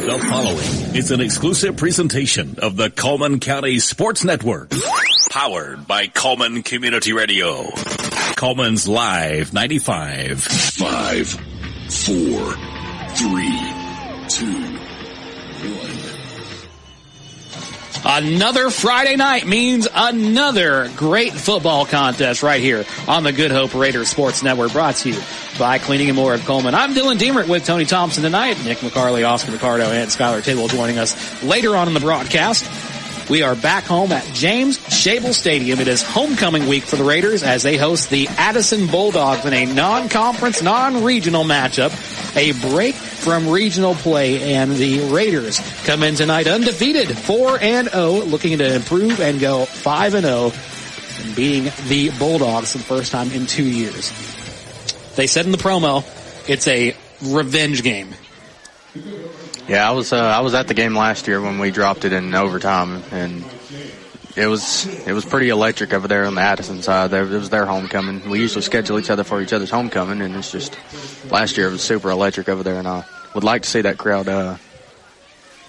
The following is an exclusive presentation of the Coleman County Sports Network, powered by Coleman Community Radio. Coleman's Live 95. 5, 4, 3, 2, 1. Another Friday night means another great football contest right here on the Good Hope Raiders Sports Network, brought to you by Cleaning and More of Coleman. I'm Dylan Deemert with Tony Thompson tonight. Nick McCarley, Oscar Ricardo, and Skylar Tibble joining us later on in the broadcast. We are back home at James Shabel Stadium. It is homecoming week for the Raiders as they host the Addison Bulldogs in a non-conference, non-regional matchup. A break from regional play, and the Raiders come in tonight undefeated, 4-0, looking to improve and go 5-0, and beating the Bulldogs for the first time in 2 years. They said in the promo, it's a revenge game. Yeah, I was at the game last year when we dropped it in overtime, and it was pretty electric over there on the Addison side. It was their homecoming. We usually schedule each other for each other's homecoming, and it's just last year it was super electric over there, and I would like to see that crowd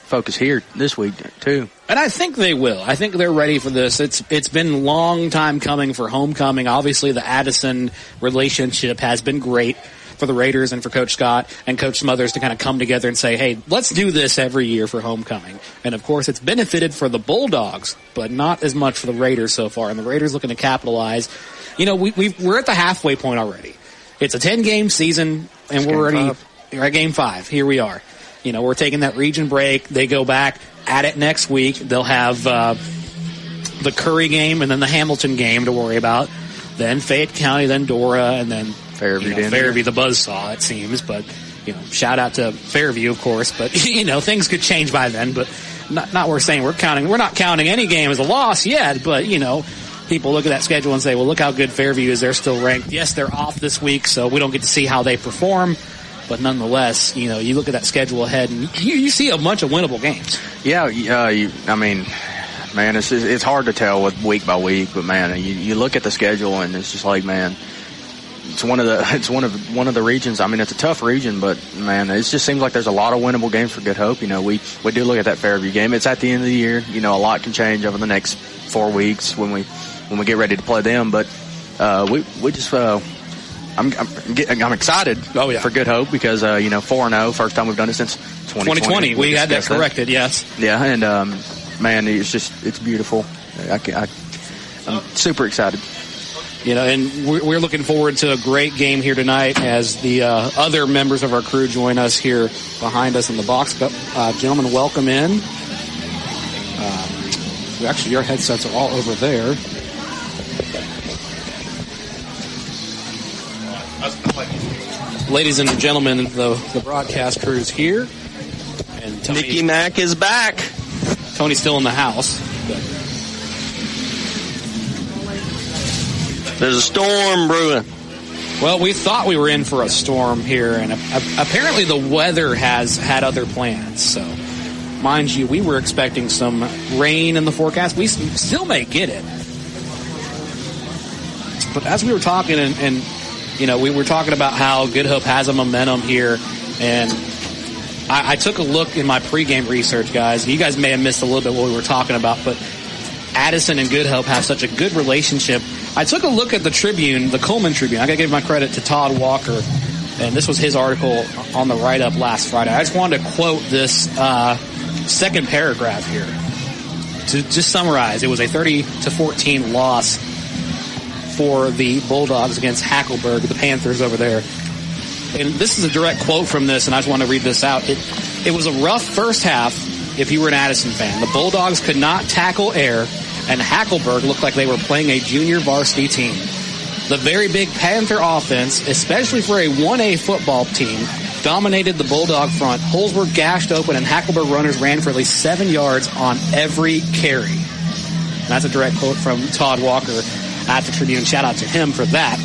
focus here this week too. And I think they will. I think they're ready for this. It's been a long time coming for homecoming. Obviously, the Addison relationship has been great for the Raiders and for Coach Scott and Coach Smothers to kind of come together and say, hey, let's do this every year for homecoming. And, of course, it's benefited for the Bulldogs, but not as much for the Raiders so far. And the Raiders looking to capitalize. You know, we're at the halfway point already. It's a 10-game season, and we're at Game 5. Here we are. You know, we're taking that region break. They go back at it next week. They'll have the Curry game and then the Hamilton game to worry about. Then Fayette County, then Dora, and then Fairview, the buzzsaw, it seems. But, you know, shout out to Fairview, of course. But, you know, things could change by then. But not worth saying we're not counting any game as a loss yet. But, you know, people look at that schedule and say, well, look how good Fairview is. They're still ranked. Yes, they're off this week, so we don't get to see how they perform. But nonetheless, you know, you look at that schedule ahead and you see a bunch of winnable games. Yeah, I mean, man, it's hard to tell with week by week, but man, you look at the schedule and it's just like, man, it's one of the regions. I mean, it's a tough region, but man, it just seems like there's a lot of winnable games for Good Hope. You know, we do look at that Fairview game. It's at the end of the year. You know, a lot can change over the next 4 weeks when we get ready to play them. But we just I'm excited for Good Hope because you know, 4-0, first time we've done it since 2020. We had that corrected, yes. Yeah, and man, it's beautiful. I'm super excited. You know, and we're looking forward to a great game here tonight as the other members of our crew join us here behind us in the box. Gentlemen, welcome in. Actually, your headsets are all over there. Ladies and gentlemen, the broadcast crew is here. And Mickey Mac is back. Tony's still in the house. There's a storm brewing. Well, we thought we were in for a storm here, and apparently the weather has had other plans. So, mind you, we were expecting some rain in the forecast. We still may get it. But as we were talking, and you know, we were talking about how Good Hope has a momentum here, and I took a look in my pregame research, guys. You guys may have missed a little bit what we were talking about, but Addison and Good Hope have such a good relationship. I took a look at the Tribune, the Coleman Tribune. I got to give my credit to Todd Walker, and this was his article on the write-up last Friday. I just wanted to quote this second paragraph here to just summarize. It was a 30-14 loss for the Bulldogs against Hackleburg, the Panthers over there. And this is a direct quote from this, and I just want to read this out. It was a rough first half if you were an Addison fan. The Bulldogs could not tackle air, and Hackleburg looked like they were playing a junior varsity team. The very big Panther offense, especially for a 1A football team, dominated the Bulldog front. Holes were gashed open, and Hackleburg runners ran for at least 7 yards on every carry. And that's a direct quote from Todd Walker at the Tribune. Shout out to him for that.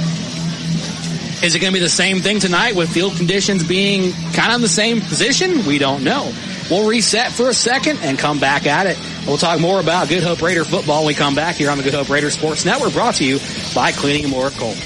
Is it going to be the same thing tonight with field conditions being kind of in the same position? We don't know. We'll reset for a second and come back at it. We'll talk more about Good Hope Raider football when we come back here on the Good Hope Raider Sports Network, brought to you by Cleaning and More of Coleman.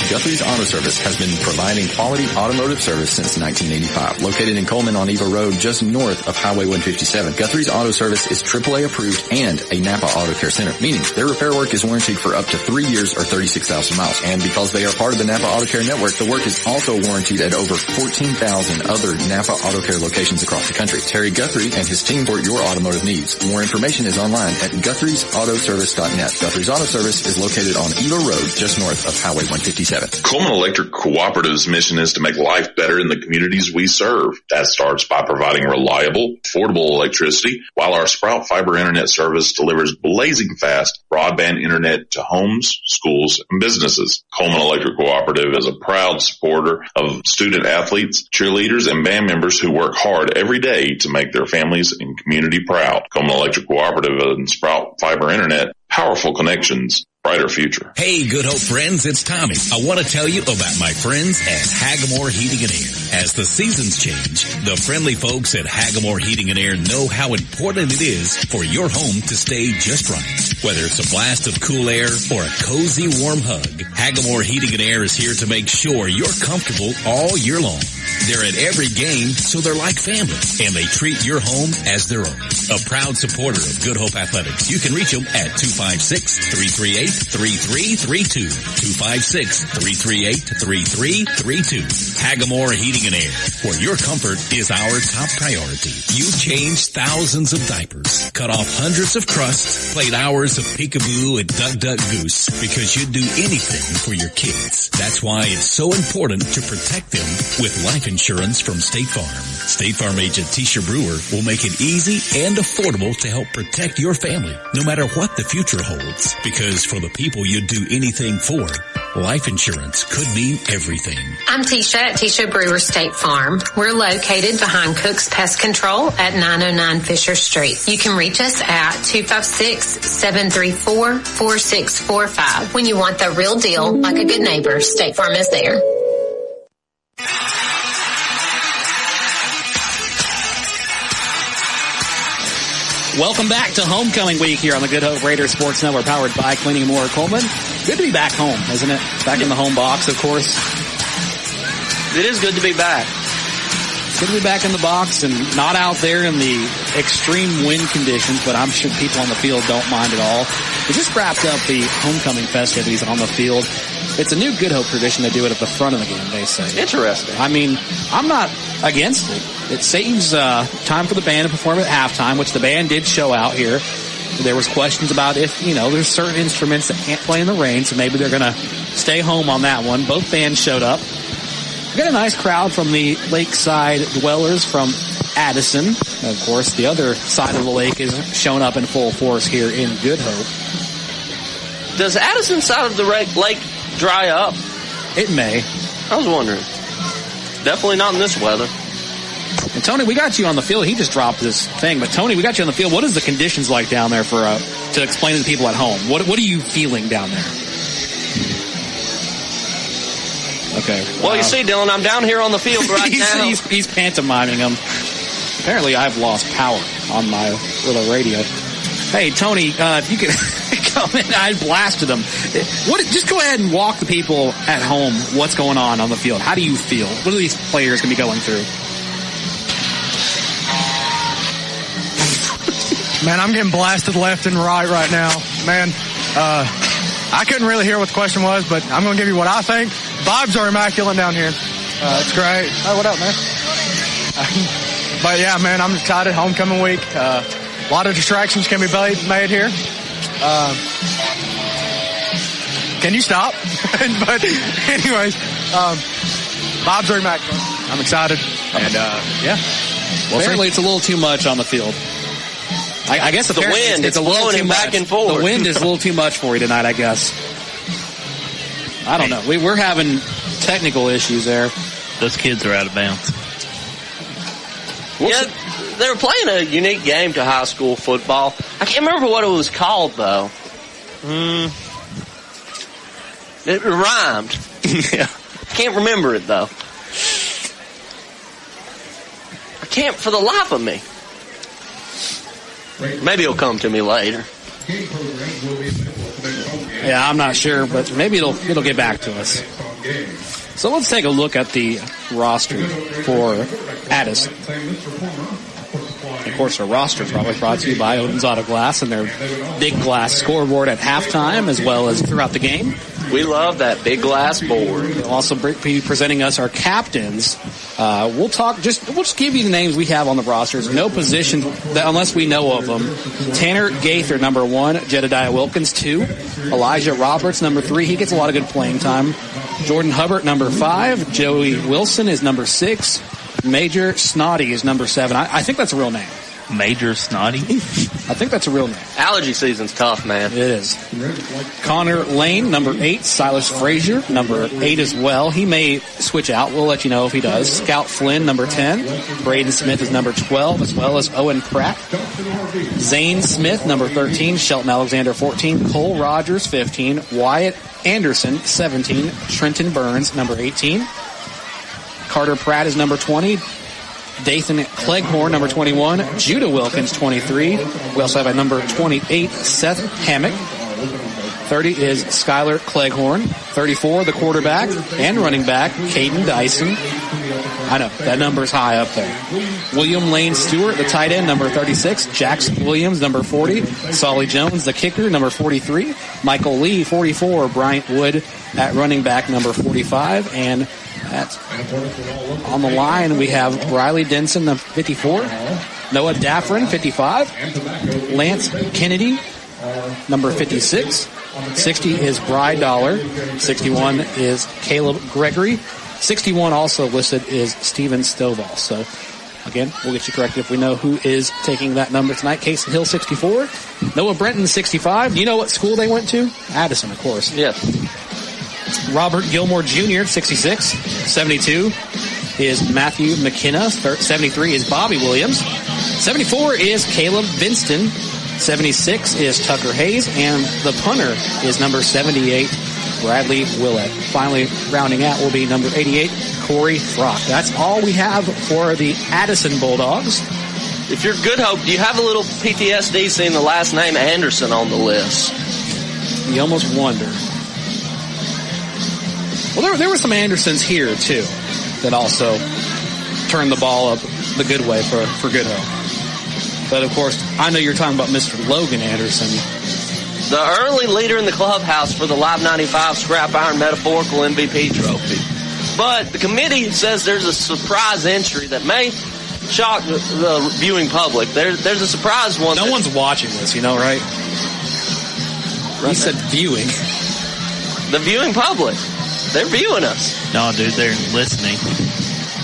Guthrie's Auto Service has been providing quality automotive service since 1985. Located in Coleman on Eva Road, just north of Highway 157, Guthrie's Auto Service is AAA approved and a Napa Auto Care Center, meaning their repair work is warranted for up to 3 years or 36,000 miles. And because they are part of the Napa Auto Care Network, the work is also warranted at over 14,000 other Napa Auto Care locations across the country. Terry Guthrie and his team support your automotive needs. More information is online at Guthrie'sAutoservice.net. Guthrie's Auto Service is located on Eva Road, just north of Highway 157. Coleman Electric Cooperative's mission is to make life better in the communities we serve. That starts by providing reliable, affordable electricity, while our Sprout Fiber Internet service delivers blazing fast broadband internet to homes, schools, and businesses. Coleman Electric Cooperative is a proud supporter of student athletes, cheerleaders, and band members who work hard every day to make their families and community proud. Coleman Electric Cooperative and Sprout Fiber Internet, powerful connections, brighter future. Hey, Good Hope friends, it's Tommy. I want to tell you about my friends at Hagamore Heating and Air. As the seasons change, the friendly folks at Hagamore Heating and Air know how important it is for your home to stay just right. Whether it's a blast of cool air or a cozy warm hug, Hagamore Heating and Air is here to make sure you're comfortable all year long. They're at every game, so they're like family, and they treat your home as their own. A proud supporter of Good Hope Athletics. You can reach them at 256-338-3332. 256-338-3332. Hagamore Heating and Air, where your comfort is our top priority. You changed thousands of diapers, cut off hundreds of crusts, played hours of peekaboo and duck goose because you'd do anything for your kids. That's why it's so important to protect them with life insurance from State Farm. State Farm agent Tisha Brewer will make it easy and affordable to help protect your family, no matter what the future holds. Because for the people you'd do anything for, life insurance could mean everything. I'm Tisha at Tisha Brewer State Farm. We're located behind Cook's Pest Control at 909 Fisher Street. You can reach us at 256-734-4645. When you want the real deal, like a good neighbor, State Farm is there. Welcome back to Homecoming Week here on the Good Hope Raiders Sports Network, powered by Cleaning and More Coleman. Good to be back home, isn't it? Back in the home box, of course. It is good to be back. It's good to be back in the box and not out there in the extreme wind conditions, but I'm sure people on the field don't mind at all. We just wrapped up the homecoming festivities on the field. It's a new Good Hope tradition to do it at the front of the game, they say. Interesting. I mean, I'm not against it. It saves time for the band to perform at halftime, which the band did show out here. There was questions about if, there's certain instruments that can't play in the rain, so maybe they're going to stay home on that one. Both bands showed up. We got a nice crowd from the lakeside dwellers from Addison. Of course, the other side of the lake is shown up in full force here in Good Hope. Does Addison side of the lake dry up? It may. I was wondering. Definitely not in this weather. And Tony, we got you on the field. He just dropped this thing, but Tony, we got you on the field. What is the conditions like down there for to explain to the people at home? What are you feeling down there? Okay. Well, you see, Dylan, I'm down here on the field right now. He's pantomiming them. Apparently, I've lost power on my little radio. Hey, Tony, if you could come in, I blasted them. Just go ahead and walk the people at home. What's going on the field? How do you feel? What are these players going to be going through? Man, I'm getting blasted left and right now. Man, I couldn't really hear what the question was, but I'm going to give you what I think. Vibes are immaculate down here. It's great. Hey, what up, man? But yeah, man, I'm excited. Homecoming week. A lot of distractions can be made here. Can you stop? But anyways, vibes are immaculate. I'm excited. And yeah. Well, apparently it's a little too much on the field. I guess the wind, it's blowing him back and forth. The wind is a little too much for you tonight, I guess. I don't know. We're having technical issues there. Those kids are out of bounds. Yeah, they were playing a unique game to high school football. I can't remember what it was called, though. It rhymed. Yeah. Can't remember it, though. I can't for the life of me. Maybe it'll come to me later. Yeah, I'm not sure, but maybe it'll get back to us. So let's take a look at the roster for Addison. Of course, our roster is probably brought to you by Odin's Auto Glass and their big glass scoreboard at halftime as well as throughout the game. We love that big glass board. We'll also be presenting us our captains. We'll just give you the names we have on the rosters. No positions unless we know of them. Tanner Gaither, number 1. Jedediah Wilkins, 2. Elijah Roberts, number 3. He gets a lot of good playing time. Jordan Hubbard, number 5. Joey Wilson is number 6. Major Snoddy is number 7. I think that's a real name. Major Snoddy? I think that's a real name. Allergy season's tough, man. It is. Connor Lane, number 8. Silas Frazier, number 8 as well. He may switch out. We'll let you know if he does. Scout Flynn, number 10. Braden Smith is number 12, as well as Owen Pratt. Zane Smith, number 13. Shelton Alexander, 14. Cole Rogers, 15. Wyatt Anderson, 17. Trenton Burns, number 18. Carter Pratt is number 20. Dathan Cleghorn, number 21. Judah Wilkins, 23. We also have at number 28, Seth Hammock. 30 is Skylar Cleghorn. 34, the quarterback and running back, Caden Dyson. I know, that number's high up there. William Lane Stewart, the tight end, number 36. Jackson Williams, number 40. Solly Jones, the kicker, number 43. Michael Lee, 44. Bryant Wood at running back, number 45. And on the line, we have Riley Denson, number 54. Noah Daffrin, 55. Lance Kennedy, number 56. 60 is Bry Dollar. 61 is Caleb Gregory. 61 also listed is Steven Stovall. So, again, we'll get you corrected if we know who is taking that number tonight. Casey Hill, 64. Noah Brenton, 65. Do you know what school they went to? Addison, of course. Yes. Robert Gilmore Jr., 66. 72 is Matthew McKenna. 73 is Bobby Williams. 74 is Caleb Vinston. 76 is Tucker Hayes. And the punter is number 78, Bradley Willett. Finally, rounding out will be number 88, Corey Frock. That's all we have for the Addison Bulldogs. If you're Good Hope, do you have a little PTSD seeing the last name Anderson on the list? You almost wonder. Well, there were some Andersons here, too, that also turned the ball up the good way for Good Hope. But, of course, I know you're talking about Mr. Logan Anderson. The early leader in the clubhouse for the Live 95 Scrap Iron Metaphorical MVP Trophy. But the committee says there's a surprise entry that may shock the viewing public. There's a surprise one. No one's watching this, you know, right? He said viewing. The viewing public. They're viewing us. No, dude, they're listening.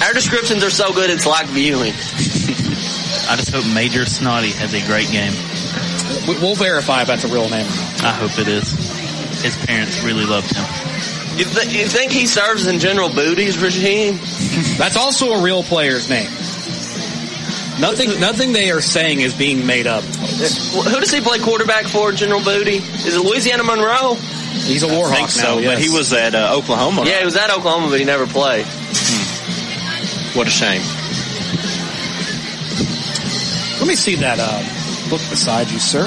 Our descriptions are so good, it's like viewing. I just hope Major Snoddy has a great game. We'll verify if that's a real name or not. I hope it is. His parents really loved him. You think he serves in General Booty's regime? That's also a real player's name. Nothing they are saying is being made up. Who does he play quarterback for, General Booty? Is it Louisiana Monroe? He's a Warhawk now, so, yes. But he was at Oklahoma. Yeah, he was at Oklahoma, but he never played. What a shame. Let me see that book beside you, sir.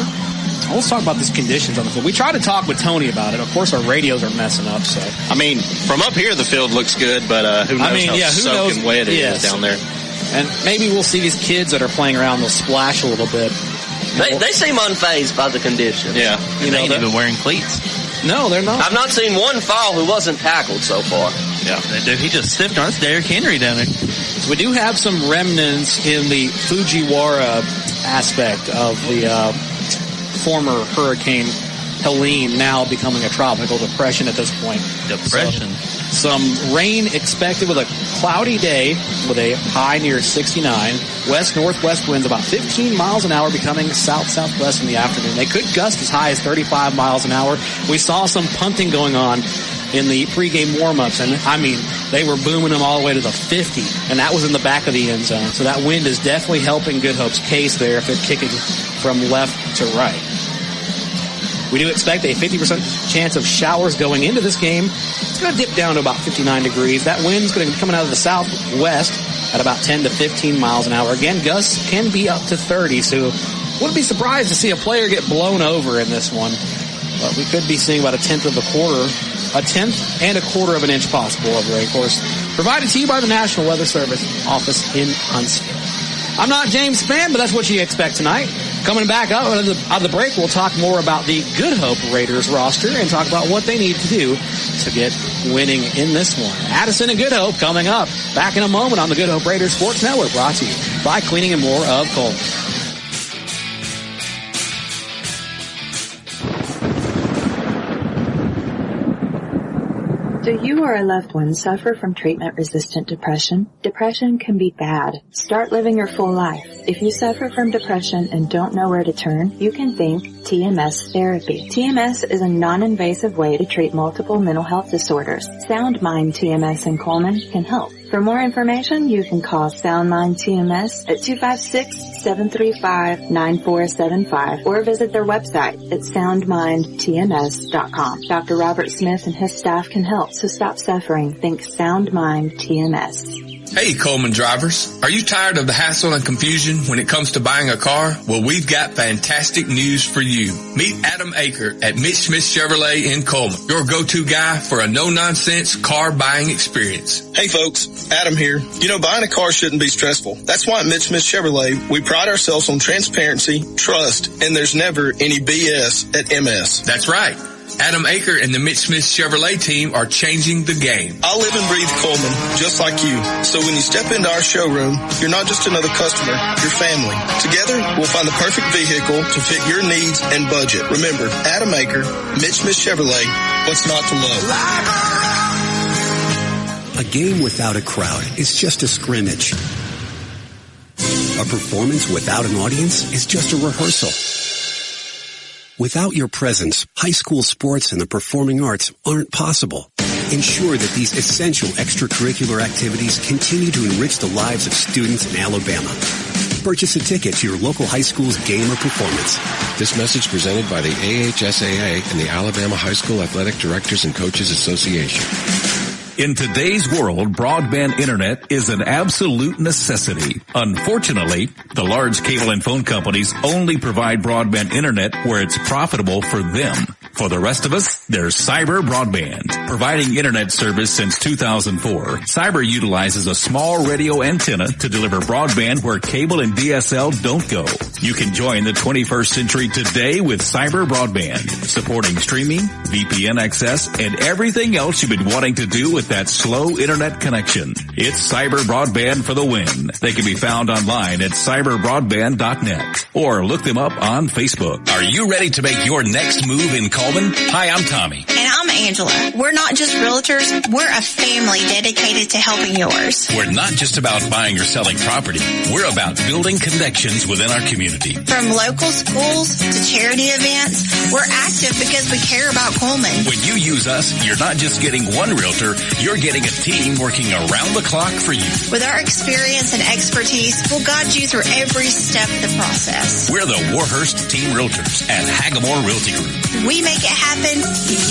Let's talk about these conditions on the field. We tried to talk with Tony about it. Of course, our radios are messing up. So I mean, from up here, the field looks good, but who knows how soaking wet it is down there. And maybe we'll see these kids that are playing around, they'll splash a little bit. They seem unfazed by the conditions. Yeah. They ain't even wearing cleats. No, they're not. I've not seen one fall who wasn't tackled so far. Yeah, dude, he just stiffed on. It's Derrick Henry down there. So we do have some remnants in the Fujiwara aspect of the former Hurricane Helene, now becoming a tropical depression at this point. Depression. So, some rain expected with a cloudy day with a high near 69. West-northwest winds about 15 miles an hour, becoming south-southwest in the afternoon. They could gust as high as 35 miles an hour. We saw some punting going on in the pregame warm-ups, and I mean, they were booming them all the way to the 50, and that was in the back of the end zone. So that wind is definitely helping Good Hope's case there if they're kicking from left to right. We do expect a 50% chance of showers going into this game. It's going to dip down to about 59 degrees. That wind's going to be coming out of the southwest at about 10 to 15 miles an hour. Again, gusts can be up to 30, so wouldn't be surprised to see a player get blown over in this one. But we could be seeing about a tenth of a quarter 1/10 and 1/4 of an inch possible of rain. Of course, provided to you by the National Weather Service office in Huntsville. I'm not James Spann, but that's what you expect tonight. Coming back out of the break, we'll talk more about the Good Hope Raiders roster and talk about what they need to do to get winning in this one. Addison and Good Hope coming up. Back in a moment on the Good Hope Raiders Sports Network, brought to you by Cleaning and More of Coleman. Do you or a loved one suffer from treatment-resistant depression? Depression can be bad. Start living your full life. If you suffer from depression and don't know where to turn, you can think TMS therapy. TMS is a non-invasive way to treat multiple mental health disorders. Sound Mind TMS in Coleman can help. For more information, you can call Sound Mind TMS at 256-735-9475 or visit their website at soundmindtms.com. Dr. Robert Smith and his staff can help, so stop suffering. Think Sound Mind TMS. Hey, Coleman drivers. Are you tired of the hassle and confusion when it comes to buying a car? Well, we've got fantastic news for you. Meet Adam Aker at Mitch Smith Chevrolet in Coleman, your go-to guy for a no-nonsense car buying experience. Hey, folks. Adam here. You know, buying a car shouldn't be stressful. That's why at Mitch Smith Chevrolet, we pride ourselves on transparency, trust, and there's never any BS at MS. That's right. Adam Aker and the Mitch Smith Chevrolet team are changing the game. I live and breathe Coleman, just like you. So when you step into our showroom, you're not just another customer, you're family. Together, we'll find the perfect vehicle to fit your needs and budget. Remember, Adam Aker, Mitch Smith Chevrolet, what's not to love? A game without a crowd is just a scrimmage. A performance without an audience is just a rehearsal. Without your presence, high school sports and the performing arts aren't possible. Ensure that these essential extracurricular activities continue to enrich the lives of students in Alabama. Purchase a ticket to your local high school's game or performance. This message presented by the AHSAA and the Alabama High School Athletic Directors and Coaches Association. In today's world, broadband internet is an absolute necessity. Unfortunately, the large cable and phone companies only provide broadband internet where it's profitable for them. For the rest of us, there's Cyber Broadband. Providing internet service since 2004, Cyber utilizes a small radio antenna to deliver broadband where cable and DSL don't go. You can join the 21st century today with Cyber Broadband, supporting streaming, VPN access, and everything else you've been wanting to do with that slow internet connection. It's Cyber Broadband for the win. They can be found online at cyberbroadband.net or look them up on Facebook. Are you ready to make your next move in Coleman? Hi, I'm Tommy. And I'm Angela. We're not just realtors, we're a family dedicated to helping yours. We're not just about buying or selling property. We're about building connections within our community. From local schools to charity events, we're active because we care about Coleman. When you use us, you're not just getting one realtor, you're getting a team working around the clock for you. With our experience and expertise, we'll guide you through every step of the process. We're the Warhurst Team Realtors at Hagamore Realty Group. We make it happen,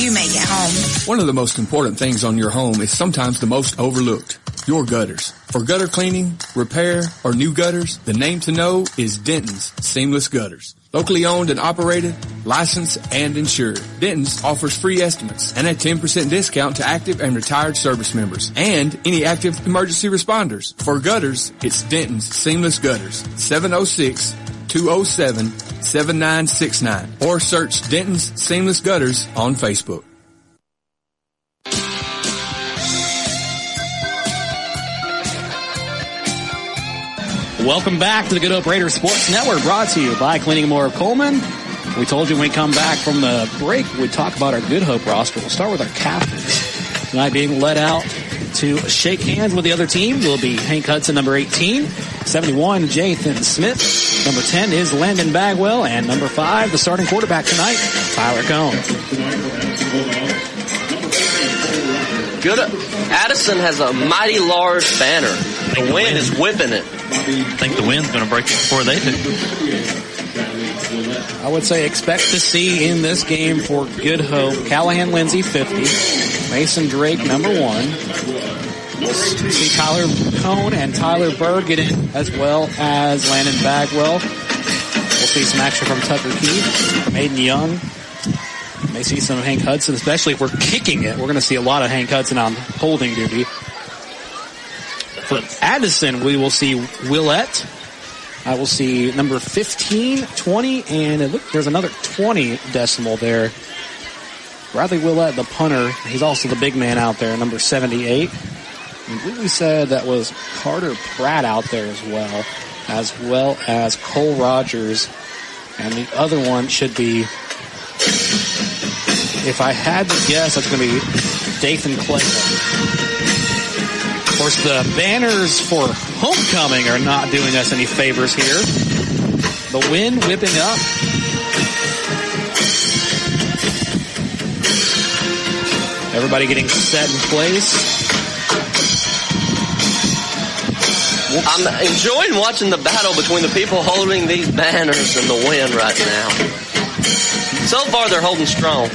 you make it home. One of the most important things on your home is sometimes the most overlooked. Your gutters. For gutter cleaning, repair, or new gutters, the name to know is Denton's Seamless Gutters. Locally owned and operated, licensed and insured. Denton's offers free estimates and a 10% discount to active and retired service members and any active emergency responders. For gutters, it's Denton's Seamless Gutters, 706-207-7969 or search Denton's Seamless Gutters on Facebook. Welcome back to the Good Hope Raiders Sports Network, brought to you by Cleaning More of Coleman. We told you when we come back from the break, we'd talk about our Good Hope roster. We'll start with our captains. Tonight being led out to shake hands with the other team will be Hank Hudson, number 18, 71, Jathan Smith, number 10 is Landon Bagwell, and number 5, the starting quarterback tonight, Tyler Cohn. Good. Addison has a mighty large banner. The wind is whipping it. I think the wind's going to break it before they do. I would say expect to see in this game for Good Hope, Callahan Lindsay, 50, Mason Drake, number 1. We'll see Tyler Cohn and Tyler Berg get in, as well as Landon Bagwell. We'll see some action from Tucker Keith, Maiden Young, may see some Hank Hudson, especially if we're kicking it. We're going to see a lot of Hank Hudson on holding duty. For Addison, we will see Willett. I will see number 15, 20, and there's another 20 decimal there. Bradley Willett, the punter. He's also the big man out there, number 78. I believe we said that was Carter Pratt out there as well as Cole Rogers. And the other one should be, if I had to guess, that's going to be Dathan Clayton. Of course, the banners for homecoming are not doing us any favors here. The wind whipping up. Everybody getting set in place. I'm enjoying watching the battle between the people holding these banners and the wind right now. So far, they're holding strong.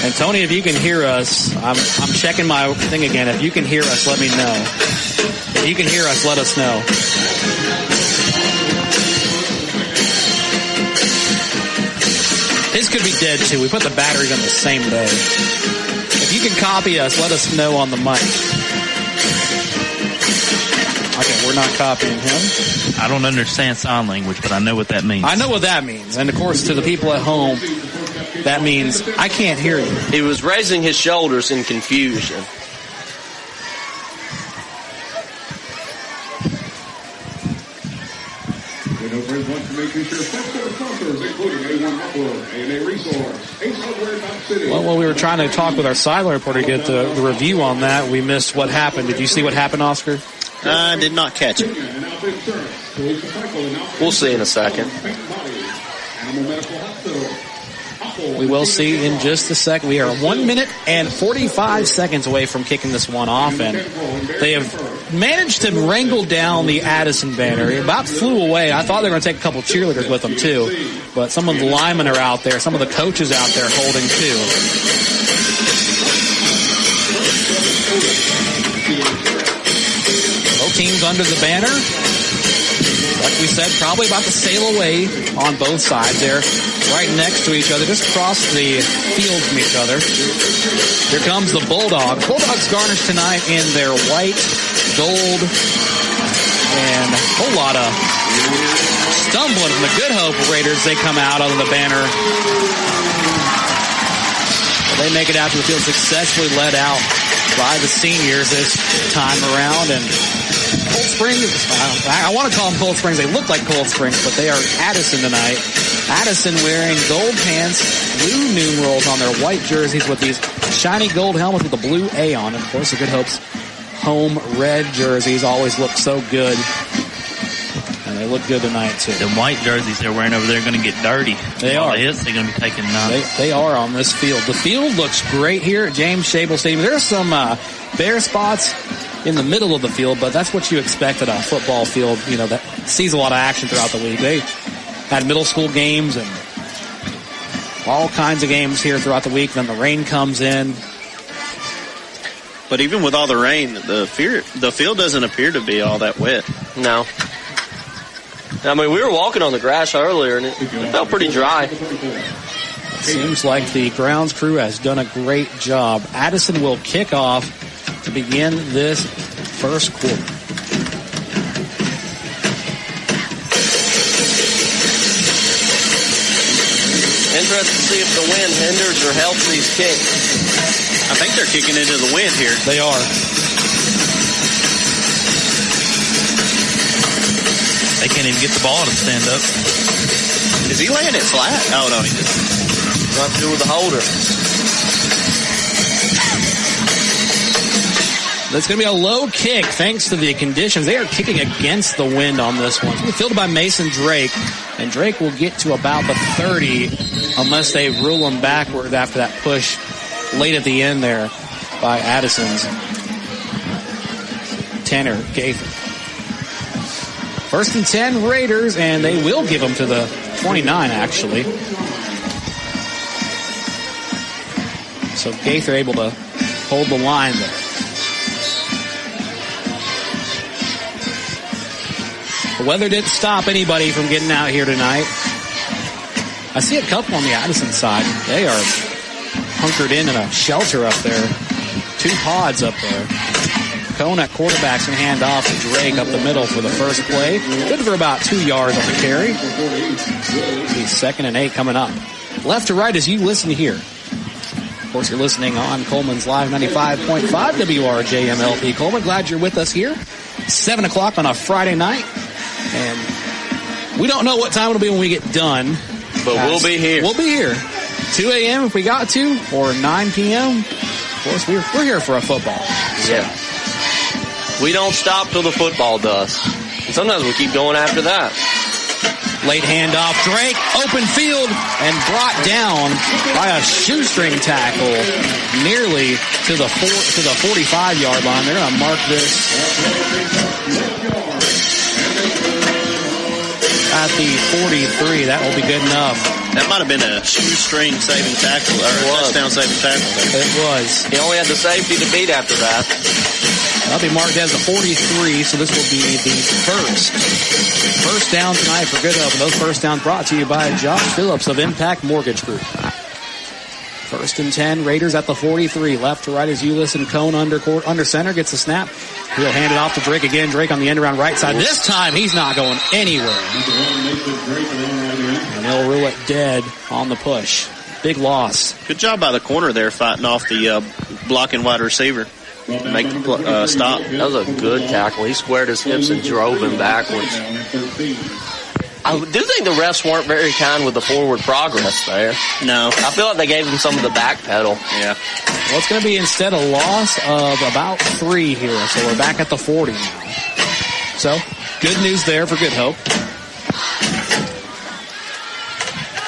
And Tony, if you can hear us, I'm checking my thing again. If you can hear us, let me know. If you can hear us, let us know. His could be dead too. We put the batteries on the same day. If you can copy us, let us know on the mic. Okay, we're not copying him. I don't understand sign language, but I know what that means. I know what that means. And of course, to the people at home, that means I can't hear you. He was raising his shoulders in confusion. Well, while we were trying to talk with our sideline reporter to get the review on that, we missed what happened. Did you see what happened, Oscar? I did not catch it. We'll see in a second. We will see in just a second. We are 1 minute and 45 seconds away from kicking this one off, and they have managed to wrangle down the Addison banner. It about flew away. I thought they were going to take a couple cheerleaders with them, too, but some of the linemen are out there. Some of the coaches out there holding, too. Both teams under the banner. Like we said, probably about to sail away on both sides there. Right next to each other, just across the field from each other. Here comes the Bulldogs. Bulldogs garnished tonight in their white, gold, and a whole lot of stumbling from the Good Hope Raiders. They come out on the banner. They make it out to the field, successfully led out by the seniors this time around. And Cold Springs, I want to call them Cold Springs. They look like Cold Springs, but they are Addison tonight. Addison wearing gold pants, blue numerals on their white jerseys with these shiny gold helmets with the blue A on. And of course, the Good Hope's home red jerseys always look so good. And they look good tonight, too. The white jerseys they're wearing over there are going to get dirty. They are. They're going to be taking none. They are on this field. The field looks great here at James Shabel Stadium. There are some bare spots in the middle of the field, but that's what you expect at a football field, you know, that sees a lot of action throughout the week. They had middle school games and all kinds of games here throughout the week. Then the rain comes in. But even with all the rain, the field doesn't appear to be all that wet. No. I mean, we were walking on the grass earlier, and it felt pretty dry. Seems like the grounds crew has done a great job. Addison will kick off to begin this first quarter. Interested to see if the wind hinders or helps these kicks. I think they're kicking into the wind here. They are. They can't even get the ball to stand up. Is he laying it flat? Oh, no, he didn't. Not to do with the holder. That's going to be a low kick thanks to the conditions. They are kicking against the wind on this one. It's going to be fielded by Mason Drake, and Drake will get to about the 30 unless they rule him backwards after that push late at the end there by Addison's Tanner Gaither. First and 10 Raiders, and they will give them to the 29 actually. So Gaither able to hold the line there. The weather didn't stop anybody from getting out here tonight. I see a couple on the Addison side. They are hunkered in a shelter up there. 2 pods up there. Cone at quarterback's going to hand off to Drake up the middle for the first play. Good for about 2 yards on the carry. Be 2nd and 8 coming up. Left to right as you listen here. Of course, you're listening on Coleman's Live 95.5 WRJM-LP Coleman. Glad you're with us here. 7 o'clock on a Friday night. And we don't know what time it'll be when we get done. But we'll be here. We'll be here. 2 a.m. if we got to, or 9 p.m. Of course, we're here for a football. Yeah. We don't stop till the football does. And sometimes we keep going after that. Late handoff, Drake, open field, and brought down by a shoestring tackle nearly to the 45-yard line. They're going to mark this at the 43. That will be good enough. That might have been a shoestring saving tackle, or a touchdown saving tackle. It was. He only had the safety to beat after that. That'll be marked as the 43, so this will be the first down tonight for Good Hope. And those first downs brought to you by Josh Phillips of Impact Mortgage Group. 1st and 10, Raiders at the 43. Left to right as you listen. Cone under center, gets the snap. He'll hand it off to Drake again. Drake on the end around right side. This time he's not going anywhere. And they'll rule it dead on the push. Big loss. Good job by the corner there fighting off the blocking wide receiver. Make the stop. That was a good tackle. He squared his hips and drove him backwards. I do think the refs weren't very kind with the forward progress there. No. I feel like they gave him some of the back pedal. Yeah. Well, it's going to be instead a loss of about 3 here. So we're back at the 40 now. So, good news there for Good Hope.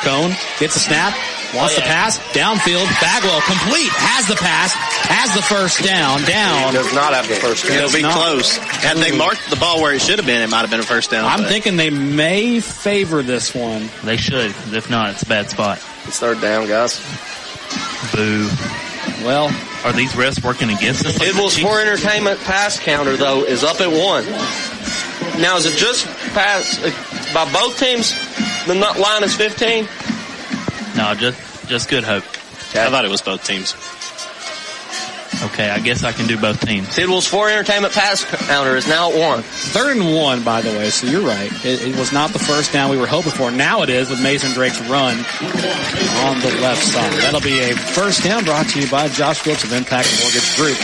Cone gets a snap. Wants the pass. Downfield. Bagwell complete. Has the pass. Has the first down. Down. Does not have the first down. It'll be close. Had they marked the ball where it should have been, it might have been a first down. I'm thinking they may favor this one. They should. If not, it's a bad spot. It's 3rd down, guys. Boo. Well, are these refs working against us? Tidwell's for entertainment pass counter, though, is up at 1. Now, is it just pass by both teams? The line is 15? No, just Good Hope. Okay. I thought it was both teams. Okay, I guess I can do both teams. Tidwell's for entertainment pass counter is now at 1. 3rd and 1, by the way, so you're right. It was not the first down we were hoping for. Now it is with Mason Drake's run on the left side. That'll be a first down brought to you by Josh Phillips of Impact Mortgage Group.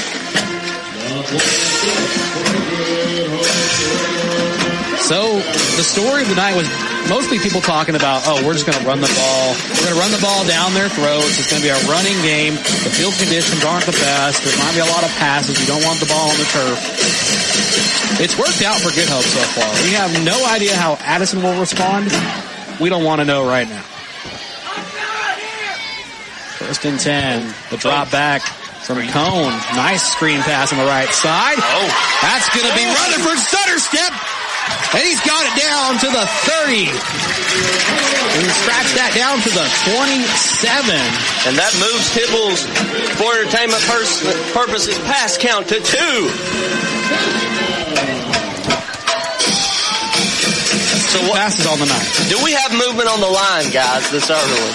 So the story of the night was mostly people talking about, we're just going to run the ball. We're going to run the ball down their throats. It's going to be a running game. The field conditions aren't the best. There might be a lot of passes. You don't want the ball on the turf. It's worked out for Good Hope so far. We have no idea how Addison will respond. We don't want to know right now. 1st and 10. The drop back from Cone. Nice screen pass on the right side. That's going to be Rutherford stutter step. And he's got it down to the 30. And scratched that down to the 27. And that moves Tidwell's for entertainment purposes pass count to 2. So what passes on the night? Do we have movement on the line, guys, this early?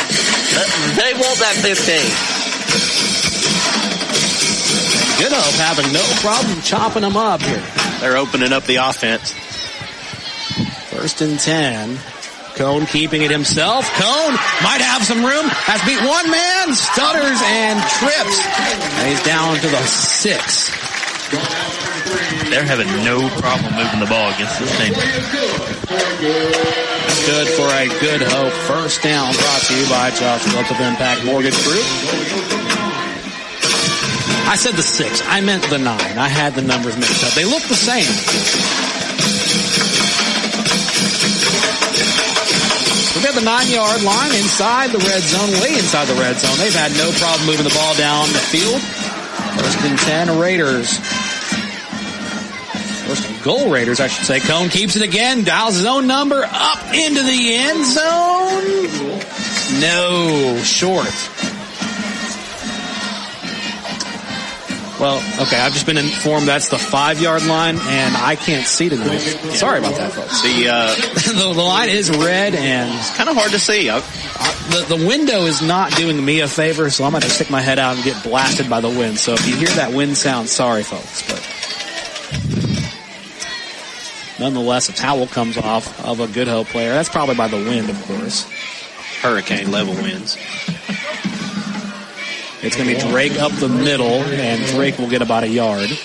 They want that 15. Good Hope having no problem chopping them up here. They're opening up the offense. 1st and 10. Cone keeping it himself. Cone might have some room. Has beat one man. Stutters and trips. And he's down to the 6. They're having no problem moving the ball against this team. Good for a Good Hope first down brought to you by Josh Phillips of Impact Mortgage Group. I said the 6. I meant the 9. I had the numbers mixed up. They look the same. We've got the 9-yard line inside the red zone, way inside the red zone. They've had no problem moving the ball down the field. 1st and 10 Raiders. 1st and goal Raiders, I should say. Cone keeps it again, dials his own number up into the end zone. No, short. Well, okay, I've just been informed that's the 5-yard line, and I can't see tonight. Sorry about that, folks. The line is red, and it's kind of hard to see. The window is not doing me a favor, so I'm going to stick my head out and get blasted by the wind. So if you hear that wind sound, sorry, folks. But nonetheless, a towel comes off of a Good Hope player. That's probably by the wind, of course. Hurricane-level winds. It's going to be Drake up the middle, and Drake will get about a yard. You're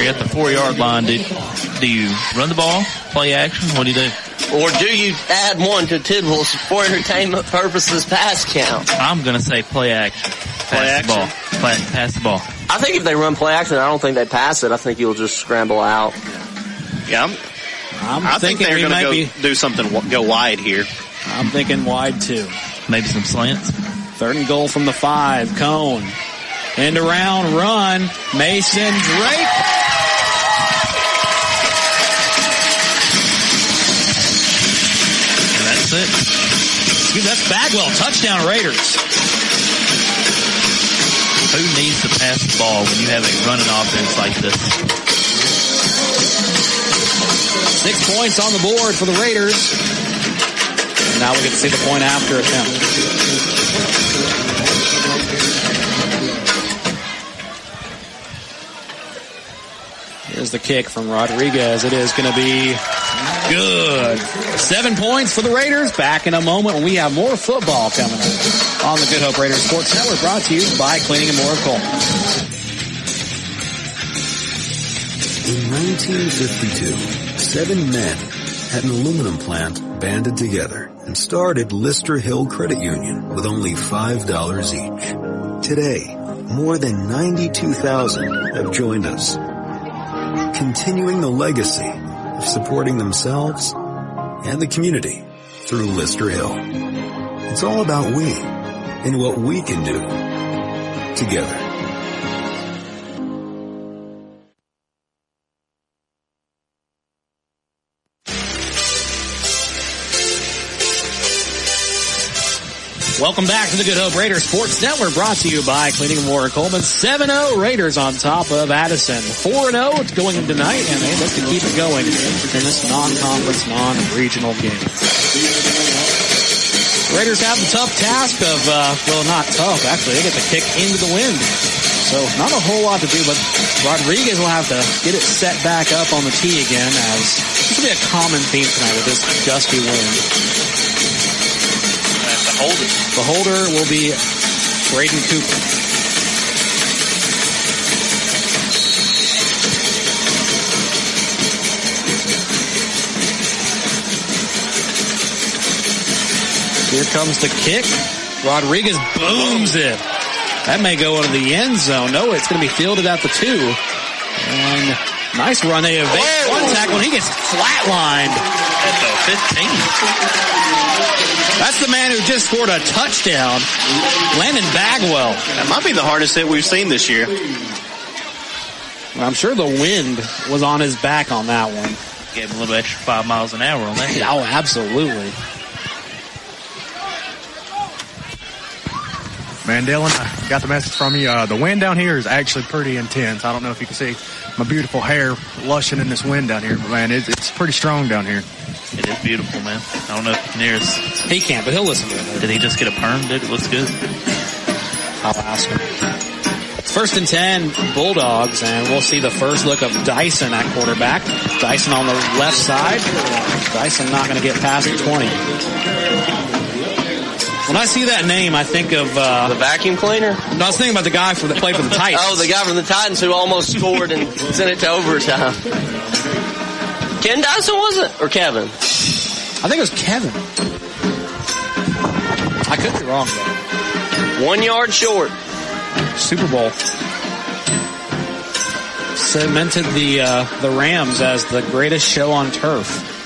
at the 4-yard line. Do you run the ball, play action? What do you do? Or do you add one to Tidwell's for entertainment purposes pass count? I'm going to say play action. Pass the ball. Pass the ball. I think if they run play action, I don't think they pass it. I think you'll just scramble out. Yeah, I think they're going to do something, go wide here. I'm thinking wide, too. Maybe some slants. 3rd and goal from the 5. Cone. End around run. Mason Drake. And that's it. That's Bagwell. Touchdown Raiders. Who needs to pass the ball when you have a running offense like this? 6 points on the board for the Raiders. And now we get to see the point after attempt. Here's the kick from Rodriguez. It is going to be good. 7 points for the Raiders. Back in a moment when we have more football coming up on the Good Hope Raiders Sports Network, brought to you by Cleaning and More of Coleman. In 1952, 7 men at an aluminum plant banded together and started Lister Hill Credit Union with only $5 each. Today, more than 92,000 have joined us, continuing the legacy of supporting themselves and the community through Lister Hill. It's all about we and what we can do together. Welcome back to the Good Hope Raiders Sports Network, brought to you by Cleaning and More of Coleman. 7-0 Raiders on top of Addison. 4-0 it's going tonight, and they look to keep it going in this non-conference, non-regional game. Raiders have the tough task of, well, not tough, actually. They get the kick into the wind. So not a whole lot to do, but Rodriguez will have to get it set back up on the tee again, as this will be a common theme tonight with this gusty wind. The holder will be Braden Cooper. Here comes the kick. Rodriguez booms it. That may go into the end zone. No, it's going to be fielded at the 2. And nice run. They evade one tackle, and he gets flatlined at the 15. That's the man who just scored a touchdown, Landon Bagwell. That might be the hardest hit we've seen this year. Well, I'm sure the wind was on his back on that one. Gave him a little extra 5 miles an hour on that hit. Oh, absolutely. Man, Dylan, I got the message from you. The wind down here is actually pretty intense. I don't know if you can see my beautiful hair lushing in this wind down here, but man, it's pretty strong down here. It is beautiful, man. I don't know if you can hear us. He can't, but he'll listen to it. Did he just get a perm? Dude, it looks good. I'll ask him. It's 1st and 10, Bulldogs, and we'll see the first look of Dyson at quarterback. Dyson on the left side. Dyson not going to get past the 20. When I see that name, I think of the vacuum cleaner. No, I was thinking about the guy that played for the Titans. Oh, the guy from the Titans who almost scored and sent it to overtime. Ken Dyson, was it? Or Kevin? I think it was Kevin. I could be wrong, though. 1 yard short. Super Bowl. Cemented the Rams as the greatest show on turf.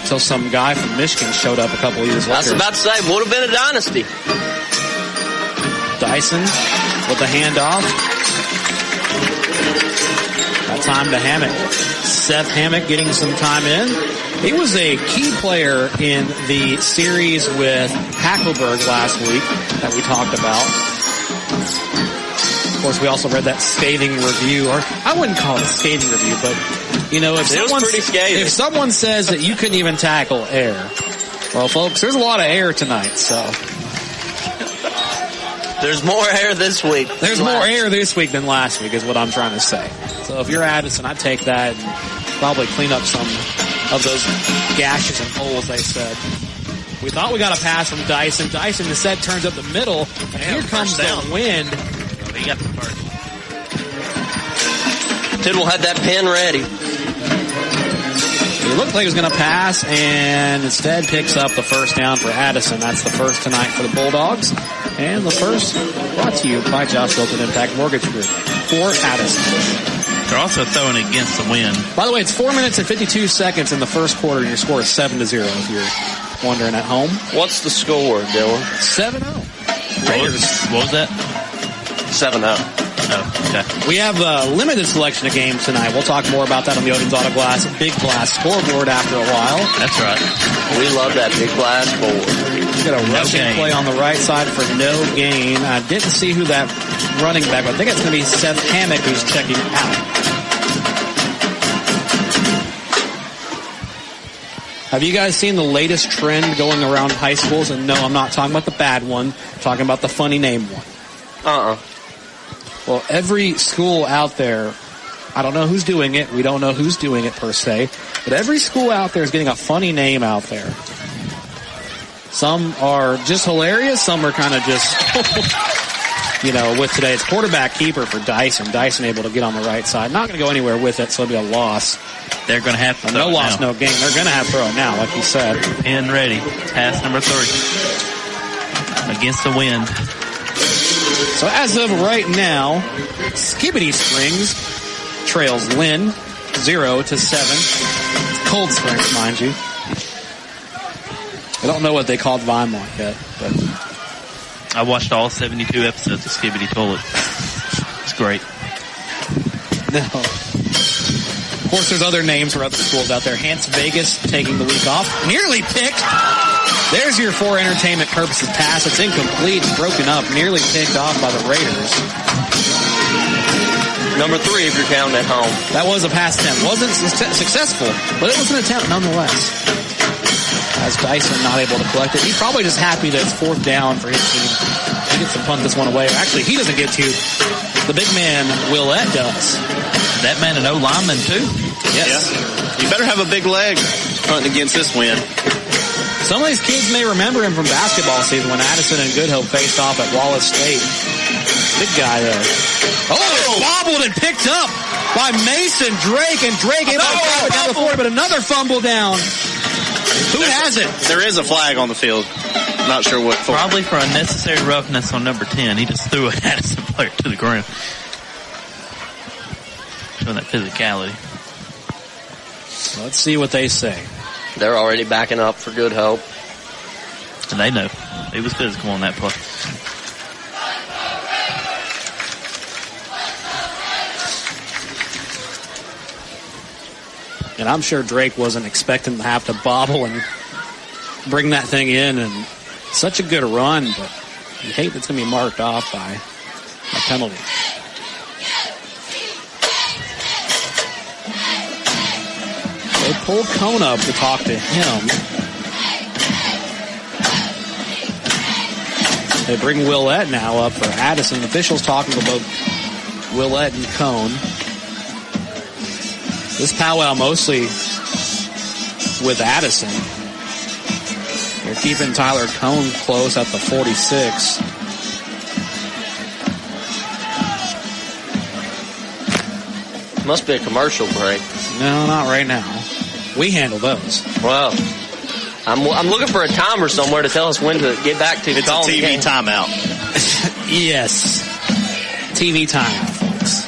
Until some guy from Michigan showed up a couple of years later. I was about to say, would have been a dynasty. Dyson with the handoff. That time to Hammock. Seth Hammock getting some time in. He was a key player in the series with Hackelberg last week that we talked about. course, we also read that scathing review, or I wouldn't call it a scathing review, but, if someone says that you couldn't even tackle air, well, folks, there's a lot of air tonight, so. There's more air this week. There's more air this week than last week is what I'm trying to say. So if you're Addison, I'd take that and probably clean up some of those gashes and holes they said. We thought we got a pass from Dyson. Dyson instead turns up the middle. And here comes the wind. Oh, he got the first. Tidwell had that pin ready. It looked like he was going to pass, and instead picks up the first down for Addison. That's the first tonight for the Bulldogs. And the first brought to you by Josh Wilton Impact Mortgage Group for Addison. They're also throwing against the wind. By the way, it's 4 minutes and 52 seconds in the first quarter, and your score is 7-0 if you're wondering at home. What's the score, Dylan? 7-0. What was that? 7-0. Oh, okay. We have a limited selection of games tonight. We'll talk more about that on the Odin's Auto Glass Big Glass scoreboard after a while. That's right. We love that Big Glass board. We got a rushing play on the right side for no gain. I didn't see who that running back, but I think it's going to be Seth Hammock who's checking out. Have you guys seen the latest trend going around high schools? And no, I'm not talking about the bad one. I'm talking about the funny name one. Well, every school out there, I don't know who's doing it. We don't know who's doing it per se. But every school out there is getting a funny name out there. Some are just hilarious. Some are kind of just, with today. It's quarterback keeper for Dyson. Dyson able to get on the right side. Not going to go anywhere with it, so it'll be a loss. They're going to have to throw no loss, no gain. They're going to have to throw it now, like you said. And ready. Pass number 3. Against the wind. So as of right now, Skibbity Springs trails Lynn 0-7. Cold Springs, mind you. I don't know what they called Weimar yet, but I watched all 72 episodes of Skibbity Toilet. It's great. No. Of course, there's other names for other schools out there. Hans Vegas taking the week off. Nearly picked. There's your for entertainment purposes pass. It's incomplete, broken up, nearly picked off by the Raiders. Number 3 if you're counting at home. That was a pass attempt. Wasn't successful, but it was an attempt nonetheless. As Dyson not able to collect it. He's probably just happy that it's 4th down for his team. He gets to punt this one away. Actually, he doesn't get to. The big man, Willette, does. That man an O-lineman, too? Yes. Yeah. You better have a big leg hunting against this wind. Some of these kids may remember him from basketball season when Addison and Good Hope faced off at Wallace State. Big guy there. Oh, bobbled and picked up by Mason Drake, and Drake able to grab it down the 40, but another fumble down. Who has it? There is a flag on the field. Not sure what for. Probably for unnecessary roughness on number 10. He just threw an Addison player to the ground. Showing that physicality. Let's see what they say. They're already backing up for Good Hope. And they know. He was physical on that play. And I'm sure Drake wasn't expecting to have to bobble and bring that thing in. And such a good run, but you hate that's going to be marked off by a penalty. They pull Cone up to talk to him. They bring Willette now up for Addison. Officials talking to both Willette and Cone. This powwow mostly with Addison. They're keeping Tyler Cone close at the 46. Must be a commercial break. No, not right now. We handle those. Well, I'm looking for a timer somewhere to tell us when to get back to it's calling a TV timeout. Yes. TV timeout, folks.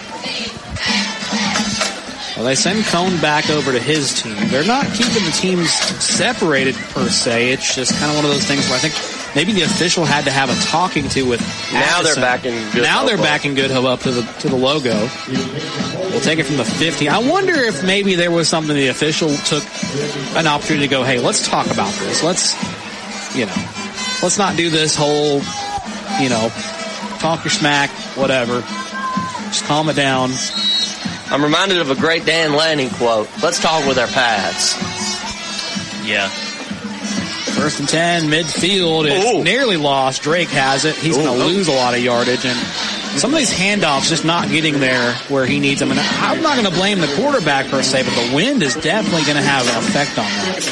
Well, they send Cone back over to his team. They're not keeping the teams separated per se. It's just kind of one of those things where I think maybe the official had to have a talking to with Now Addison. they're backing Good Now Hope they're up. backing Good Hope up to the logo. We'll take it from the 50. I wonder if maybe there was something the official took an opportunity to go, hey, let's talk about this. Let's not do this whole, talk your smack, whatever. Just calm it down. I'm reminded of a great Dan Lanning quote. Let's talk with our pads. Yeah. 1st and 10, midfield. It's nearly lost. Drake has it. He's going to lose a lot of yardage. And some of these handoffs just not getting there where he needs them. And I'm not going to blame the quarterback per se, but the wind is definitely going to have an effect on that.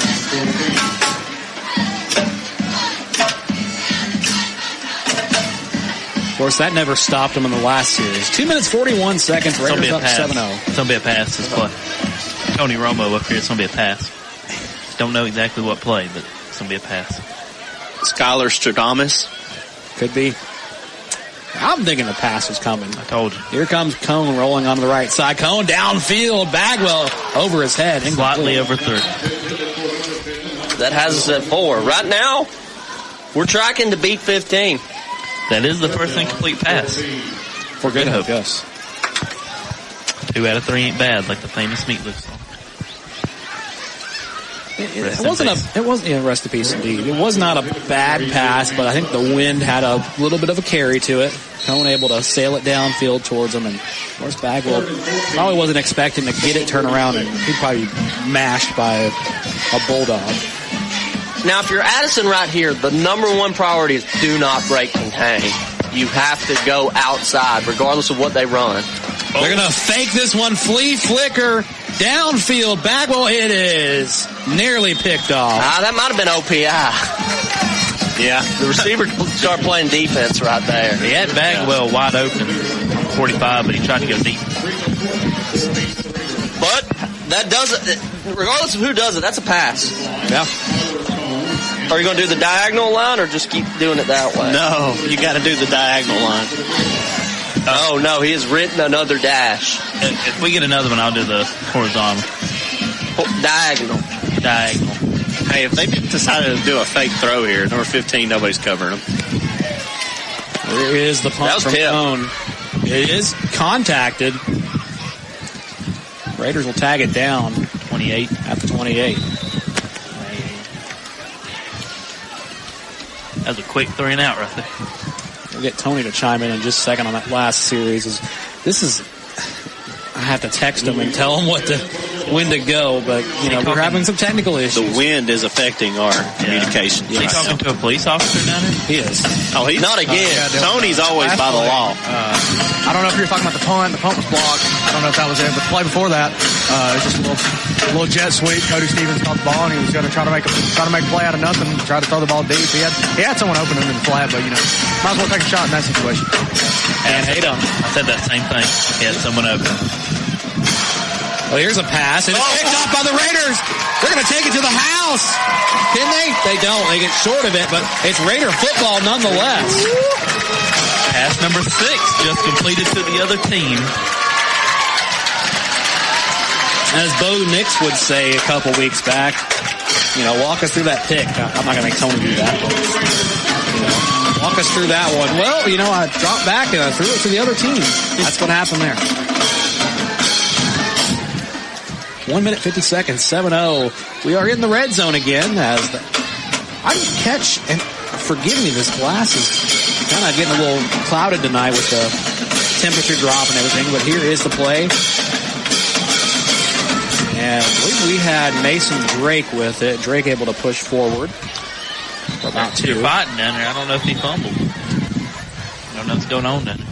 Of course, that never stopped him in the last series. 2 minutes, 41 seconds. Raiders up 7-0. It's going to be a pass this play. Tony Romo up here, it's going to be a pass. Don't know exactly what play, but it's going to be a pass. Skylar Stradamus. Could be. I'm thinking the pass is coming. I told you. Here comes Cone rolling onto the right side. Cone downfield. Bagwell over his head. Slightly overthrew. That has us at 4. Right now, we're tracking to beat 15. That is the first incomplete pass. For Good Hope, yes. 2 out of 3 ain't bad, like the famous Meatloaf song. It wasn't rest in peace indeed. It was not a bad pass, but I think the wind had a little bit of a carry to it. Cone able to sail it downfield towards him, and of course Bagwell probably wasn't expecting to get it turn around, and he'd probably be mashed by a bulldog. Now, if you're Addison right here, the number one priority is do not break contain. You have to go outside, regardless of what they run. They're going to fake this one, flea flicker, downfield, Bagwell, it is nearly picked off. That might have been OPI. Yeah, the receiver started playing defense right there. He had Bagwell wide open, 45, but he tried to go deep. But that doesn't, regardless of who does it, that's a pass. Yeah. Are you going to do the diagonal line or just keep doing it that way? No, you got to do the diagonal line. Oh, no, he has written another dash. If we get another one, I'll do the horizontal. Diagonal. Hey, if they decided to do a fake throw here, number 15, nobody's covering them. There is the punt from Cone. It is contacted. Raiders will tag it down. 28. At the 28. That was a quick 3 and out right there. We'll get Tony to chime in just a second on that last series. I have to text him and tell him when to go, but we're having some technical issues. The wind is affecting our communication. Is he talking to a police officer down there? He is. Oh, he's not again. Tony's always by the law. I don't know if you're talking about the punt. The punt was blocked. I don't know if that was it, but the play before that, it was just a little jet sweep. Cody Stevens caught the ball, and he was going to try to make a play out of nothing. Try to throw the ball deep. He had someone open him in the flat, but might as well take a shot in that situation. And hate him. I said that same thing. He had someone open. Well, here's a pass, and it's picked off by the Raiders. They're going to take it to the house. Can they? They don't. They get short of it, but it's Raider football nonetheless. Pass number 6 just completed to the other team. As Bo Nix would say a couple weeks back, walk us through that pick. I'm not going to make Tony do that, but, walk us through that one. Well, I dropped back and I threw it to the other team. That's what happened there. 1 minute, 50 seconds, 7-0. We are in the red zone again. I didn't catch, and forgive me, this glass is kind of getting a little clouded tonight with the temperature drop and everything, but here is the play. And I believe we had Mason Drake with it. Drake able to push forward for about 2. They're fighting down there. I don't know if he fumbled. I don't know what's going on down there.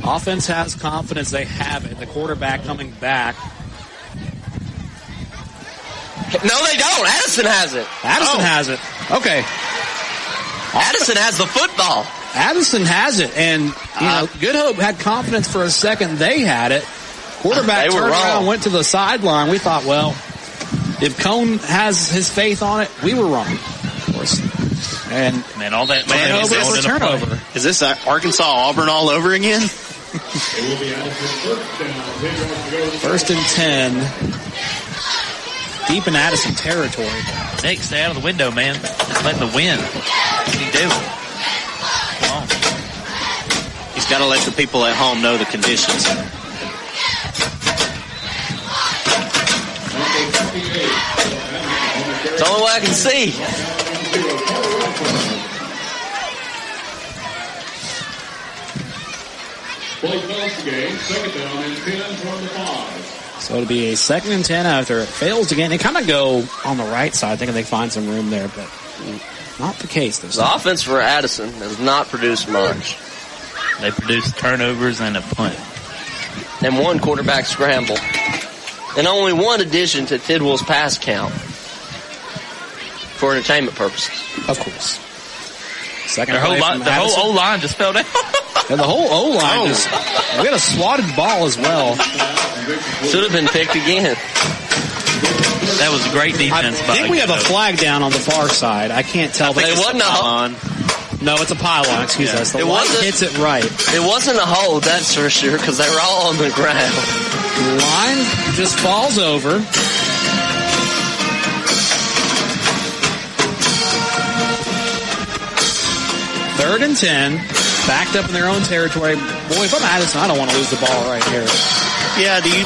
Offense has confidence. They have it. The quarterback coming back. No, they don't. Addison has it. Addison has it. Okay. Addison has the football. Addison has it. And, Good Hope had confidence for a second. They had it. Quarterback turned around, went to the sideline. We thought, well, if Cone has his faith on it, we were wrong. Of course. And all that turnover is a turnover. Is this Arkansas Auburn all over again? 1st and 10. Deep in Addison territory. Nick, stay out of the window, man. Just let the wind. What do you do? Come on. He's got to let the people at home know the conditions. It's the only way I can see. Play calls the game. Second down and 10 from the 5. So it'll be a 2nd and 10 after it fails to gain. They kind of go on the right side, thinking they find some room there, but not the case this time. The offense for Addison has not produced much. They produced turnovers and a punt. And one quarterback scramble. And only one addition to Tidwell's pass count. For entertainment purposes. Of course. Second the whole O-line just fell down. And the whole O-line just... We had a swatted ball as well. Should have been picked again. That was a great defense. I think we have a flag down on the far side. I can't tell. It wasn't a hold. No, it's a pylon. Excuse us. The light hits it right. It wasn't a hold, that's for sure, because they were all on the ground. The line just falls over. Third and 10, backed up in their own territory. Boy, if I'm Addison, I don't want to lose the ball right here. Yeah, do you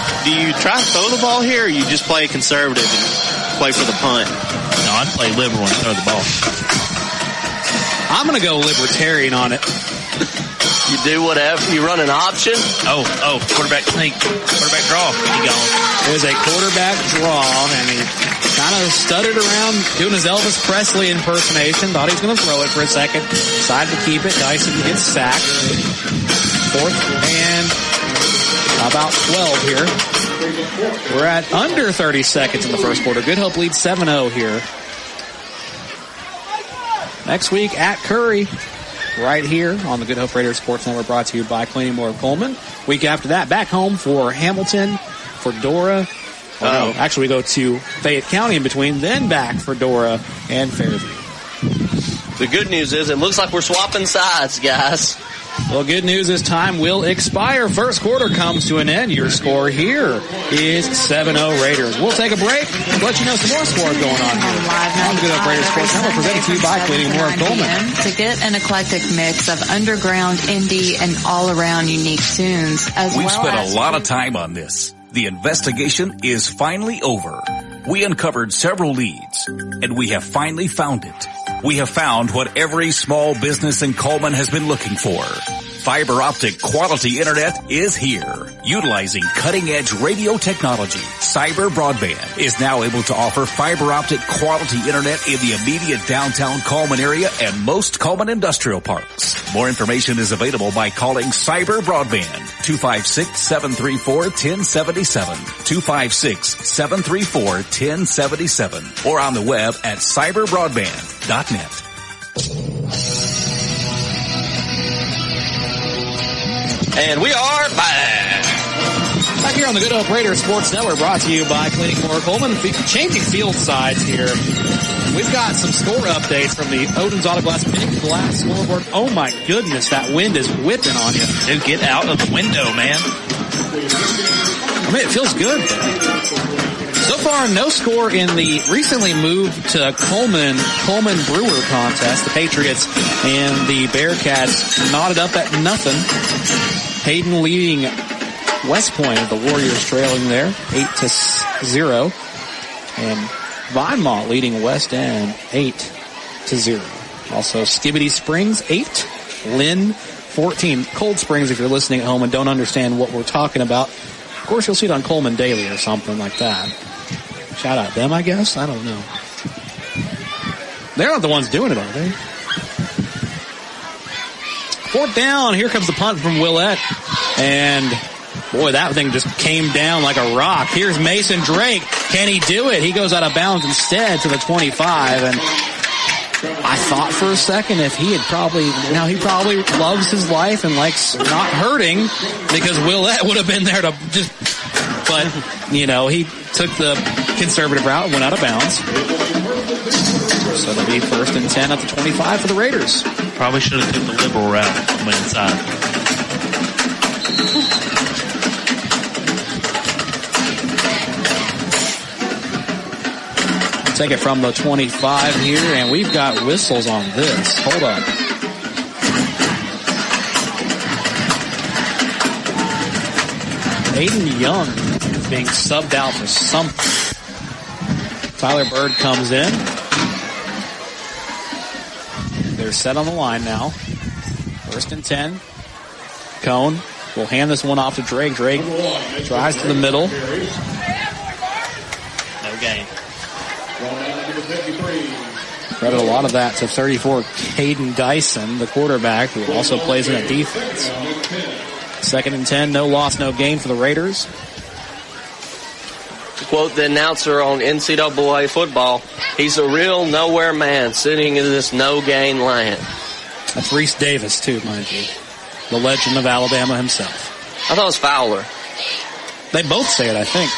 try to throw the ball here, or you just play conservative and play for the punt? No, I'd play liberal and throw the ball. I'm going to go libertarian on it. You do whatever. You run an option. Oh, quarterback sneak. Quarterback draw. He gone. There's a quarterback draw, and he kind of stuttered around doing his Elvis Presley impersonation. Thought he was going to throw it for a second. Decided to keep it. Dyson gets sacked. 4th and about 12 here. We're at under 30 seconds in the first quarter. Good Hope leads 7-0 here. Next week at Curry, right here on the Good Hope Radio Sports Network, brought to you by Cleaning More of Coleman. Week after that, back home for Hamilton, for Dora. No, actually, we go to Fayette County in between, then back for Dora and Fairview. The good news is it looks like we're swapping sides, guys. Well, good news is time will expire. First quarter comes to an end. Your score here is 7-0 Raiders. We'll take a break and let you know some more scores going on here. On Good Hope Raiders Sports Network, presented to you by Cleaning More of Coleman. To get an eclectic mix of underground, indie, and all-around unique tunes, We've spent a lot of time on this. The investigation is finally over. We uncovered several leads, and we have finally found it. We have found what every small business in Coleman has been looking for. Fiber optic quality internet is here. Utilizing cutting-edge radio technology, Cyber Broadband is now able to offer fiber optic quality internet in the immediate downtown Coleman area and most Coleman industrial parks. More information is available by calling Cyber Broadband 256-734-1077, 256-734-1077, or on the web at cyberbroadband.net. And we are back. Back here on the Good Hope Raiders Sports Network, brought to you by Cleaning More Coleman. Changing field sides here. We've got some score updates from the Odin's Auto Glass Big Glass scoreboard. Oh my goodness, that wind is whipping on you. Dude, get out of the window, man. I mean, it feels good. So far, no score in the recently moved to Coleman Brewer contest. The Patriots and the Bearcats knotted up at nothing. Hayden leading West Point, the Warriors trailing there, 8-0. And Vinemont leading West End, 8-0. Also, Skibity Springs, 8. Lynn, 14. Cold Springs, if you're listening at home and don't understand what we're talking about, of course you'll see it on Coleman Daily or something like that. Shout out them, I guess. I don't know. They're not the ones doing it, are they? 4th down. Here comes the punt from Willett. And, boy, that thing just came down like a rock. Here's Mason Drake. Can he do it? He goes out of bounds instead to the 25. And I thought for a second if he had probably loves his life and likes not hurting, because Willett would have been there to just, but, he took the conservative route and went out of bounds. So it'll be 1st and 10 at the 25 for the Raiders. Probably should have took the liberal route and went inside. Take it from the 25 here, and we've got whistles on this. Hold on. Aiden Young is being subbed out for something. Tyler Bird comes in. They're set on the line now. 1st and 10. Cone will hand this one off to Drake. Drake drives to the middle. No gain. Credit a lot of that to 34 Caden Dyson, the quarterback, who also plays in a defense. 2nd and 10, no loss, no gain for the Raiders. To quote the announcer on NCAA football, he's a real nowhere man sitting in this no-gain land. That's Reese Davis, too, mind you. The legend of Alabama himself. I thought it was Fowler. They both say it, I think.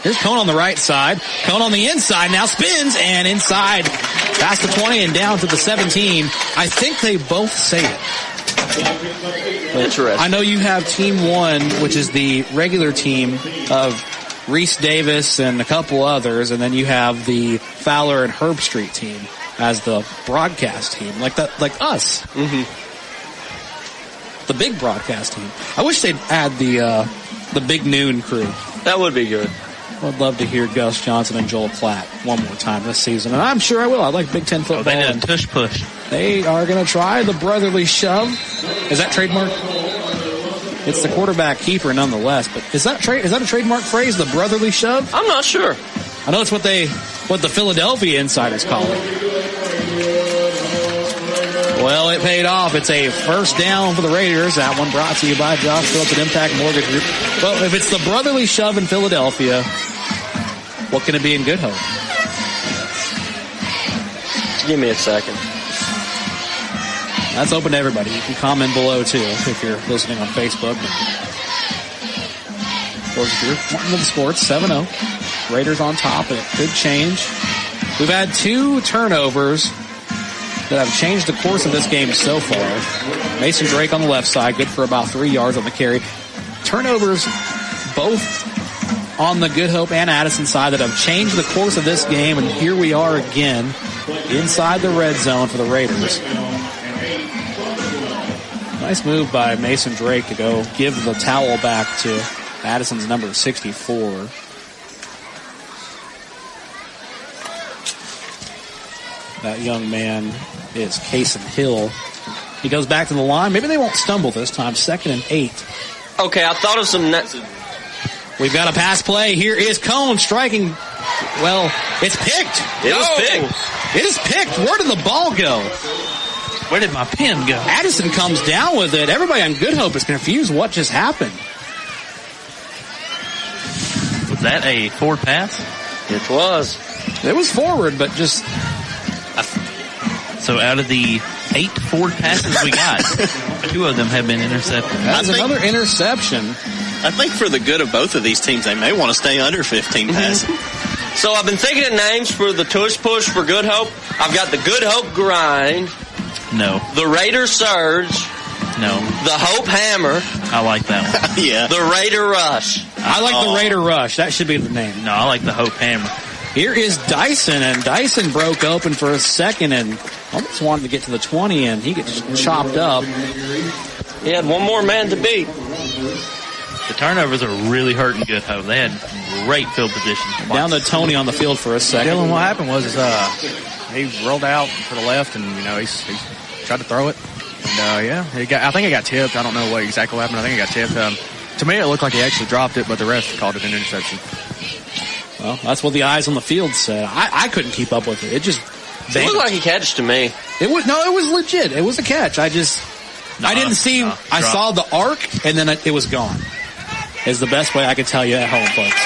Here's Cone on the right side. Cone on the inside now spins and inside past the 20 and down to the 17. I think they both say it. Interesting. I know you have Team 1, which is the regular team of Reese Davis and a couple others, and then you have the Fowler and Herb Street team as the broadcast team, like us. Mm-hmm. The big broadcast team. I wish they'd add the Big Noon crew. That would be good. I'd love to hear Gus Johnson and Joel Platt one more time this season, and I'm sure I will. I like Big Ten football. They did a tush push. They are going to try the brotherly shove. Is that trademark? It's the quarterback keeper nonetheless, but is that a trademark phrase, the brotherly shove? I'm not sure. I know it's what the Philadelphia insiders call it. Well, it paid off. It's a first down for the Raiders. That one brought to you by Josh Phillips at Impact Mortgage Group. Well, if it's the brotherly shove in Philadelphia, what can it be in Good Hope? Give me a second. That's open to everybody. You can comment below, too, if you're listening on Facebook. Of course, if you're wanting the score, it's 7-0. Raiders on top, and it could change. We've had 2 turnovers that have changed the course of this game so far. Mason Drake on the left side, good for about 3 yards on the carry. Turnovers both on the Good Hope and Addison side that have changed the course of this game, and here we are again inside the red zone for the Raiders. Nice move by Mason Drake to go give the towel back to Addison's number 64. That young man is Kason Hill. He goes back to the line. Maybe they won't stumble this time. 2nd and 8. Okay, I thought of some... We've got a pass play. Here is Cone striking. Well, it's picked. It was picked. It is picked. Where did the ball go? Where did my pen go? Addison comes down with it. Everybody on Good Hope is confused what just happened. Was that a forward pass? It was. It was forward, but just... So out of the 8 forward passes we got, 2 of them have been intercepted. That's another interception. I think for the good of both of these teams, they may want to stay under 15 passes. So I've been thinking of names for the tush push for Good Hope. I've got the Good Hope Grind. No. The Raider Surge. No. The Hope Hammer. I like that one. Yeah. The Raider Rush. I like the Raider Rush. That should be the name. No, I like the Hope Hammer. Here is Dyson, and Dyson broke open for a second and almost wanted to get to the 20, and he gets chopped up. He had one more man to beat. The turnovers are really hurting Good Hope. They had great field position. Down to Tony on the field for a second. Dylan, what happened was he rolled out to the left, and he tried to throw it. And I think it got tipped. I don't know what exactly happened. I think it got tipped. To me, it looked like he actually dropped it, but the ref called it an interception. Well, that's what the eyes on the field said. I couldn't keep up with it. It just It looked like a catch to me. It was legit. It was a catch. I didn't see. I saw the arc, and then it was gone. Is the best way I could tell you at home, folks.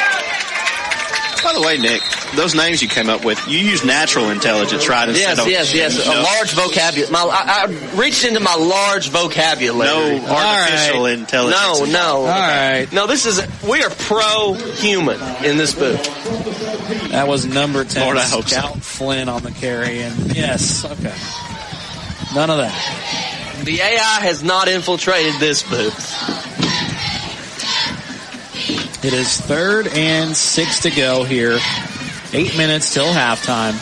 By the way, Nick, those names you came up with, you use natural intelligence, right? Yes. A large vocabulary. I reached into my large vocabulary. No artificial intelligence. No. All right. No, we are pro-human in this booth. That was number 10, Lord, I hope Scout Flynn on the carry. And yes, okay. None of that. The AI has not infiltrated this booth. It is 3rd and 6 to go here. 8 minutes till halftime.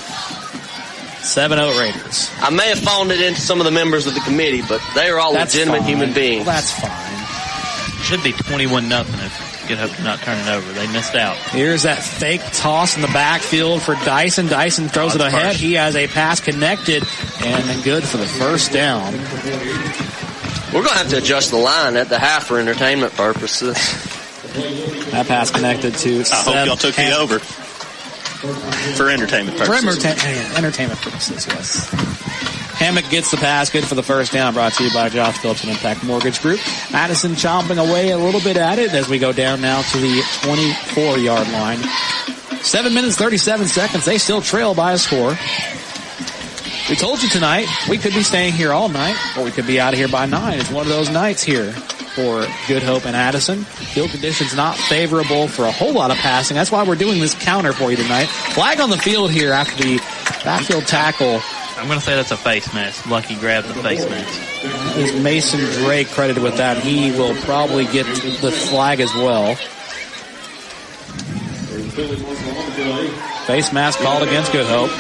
7-0 Raiders. I may have phoned it into some of the members of the committee, but they are all legitimate human beings. Well, that's fine. Should be 21-0 if Good Hope did not turn it over. They missed out. Here's that fake toss in the backfield for Dyson. Dyson throws it ahead. He has a pass connected and good for the first down. We're going to have to adjust the line at the half for entertainment purposes. That pass connected to I hope y'all took the over. For entertainment purposes. Entertainment purposes, yes. Hammock gets the pass. Good for the first down. Brought to you by Josh Phillips and Impact Mortgage Group. Addison chomping away a little bit at it as we go down now to the 24-yard line. 7 minutes, 37 seconds. They still trail by a score. We told you tonight we could be staying here all night, or we could be out of here by 9. It's one of those nights here for Good Hope and Addison. Field conditions not favorable for a whole lot of passing. That's why we're doing this counter for you tonight. Flag on the field here after the backfield tackle. I'm going to say that's a face mask. Lucky grabbed the face mask. Is Mason Drake credited with that? He will probably get the flag as well. Face mask called against Good Hope.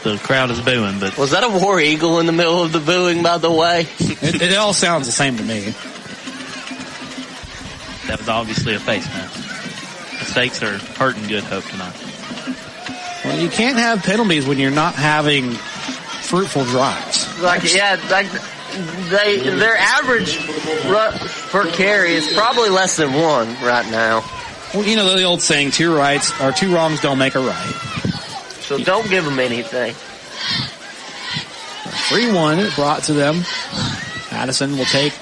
The crowd is booing, but... Was that a War Eagle in the middle of the booing, by the way? It all sounds the same to me. That was obviously a face mask. Mistakes are hurting Good Hope tonight. Well, you can't have penalties when you're not having fruitful drives. Their average per carry is probably less than 1 right now. Well, you know the old saying, two wrongs don't make a right. So don't give them anything. 3-1 brought to them. Addison will take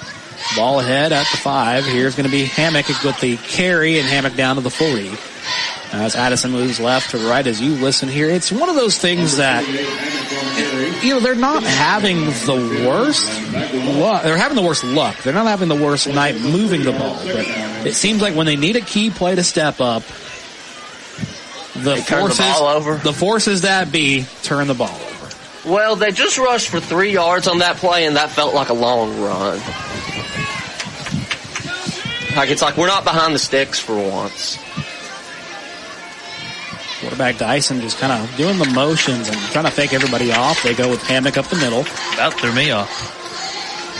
ball ahead at the 5. Here's going to be Hammock with the carry, and Hammock down to the 40. As Addison moves left to right as you listen here. It's one of those things that, they're not having the worst luck. They're having the worst luck. They're not having the worst night moving the ball. But it seems like when they need a key play to step up, the forces that be turn the ball over. Well, they just rushed for 3 yards on that play, and that felt like a long run. It's like we're not behind the sticks for once. Quarterback Dyson just kind of doing the motions and trying to fake everybody off. They go with Hammock up the middle. About threw me off.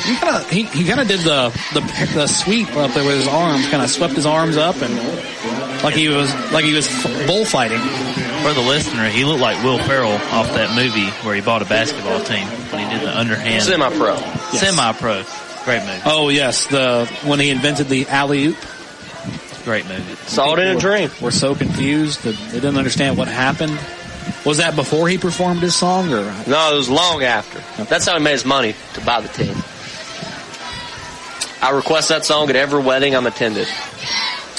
He kind of did the sweep up there with his arms. Kind of swept his arms up and like he was bullfighting. For the listener, he looked like Will Ferrell off that movie where he bought a basketball team when he did the underhand. Semi-pro. Yes. Semi-pro. Great movie. Oh yes, when he invented the alley-oop. Great movie. Saw it in a dream. We're so confused that they didn't understand what happened. Was that before he performed his song, or? No, it was long after. Okay. That's how he made his money to buy the team. I request that song at every wedding I'm attended.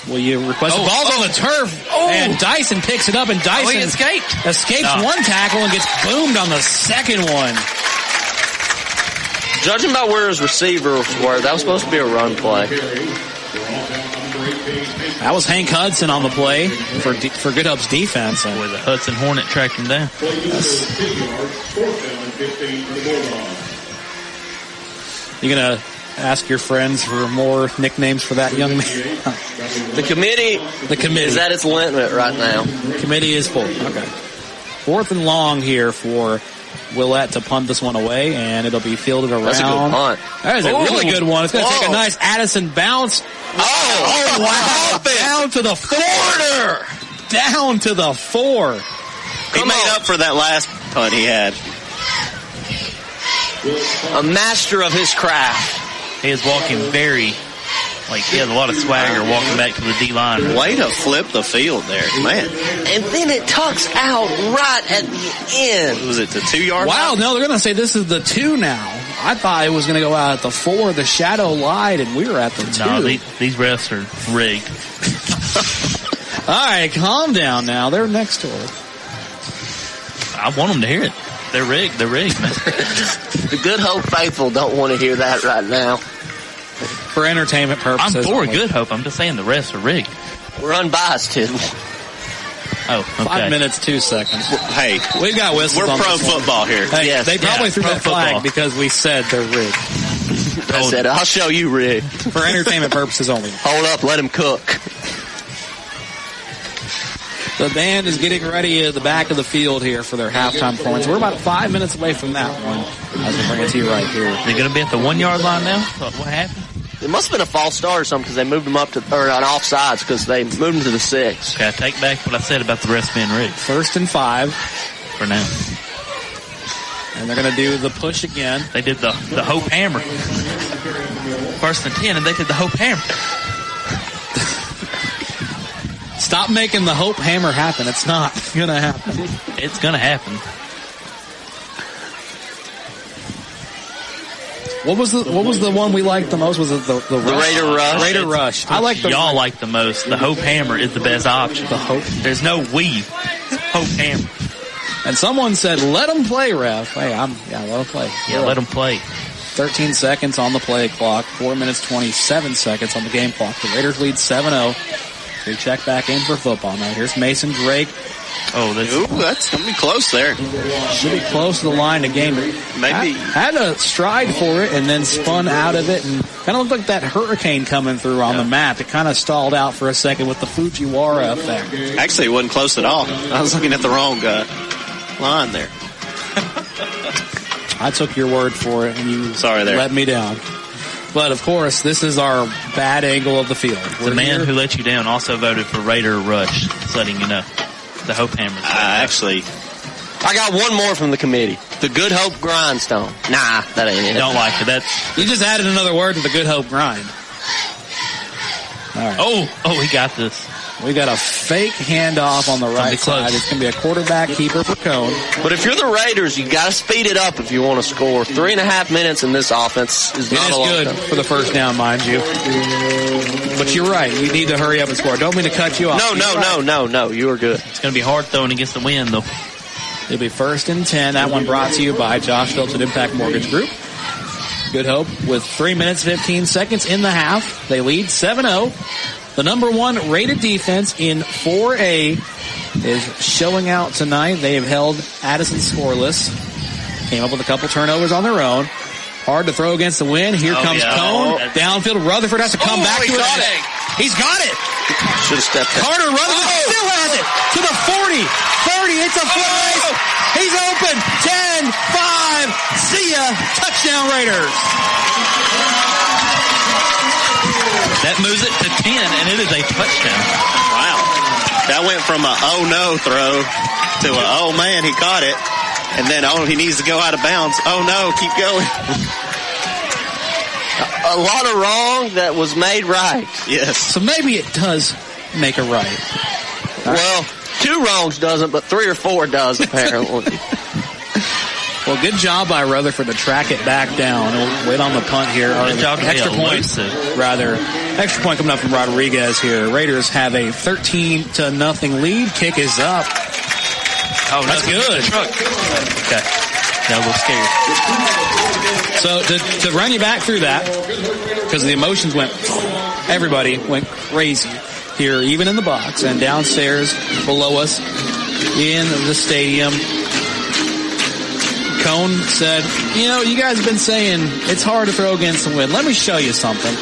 Well, you request the ball's on the turf, and Dyson picks it up, and Dyson escapes one tackle and gets boomed on the second one. Judging by where his receivers were, that was supposed to be a run play. That was Hank Hudson on the play for Good Hope's defense. Boy, the Hudson Hornet tracked him down. Yes. You gonna ask your friends for more nicknames for that young man? The committee is at its limit right now. The committee is full. Okay. 4th and long here for Willette to punt this one away, and it'll be fielded around. That's a good punt. That is a really good one. It's going to take a nice Addison bounce. Oh wow. Down to the 4. Down to the 4. He made up for that last punt he had. A master of his craft. He is walking he has a lot of swagger walking back to the D-line. Way to flip the field there, man. And then it tucks out right at the end. Was it the 2-yard line? Wow, line? no, they're going to say this is the 2 now. I thought it was going to go out at the 4. The shadow lied, and we were at the 2. No, these refs are rigged. All right, calm down now. They're next to it. I want them to hear it. They're rigged, man. The Good Hope faithful don't want to hear that right now. For entertainment purposes. I'm for Good Hope. I'm just saying the refs are rigged. We're unbiased, Tid. Oh, okay. 5 minutes, 2 seconds. Hey, we've got whistles. We're pro football here. Hey, yes, they probably threw that flag because we said they're rigged. I said, I'll show you rigged. For entertainment purposes only. Hold up, let him cook. The band is getting ready at the back of the field here for their halftime performance. We're about 5 minutes away from that one. I was going to bring it to you right here. They're going to be at the 1-yard line now? What happened? It must have been a false start or something because they moved them up to, or on offsides because they moved them to the 6. Okay, I take back what I said about the refs being rigged. 1st and 5. For now. And they're going to do the push again. They did the Hope Hammer. First and 10, and they did the Hope Hammer. Stop making the Hope Hammer happen. It's not going to happen. It's going to happen. What was the one we liked the most? Was it the Raider Rush? Raider Rush. I like y'all like the most. The Hope Hammer is the best option. The Hope. There's no we. Hope Hammer. And someone said, "Let them play, ref." Hey, let them play. Yeah, let them play. 13 seconds on the play clock. 4 minutes 27 seconds on the game clock. The Raiders lead 7-0. They check back in for football now. Here's Mason Drake. Oh, that's going to be close there. Should be close to the line to game. Maybe. Had a stride for it and then spun out of it and kind of looked like that hurricane coming through on the map. It kind of stalled out for a second with the Fujiwara effect. Actually, it wasn't close at all. I was looking at the wrong line there. I took your word for it and you let me down. But, of course, this is our bad angle of the field. The man who let you down also voted for Raider Rush. Just letting you know. The Hope Hammer. Actually, I got one more from the committee. The Good Hope Grindstone. Nah, that ain't it. Don't like it. You just added another word to the Good Hope Grind. All right. Oh, we got this. We got a fake handoff on the right side. It's going to be a quarterback keeper for Cone. But if you're the Raiders, you got to speed it up if you want to score. 3.5 minutes in this offense is not a long good time. for the first down, mind you. But you're right. You need to hurry up and score. Don't mean to cut you off. No. You are good. It's going to be hard throwing against the wind, though. It'll be 1st and 10. That one brought to you by Josh Phillips at Impact Mortgage Group. Good Hope with 3 minutes, 15 seconds in the half. They lead 7-0. The number 1 rated defense in 4A is showing out tonight. They have held Addison scoreless. Came up with a couple turnovers on their own. Hard to throw against the wind. Here comes Cone. Downfield. Rutherford has to come back to it. He's got it. Should have stepped in. Carter Rutherford still has it. To the 40. 30. It's a fly. He's open. 10, 5. See ya. Touchdown Raiders. That moves it to 10, and it is a touchdown. Wow. That went from a oh no throw to a oh man, he caught it. And then he needs to go out of bounds. Oh no, keep going. A lot of wrong that was made right. Yes. So maybe it does make a right. Well, 2 wrongs doesn't, but 3 or 4 does apparently. Well, good job by Rutherford to track it back down. We'll wait on the punt here. Good job to extra point, rather. Extra point coming up from Rodriguez here. Raiders have a 13-0 lead. Kick is up. Oh, that's good. Okay. Now we're scared. So to run you back through that, because the emotions everybody went crazy here, even in the box and downstairs below us in the stadium. Cone said, you guys have been saying it's hard to throw against the wind. Let me show you something.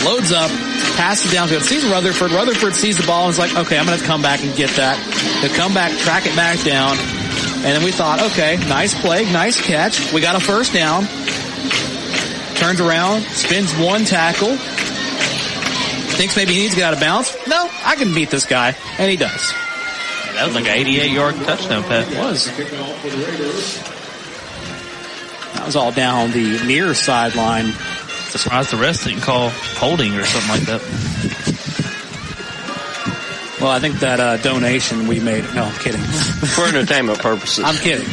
Loads up, passes downfield, sees Rutherford. Rutherford sees the ball and is like, okay, I'm going to come back and get that. They come back, track it back down. And then we thought, okay, nice play, nice catch. We got a first down. Turns around, spins 1 tackle. Thinks maybe he needs to get out of bounds. No, I can beat this guy. And he does. That was like an 88-yard touchdown pass. It was. That was all down the near sideline. Surprised the rest didn't call holding or something like that. Well, I think that donation we made. No, I'm kidding. For entertainment purposes. I'm kidding.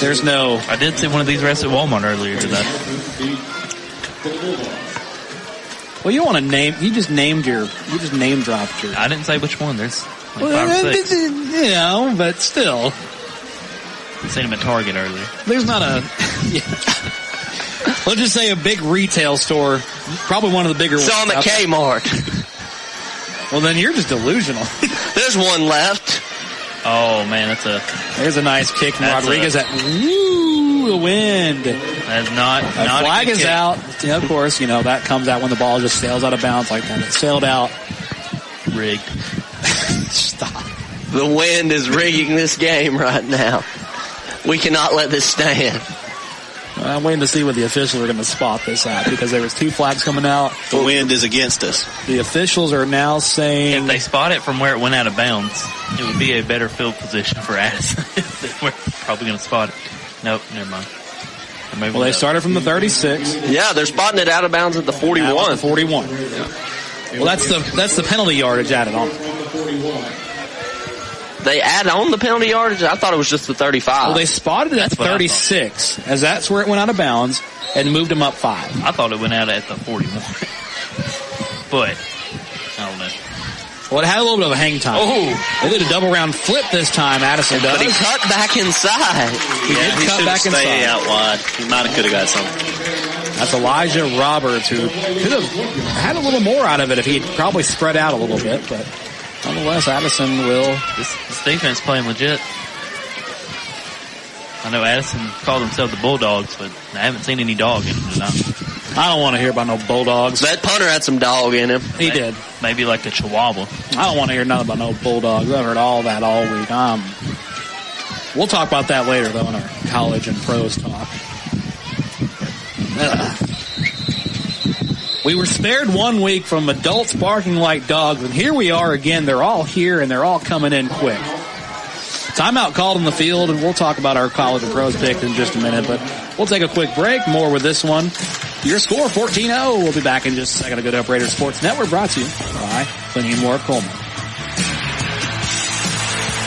There's no. I did see one of these rests at Walmart earlier today. Well, you want to name? You just name dropped your. I didn't say which one. There's like 5 or 6. But still. I seen him at Target earlier. There's not a. Let's just say a big retail store, probably one of the bigger ones. Saw him at Kmart. Well, then you're just delusional. There's one left. Oh man, there's a nice kick from Rodriguez at the wind. That's not flag is out. Yeah, of course, that comes out when the ball just sails out of bounds like that. It sailed out. Rigged. Stop. The wind is rigging this game right now. We cannot let this stand. I'm waiting to see what the officials are going to spot this at because there was 2 flags coming out. The wind is against us. The officials are now saying... If they spot it from where it went out of bounds, it would be a better field position for Addison. We're probably going to spot it. Nope, never mind. Well, they started from the 36. Yeah, they're spotting it out of bounds at the 41. Out at the 41. Yeah. Well, that's the penalty yardage added on. They add on the penalty yardage? I thought it was just the 35. Well, they spotted it at the 36, as that's where it went out of bounds, and moved them up 5. I thought it went out at the 41. But, I don't know. Well, it had a little bit of a hang time. Oh! They did a double round flip this time, Addison does. But he cut back inside. He cut back inside. Stay out wide. He might have could have got something. That's Elijah Roberts, who could have had a little more out of it if he'd probably spread out a little bit, but nonetheless, Addison will. This defense playing legit. I know Addison called themselves the Bulldogs, but I haven't seen any dog in them tonight. I don't want to hear about no Bulldogs. That punter had some dog in him. He did. Maybe like a Chihuahua. I don't want to hear nothing about no Bulldogs. I've heard all that all week. We'll talk about that later, though, in our college and pros talk. We were spared 1 week from adults barking like dogs, and here we are again. They're all here, and they're all coming in quick. Timeout called in the field, and we'll talk about our college and pros pick in just a minute, but we'll take a quick break. More with this one. Your score, 14-0. We'll be back in just a second. A Good Hope Raiders Sports Network brought to you by Plenty More of Coleman.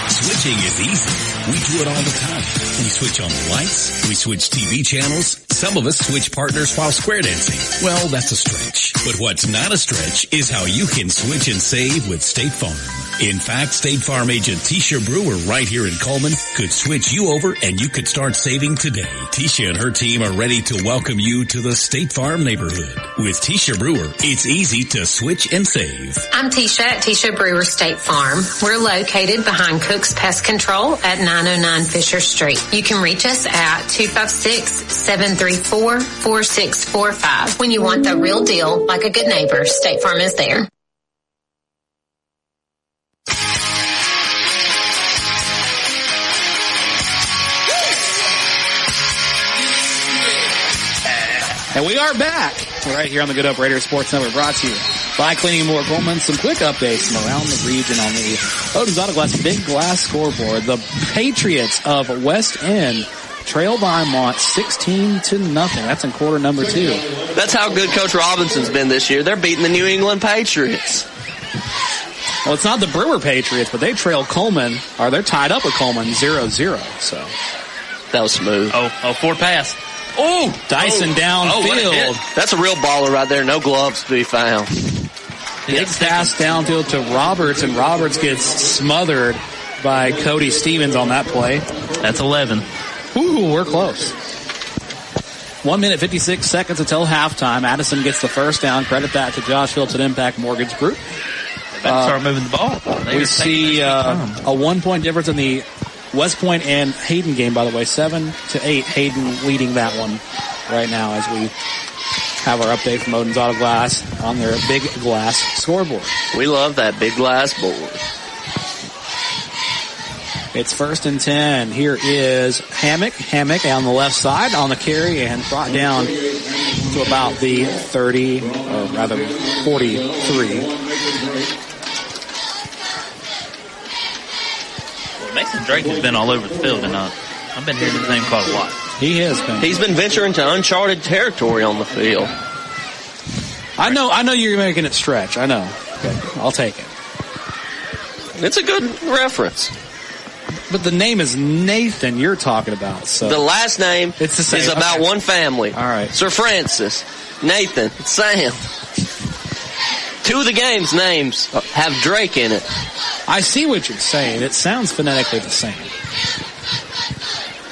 Switching is easy. We do it all the time. We switch on the lights. We switch TV channels. Some of us switch partners while square dancing. Well, that's a stretch. But what's not a stretch is how you can switch and save with State Farm. In fact, State Farm agent Tisha Brewer right here in Coleman could switch you over and you could start saving today. Tisha and her team are ready to welcome you to the State Farm neighborhood. With Tisha Brewer, it's easy to switch and save. I'm Tisha at Tisha Brewer State Farm. We're located behind Cook's Pest Control at 909 Fisher Street. You can reach us at 256-734-4645. When you want the real deal, like a good neighbor, State Farm is there. And we are back right here on the Good Hope Raiders Sports Network, brought to you by Cleaning More Coleman. Some quick updates from around the region on the Odin's Auto Glass Big Glass scoreboard. The Patriots of West End trail by Mont 16-0. That's in quarter number 2. That's how good Coach Robinson's been this year. They're beating the New England Patriots. Well, it's not the Brewer Patriots, but they trail Coleman, or they're tied up with Coleman 0-0. So that was smooth. Oh, 4 pass. Oh, Dyson downfield. That's a real baller right there. No gloves to be found. Big pass downfield to Roberts, and Roberts gets smothered by Cody Stevens on that play. That's 11. Ooh, we're close. 1 minute, 56 seconds until halftime. Addison gets the first down. Credit that to Josh Phillips at Impact Mortgage Group. They better start moving the ball. We see a 1 point difference in the West Point and Hayden game, by the way, 7-8. Hayden leading that one right now as we have our update from Odin's Auto Glass on their big glass scoreboard. We love that big glass board. It's 1st and 10. Here is Hammock. Hammock on the left side on the carry and brought down to about the 30, or rather 43. Mason Drake has been all over the field, and I've been hearing his name called a lot. He has been. He's been venturing to uncharted territory on the field. I know you're making it stretch. I know. Okay, I'll take it. It's a good reference. But the name is Nathan you're talking about. So the last name it's the same. Is about one family. All right. Sir Francis, Nathan, Sam. 2 of the game's names have Drake in it. I see what you're saying. It sounds phonetically the same.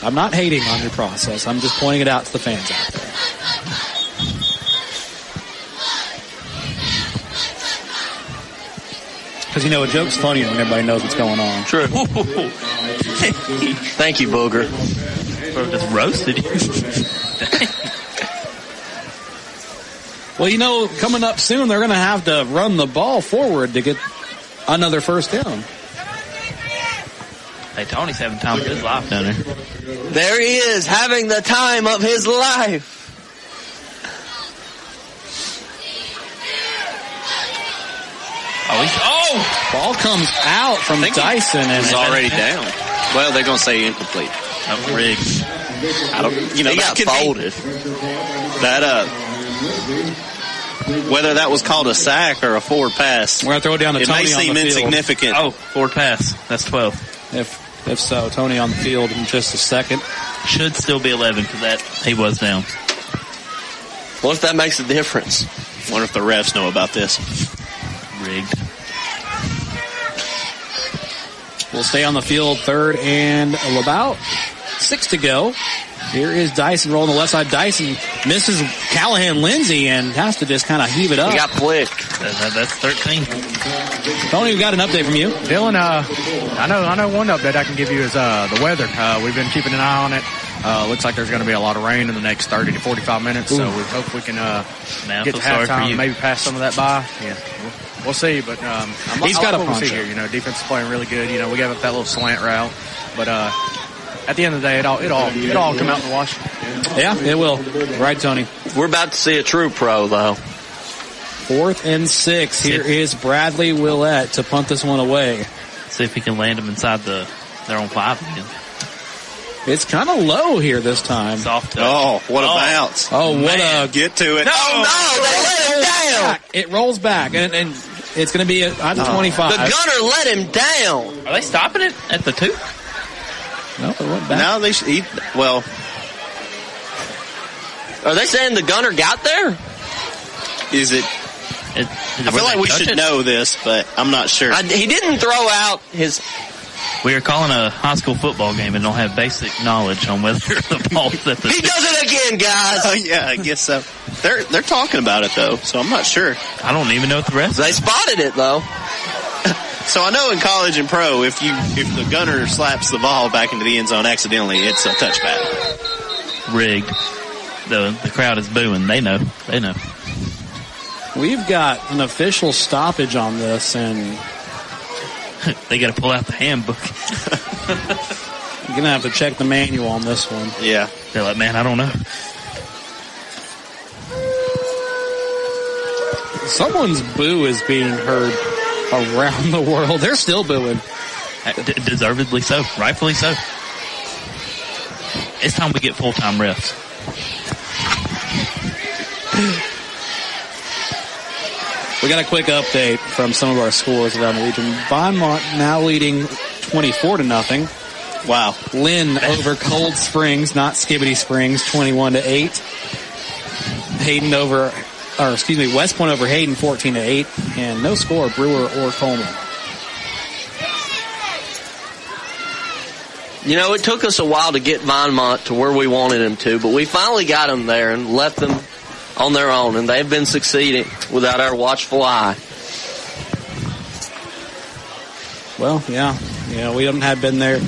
I'm not hating on your process. I'm just pointing it out to the fans out there. Because, a joke's funnier when everybody knows what's going on. True. Thank you, Booger. Just roasted you. Well, coming up soon, they're going to have to run the ball forward to get another first down. Hey, Tony's having time of his life down there. There he is, having the time of his life. Ball comes out from Dyson, and he's already down. Well, they're going to say incomplete. Riggs. He got folded. Whether that was called a sack or a forward pass, we're gonna throw it down to Tony on the field. It may seem insignificant. Oh, forward pass. That's 12. If so, Tony on the field in just a second. Should still be 11 because that he was down. What if that makes a difference? Wonder if the refs know about this. Rigged. We'll stay on the field, 3rd and about 6 to go. Here is Dyson rolling the left side. Dyson misses Callahan-Lindsay and has to just kind of heave it up. He got flicked. That's 13. Tony, we got an update from you. Dylan, I know one update I can give you is the weather. We've been keeping an eye on it. Looks like there's going to be a lot of rain in the next 30 to 45 minutes, so we hope we can get to halftime and maybe pass some of that by. Yeah, we'll see, but he's got a punch here. Defense is playing really good. We gave up that little slant route, but at the end of the day, it all come out in the wash. Yeah, it will. Right, Tony. We're about to see a true pro, though. 4th and 6. Here is Bradley Willett to punt this one away. See if he can land them inside their own 5 again. It's kind of low here this time. Soft touch. Oh, what a bounce. Oh, what a... Get to it. No, they let him down. It rolls back, and it's going to be at 25. The gunner let him down. Are they stopping it at the 2? No, it went back. Now they should well. Are they saying the gunner got there? Is it? I feel like we should know this, but I'm not sure. He didn't throw out his... We are calling a high school football game and don't have basic knowledge on whether the ball's at the... He does it again, guys! Oh, yeah, I guess so. They're talking about it, though, so I'm not sure. I don't even know what the rest They spotted it, though. So I know in college and pro, if the gunner slaps the ball back into the end zone accidentally, it's a touchback. Rigged. The crowd is booing. They know. We've got an official stoppage on this, and they got to pull out the handbook. You're going to have to check the manual on this one. Yeah. They're like, man, I don't know. Someone's boo is being heard around the world. They're still booing. Deservedly so. Rightfully so. It's time we get full-time refs. We got a quick update from some of our scores around the region. Bonmont now leading 24-0. Wow. Lynn over Cold Springs, not Skibbity Springs, 21-8. West Point over Hayden, 14-8. And no score, Brewer or Coleman. It took us a while to get Vinemont to where we wanted him to, but we finally got them there and left them on their own, and they've been succeeding without our watchful eye. Well, yeah, we hadn't been there.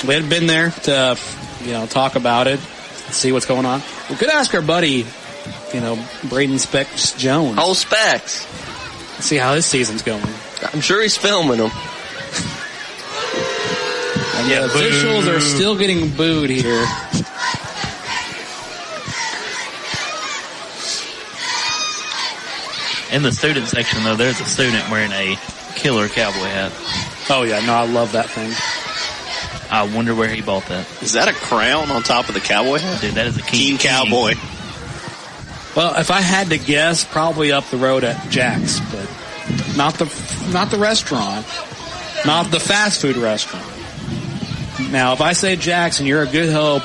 We had been there to, talk about it, see what's going on. We could ask our buddy, Braden Specs Jones. Old Specs. See how his season's going. I'm sure he's filming them. And the officials are still getting booed here. In the student section, though, there's a student wearing a killer cowboy hat. Oh, yeah. No, I love that thing. I wonder where he bought that. Is that a crown on top of the cowboy hat? Dude, that is a King Cowboy. Well, if I had to guess, probably up the road at Jack's, but not the restaurant, not the fast food restaurant. Now, if I say Jack's and you're a Good Hope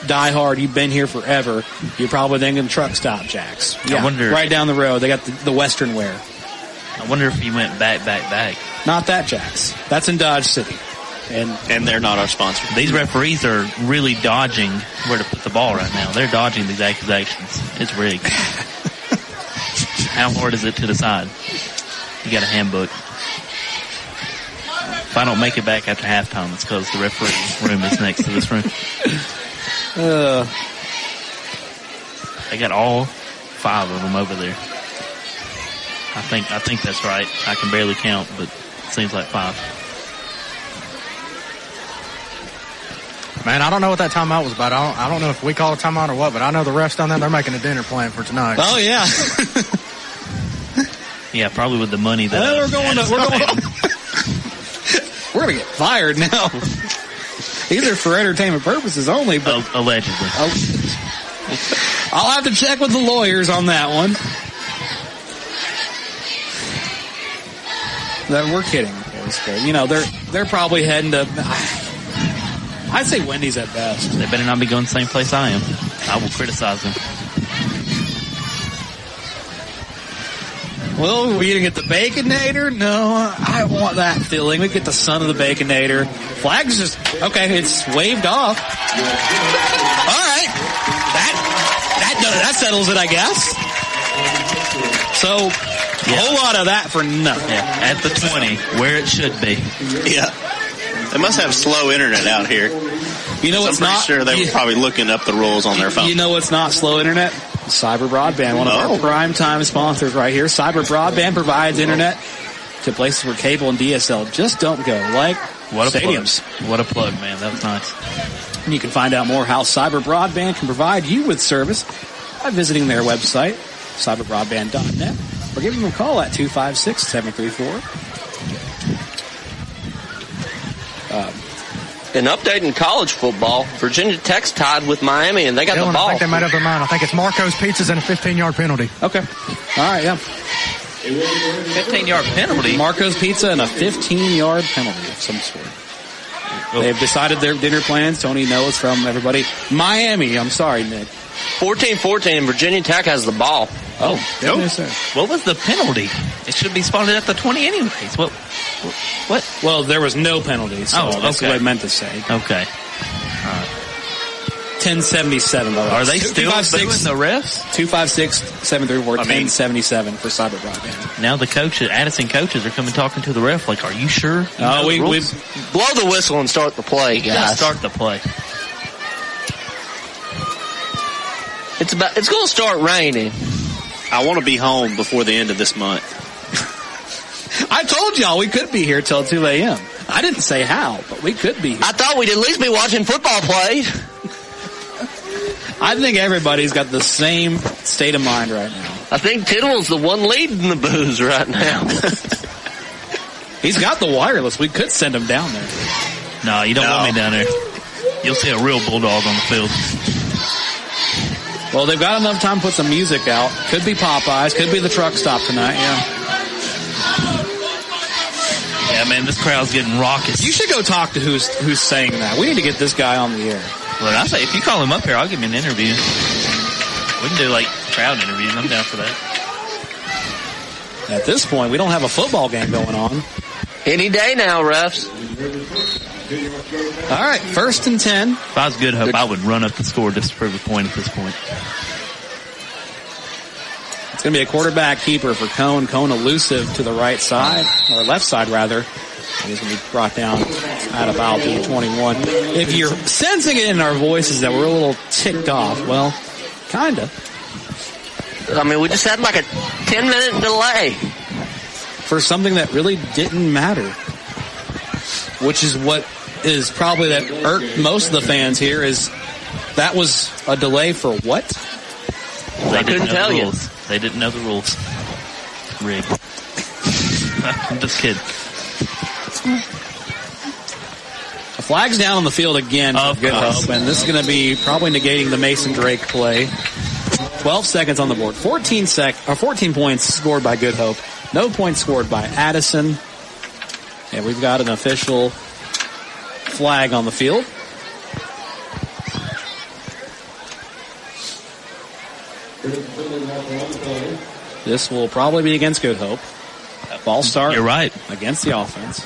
diehard, you've been here forever, you're probably thinking truck stop Jack's. Yeah, I wonder, right down the road, they got the Western wear. I wonder if he went back. Not that Jack's. That's in Dodge City. And they're not our sponsor. These referees are really dodging where to put the ball right now. They're dodging these accusations. It's rigged. How hard is it to decide? You got a handbook. If I don't make it back after halftime, it's because the referee room is next to this room. They got all 5 of them over there. I think that's right. I can barely count, but it seems like 5. Man, I don't know what that timeout was about. I don't know if we call a timeout or what, but I know the refs down there, they're making a dinner plan for tonight. Oh, yeah. Yeah, probably with the money that... We're going to get fired now. These are for entertainment purposes only, but allegedly. I'll have to check with the lawyers on that one. We're kidding, of course, but you know they're probably heading to. I'd say Wendy's at best. They better not be going the same place I am. I will criticize them. Well, we gonna get the Baconator? No, I want that filling. We get the son of the Baconator. Flag's just okay. It's waved off. All right, that settles it, I guess. So. A whole lot of that for nothing. Yeah, at the 20, where it should be. Yeah. They must have slow internet out here. You know what's not? I'm pretty sure they were probably looking up the rules on their phone. You know what's not slow internet? Cyber Broadband, one of our prime time sponsors right here. Cyber Broadband provides internet to places where cable and DSL just don't go, like stadiums. What a plug, man. That was nice. And you can find out more how Cyber Broadband can provide you with service by visiting their website, cyberbroadband.net. Or give them a call at 256-734. An update in college football. Virginia Tech's tied with Miami, and they got the ball. I think they made up their mind. I think it's Marco's Pizzas and a 15-yard penalty. Okay. All right, yeah. 15-yard penalty? Marco's Pizza and a 15-yard penalty of some sort. They've decided their dinner plans. Tony knows from everybody. Miami, I'm sorry, Nick. 14-14, and Virginia Tech has the ball. Oh, goodness. What was the penalty? It should be spotted at the 20 anyways. What? Well, there was no penalty, so that's what I meant to say. Okay. 1077, by the way. Are they still booing the refs? 256-734-1077 for Cyber Broadband. Now the coaches, Addison coaches, are coming talking to the ref like, are you sure? We blow the whistle and start the play, guys. Yeah, start the play. It's going to start raining. I want to be home before the end of this month. I told y'all we could be here till 2 a.m. I didn't say how, but we could be here. I thought we'd at least be watching football play. I think everybody's got the same state of mind right now. I think Tittle's the one leading the booze right now. He's got the wireless. We could send him down there. No, you don't want me down there. You'll see a real bulldog on the field. Well, they've got enough time to put some music out. Could be Popeyes. Could be the truck stop tonight, yeah. Yeah, man, this crowd's getting raucous. You should go talk to who's saying that. We need to get this guy on the air. Look, I say, if you call him up here, I'll give him an interview. We can do, crowd interviews. I'm down for that. At this point, we don't have a football game going on. Any day now, refs. All right, 1st and 10. If I was Good Hope, I would run up the score just to prove a point at this point. It's going to be a quarterback keeper for Cone. Cone elusive to the right side, or left side, rather. He's going to be brought down at about the 21. If you're sensing it in our voices that we're a little ticked off, well, kind of. I mean, we just had like a 10-minute delay. For something that really didn't matter. Which is what is probably that irked most of the fans here is that was a delay for what? I couldn't tell you. They didn't know the rules. Rigged. I'm just kidding. A flag's down on the field again for Good Hope, and this is going to be probably negating the Mason Drake play. 12 seconds on the board. 14 points scored by Good Hope. No points scored by Addison. And we've got an official flag on the field. This will probably be against Good Hope. Ball start. You're right. Against the offense.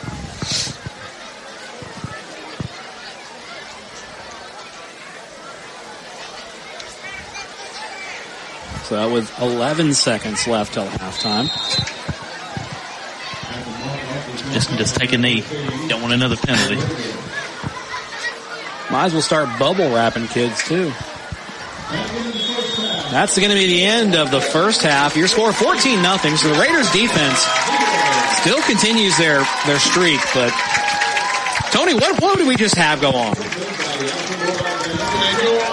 So with 11 seconds left till halftime. Just take a knee. Don't want another penalty. Might as well start bubble wrapping kids too. That's going to be the end of the first half. Your score 14-0. So the Raiders defense still continues their streak. But Tony, what did we just have go on?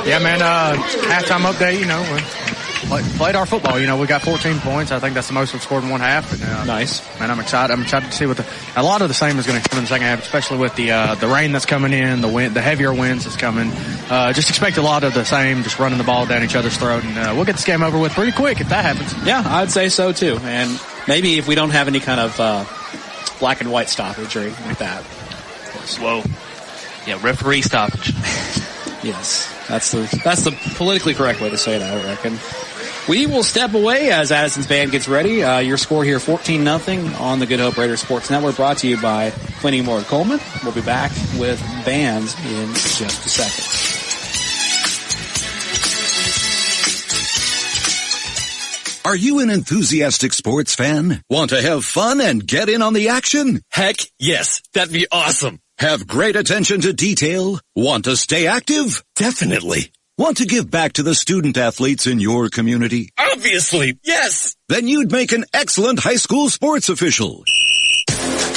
Yeah, man. Halftime update. played our football. We got 14 points. I think that's the most we've scored in one half. And, nice. Man, I'm excited. I'm excited to see a lot of the same is going to come in the second half, especially with the rain that's coming in, the heavier winds that's coming. Just expect a lot of the same, just running the ball down each other's throat, and we'll get this game over with pretty quick if that happens. Yeah, I'd say so too. And maybe if we don't have any kind of black and white stoppage or anything like that. Whoa. Yeah, referee stoppage. Yes, that's the politically correct way to say it, I reckon. We will step away as Addison's band gets ready. Your score here, 14-0 on the Good Hope Raiders Sports Network, brought to you by Plenty More Coleman. We'll be back with bands in just a second. Are you an enthusiastic sports fan? Want to have fun and get in on the action? Heck, yes. That'd be awesome. Have great attention to detail? Want to stay active? Definitely. Want to give back to the student athletes in your community? Obviously, yes. Then you'd make an excellent high school sports official.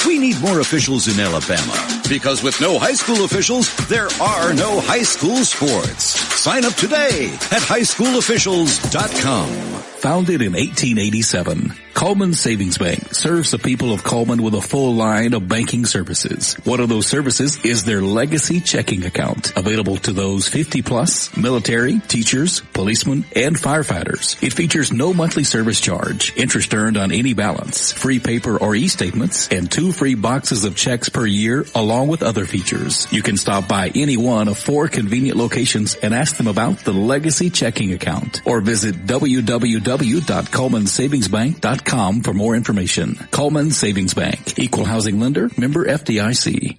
We need more officials in Alabama, because with no high school officials, there are no high school sports. Sign up today at highschoolofficials.com. Founded in 1887, Coleman Savings Bank serves the people of Coleman with a full line of banking services. One of those services is their Legacy Checking Account, available to those 50-plus, military, teachers, policemen, and firefighters. It features no monthly service charge, interest earned on any balance, free paper or e-statements, and 2 free boxes of checks per year, along with other features. You can stop by any one of 4 convenient locations and ask them about the Legacy Checking Account, or visit www.colemansavingsbank.com for more information. Coleman Savings Bank, Equal Housing Lender, member FDIC.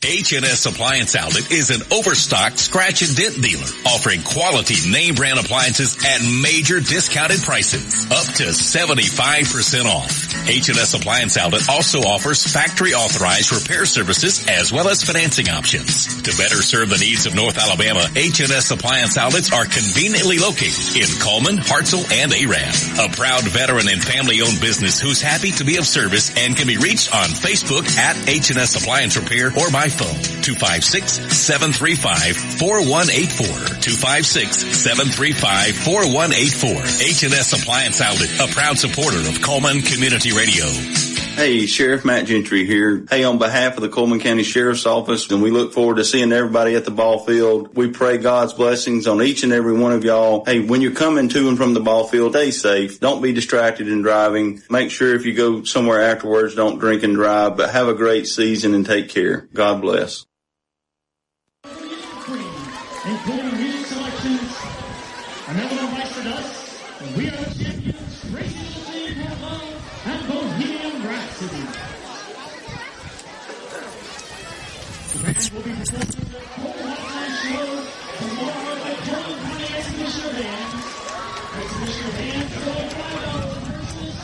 H&S Appliance Outlet is an overstocked scratch and dent dealer offering quality name brand appliances at major discounted prices, up to 75% off. H&S Appliance Outlet also offers factory authorized repair services as well as financing options. To better serve the needs of North Alabama, H&S Appliance Outlets are conveniently located in Coleman, Hartselle, and Arab. A proud veteran and family-owned business who's happy to be of service and can be reached on Facebook at H&S Appliance Repair or by phone 256-735-4184. 256-735-4184. H&S Appliance Outlet, a proud supporter of Coleman Community Radio. Hey, Sheriff Matt Gentry here. Hey, on behalf of the Coleman County Sheriff's Office, and we look forward to seeing everybody at the ball field. We pray God's blessings on each and every one of y'all. Hey, when you're coming to and from the ball field, stay safe. Don't be distracted in driving. Make sure if you go somewhere afterwards, don't drink and drive, but have a great season and take care. God bless. Including music selections, another device for us, we are the champions, Racing Machine Have Love, and Bohemian Rhapsody. The band will be performing the whole halftime show tomorrow at Coleman County Exhibition Band. Exhibition Band, $5 versus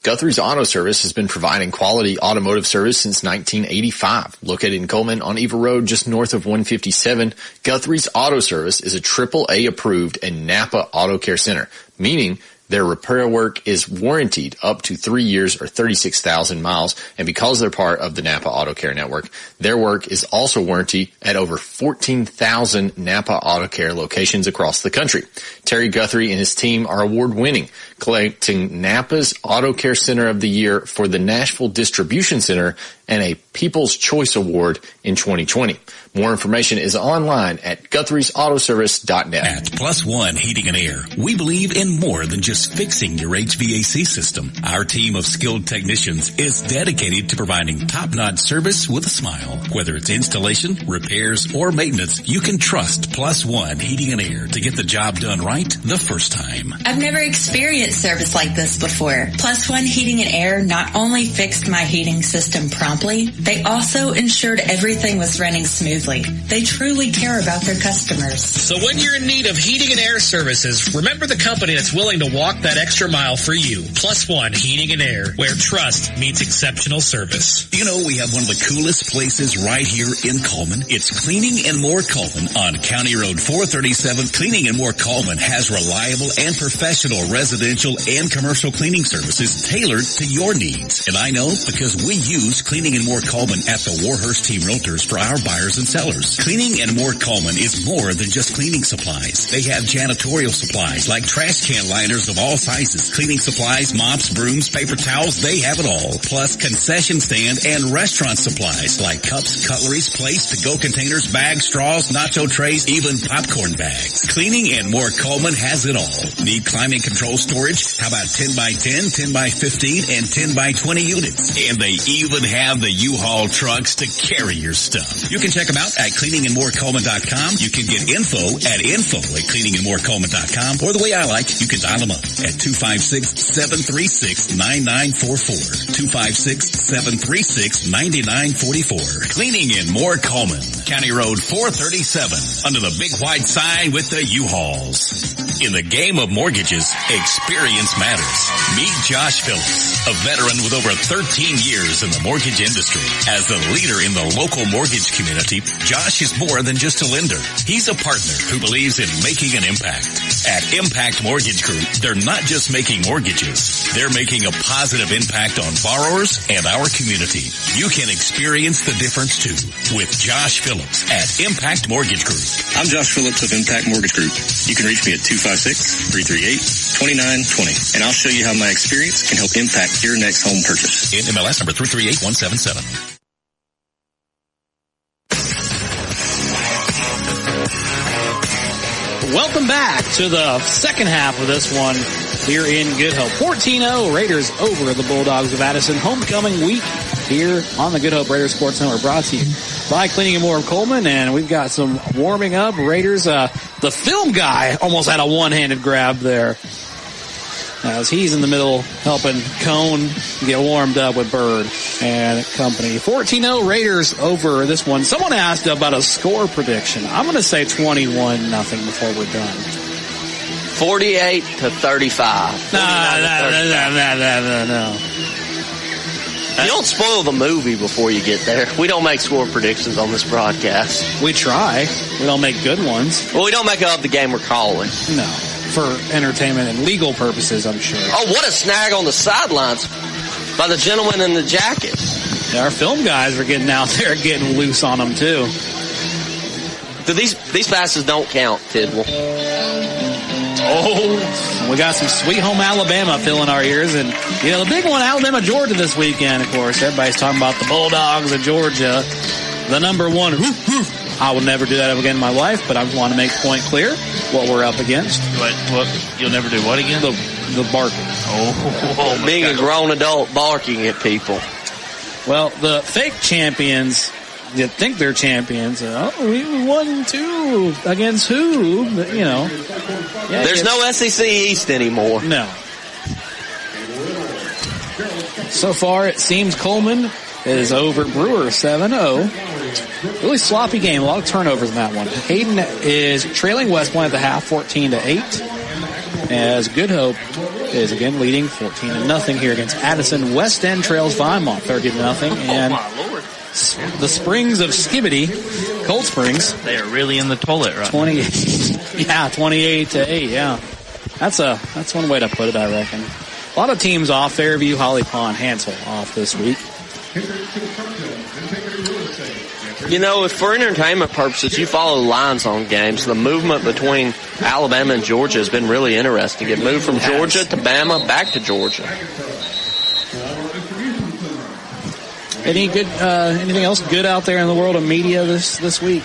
Guthrie's Auto Service has been providing quality automotive service since 1985. Located in Coleman on Eva Road, just north of 157, Guthrie's Auto Service is a AAA approved and Napa Auto Care Center, meaning their repair work is warranted up to 3 years or 36,000 miles. And because they're part of the Napa Auto Care Network, their work is also warranted at over 14,000 Napa Auto Care locations across the country. Terry Guthrie and his team are award-winning, collecting Napa's Auto Care Center of the Year for the Nashville Distribution Center and a People's Choice Award in 2020. More information is online at Guthrie'sAutoservice.net. At Plus One Heating and Air, we believe in more than just fixing your HVAC system. Our team of skilled technicians is dedicated to providing top-notch service with a smile. Whether it's installation, repairs, or maintenance, you can trust Plus One Heating and Air to get the job done right the first time. I've never experienced service like this before. Plus One Heating and Air not only fixed my heating system promptly, they also ensured everything was running smoothly. They truly care about their customers. So when you're in need of heating and air services, remember the company that's willing to walk that extra mile for you. Plus One Heating and Air, where trust meets exceptional service. You know, we have one of the coolest places right here in Coleman. It's Cleaning and More Coleman on County Road 437. Cleaning and More Coleman has reliable and professional residential and commercial cleaning services tailored to your needs. And I know because we use Cleaning and More Coleman at the Warhurst Team Realtors for our buyers and sellers. Cleaning and More Coleman is more than just cleaning supplies. They have janitorial supplies like trash can liners of all sizes, cleaning supplies, mops, brooms, paper towels, they have it all. Plus concession stand and restaurant supplies like cups, cutleries, plates, to-go containers, bags, straws, nacho trays, even popcorn bags. Cleaning and More Coleman has it all. Need climate control storage? How about 10 by 10, 10 by 15, and 10 by 20 units? And they even have the U-Haul trucks to carry your stuff. You can check them out at cleaningandmorecoleman.com. You can get info at cleaningandmorecoleman.com. Or the way I like, you can dial them up at 256-736-9944. 256-736-9944. Cleaning and More Coleman. County Road 437. Under the big white sign with the U-Hauls. In the game of mortgages, experience matters. Meet Josh Phillips, a veteran with over 13 years in the mortgage industry. As the leader in the local mortgage community, Josh is more than just a lender. He's a partner who believes in making an impact. At Impact Mortgage Group, they're not just making mortgages. They're making a positive impact on borrowers and our community. You can experience the difference too with Josh Phillips at Impact Mortgage Group. I'm Josh Phillips of Impact Mortgage Group. You can reach me at 256-338-2920, and I'll show you how my experience can help impact your next home purchase. In MLS number 338177. Welcome back to the second half of this one here in Good Hope. 14-0 Raiders over the Bulldogs of Addison. Homecoming week here on the Good Hope Raiders Sports Network, brought to you by Cleaning and More of Coleman. And we've got some warming up. Raiders, the film guy almost had a one-handed grab there, as he's in the middle helping Cone get warmed up with Bird and company. 14-0 Raiders over this one. Someone asked about a score prediction. I'm going to say 21-0 before we're done. 48-35. No. You don't spoil the movie before you get there. We don't make score predictions on this broadcast. We try. We don't make good ones. Well, we don't make up the game we're calling. No. For entertainment and legal purposes, I'm sure. Oh, what a snag on the sidelines by the gentleman in the jacket. Yeah, our film guys are getting out there, getting loose on them, too. These passes don't count, Tidwell. Oh, we got some Sweet Home Alabama filling our ears. And, you know, the big one, Alabama-Georgia this weekend, of course. Everybody's talking about the Bulldogs of Georgia. The number one. I will never do that again in my life, but I want to make the point clear what we're up against. What? You'll never do what again? The barking. Oh, being a grown adult barking at people. Well, the fake champions that think they're champions, we won 2 against who? But, you know. Yeah, there's no SEC East anymore. No. So far, it seems Coleman is over Brewer 7-0. Really sloppy game. A lot of turnovers in that one. Hayden is trailing West Point at the half 14-8. As Good Hope is again leading 14-0 here against Addison. West End trails Vinemont 30-0. And the Springs of Skibity, Cold Springs. They are really in the toilet right now. 28-8, yeah. That's one way to put it, I reckon. A lot of teams off. Fairview, Holly Pond, Hansel off this week. You know, if for entertainment purposes, you follow lines on games, the movement between Alabama and Georgia has been really interesting. It moved from Georgia to Bama, back to Georgia. Any good? Anything else good out there in the world of media this week?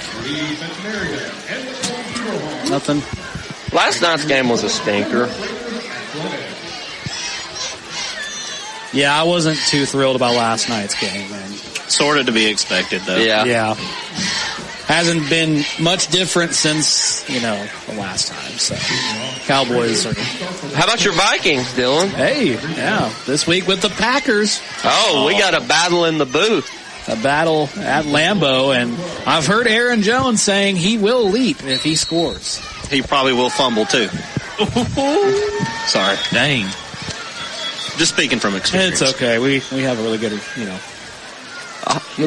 Nothing. Last night's game was a stinker. Yeah, I wasn't too thrilled about last night's game, man. Sort of to be expected, though. Yeah. Hasn't been much different since, the last time. So, Cowboys are... How about your Vikings, Dylan? Hey, yeah. This week with the Packers. Oh, we got a battle in the booth. A battle at Lambeau, and I've heard Aaron Jones saying he will leap if he scores. He probably will fumble, too. Sorry. Dang. Just speaking from experience. It's okay. We have a really good, really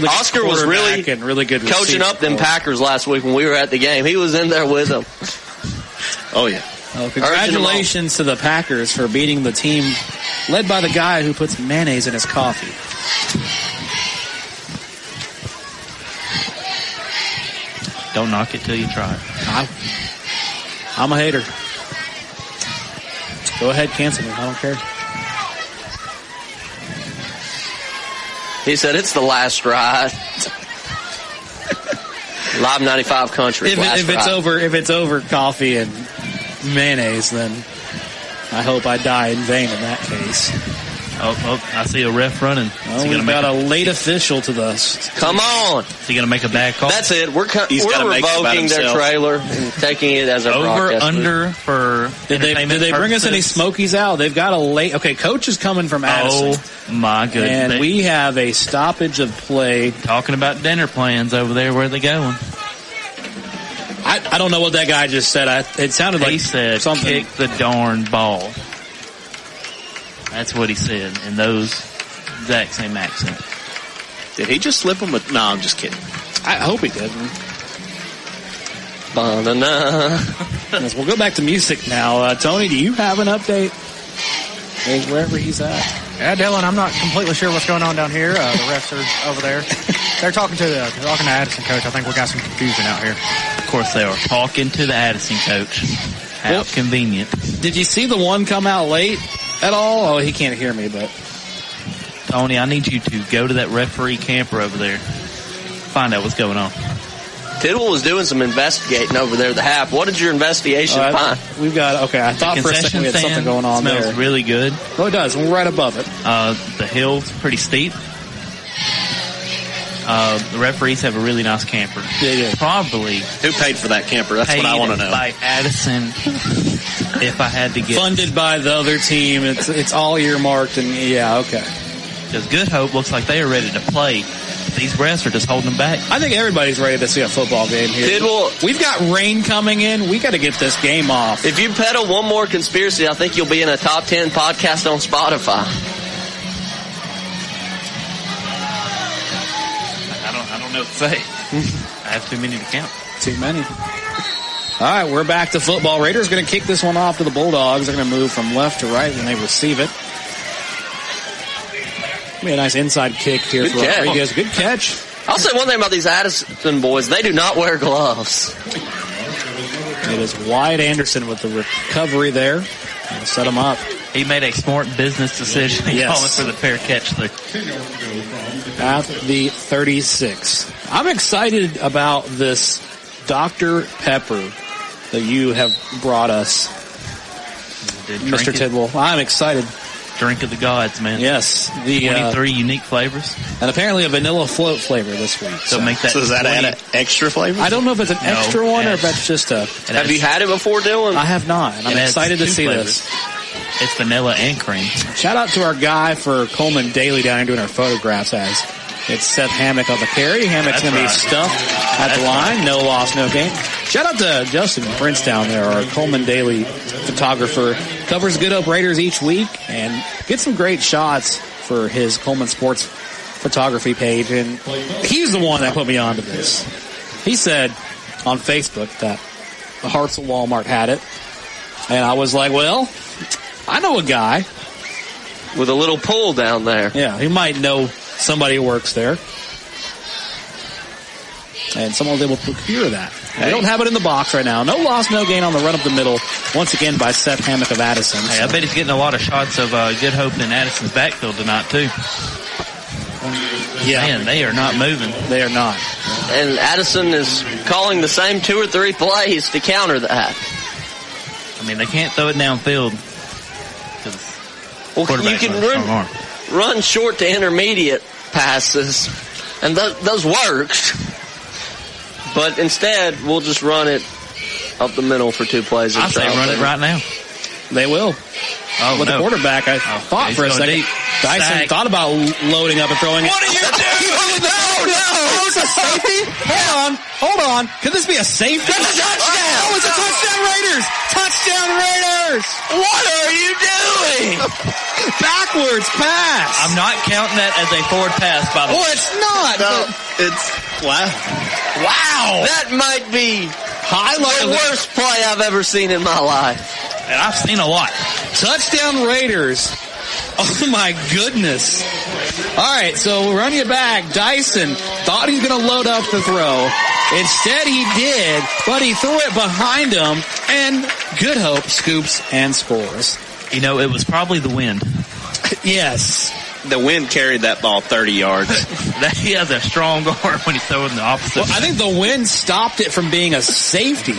Oscar good was really good coaching up them Packers last week when we were at the game. He was in there with them. Oh, yeah. Well, congratulations to the Packers for beating the team led by the guy who puts mayonnaise in his coffee. Don't knock it till you try it. I'm a hater. Go ahead, cancel me. I don't care. He said it's the last ride. Live 95 country. If it's over coffee and mayonnaise, then I hope I die in vain in that case. Oh, I see a ref running. Oh, we've got a late official to this. Come on. Is he going to make a bad call? That's it. We're revoking their trailer and taking it as a broadcast. Under for Did they bring us any Smokies out? They've got a late... Okay, coach is coming from Addison. Oh, my goodness. And we have a stoppage of play. Talking about dinner plans over there. Where are they going? I don't know what that guy just said. It sounded like he said, something. Kick the darn ball. That's what he said in those exact same accent. Did he just slip him with... No, I'm just kidding. I hope he didn't. Yes, we'll go back to music now. Tony, do you have an update? Wherever he's at. Yeah, Dylan, I'm not completely sure what's going on down here. The refs are over there. They're talking to Addison coach. I think we got some confusion out here. Of course they are. Talking to the Addison coach. How convenient. Did you see the one come out late at all? Oh, he can't hear me, but... Tony, I need you to go to that referee camper over there. Find out what's going on. Tidwell was doing some investigating over there at the half. What did your investigation find? We've got... Okay, I thought for a second we had something going on there. It smells really good. Oh, it does. We're right above it. The hill's pretty steep. The referees have a really nice camper. They do. Probably. Who paid for that camper? That's what I want to know. By Addison. If I had to get funded by the other team, it's all earmarked and yeah, okay. Because Good Hope looks like they are ready to play. These refs are just holding them back. I think everybody's ready to see a football game here. We've got rain coming in. We got to get this game off. If you peddle one more conspiracy, I think you'll be in a top 10 podcast on Spotify. I don't know what to say. I have too many to count. Too many. All right, we're back to football. Raiders going to kick this one off to the Bulldogs. They're going to move from left to right when they receive it. Be a nice inside kick here for Rodriguez. Good catch. I'll say one thing about these Addison boys. They do not wear gloves. It is Wyatt Anderson with the recovery there. Set him up. He made a smart business decision calling for the fair catch there. At the 36. I'm excited about this Dr. Pepper that you have brought us, Mr. Tidwell. I'm excited. Drink of the gods, man. Yes. The 23 unique flavors. And apparently a vanilla float flavor this week. So make that. So does that add an extra flavor? I don't know if it's an extra one or if that's just a... Have you had it before, Dylan? I have not. And I'm excited to see this. It's vanilla and cream. Shout out to our guy for Coleman Daily down here doing our photographs as It's Seth Hammock on the carry. Hammock's going to be stuffed at the line. No loss, no gain. Shout out to Justin Prince down there, our Coleman Daily photographer. Covers Good Hope Raiders each week and gets some great shots for his Coleman Sports photography page. And he's the one that put me onto this. He said on Facebook that the Hartselle Walmart had it. And I was like, well, I know a guy. With a little pull down there. Yeah, he might know somebody who works there. And someone was able to procure that. They don't have it in the box right now. No loss, no gain on the run up the middle. Once again by Seth Hammock of Addison. Hey, I bet he's getting a lot of shots of Good Hope in Addison's backfield tonight, too. Yeah. Man, they are not moving. They are not. And Addison is calling the same 2 or 3 plays to counter that. I mean, they can't throw it downfield. Well, you can run short to intermediate passes, and those works. But instead, we'll just run it up the middle for 2 plays. I say run it right now. They will. With the quarterback, I thought for a second. Dyson thought about loading up and throwing it. What are you doing? No! Oh, it's a safety? Hold on. Could this be a safety? That's a touchdown! Oh, it's a touchdown Raiders! Touchdown Raiders! What are you doing? Backwards pass. I'm not counting that as a forward pass, by the way. Oh, it's not. No, it's, wow. That might be the worst play I've ever seen in my life. And I've seen a lot. Touchdown Raiders. Oh, my goodness. All right, so run you back. Dyson thought he was going to load up the throw. Instead, he did, but he threw it behind him, and Good Hope scoops and scores. You know, it was probably the wind. Yes. The wind carried that ball 30 yards. He has a strong arm when he's throwing the opposite. Well, I think the wind stopped it from being a safety,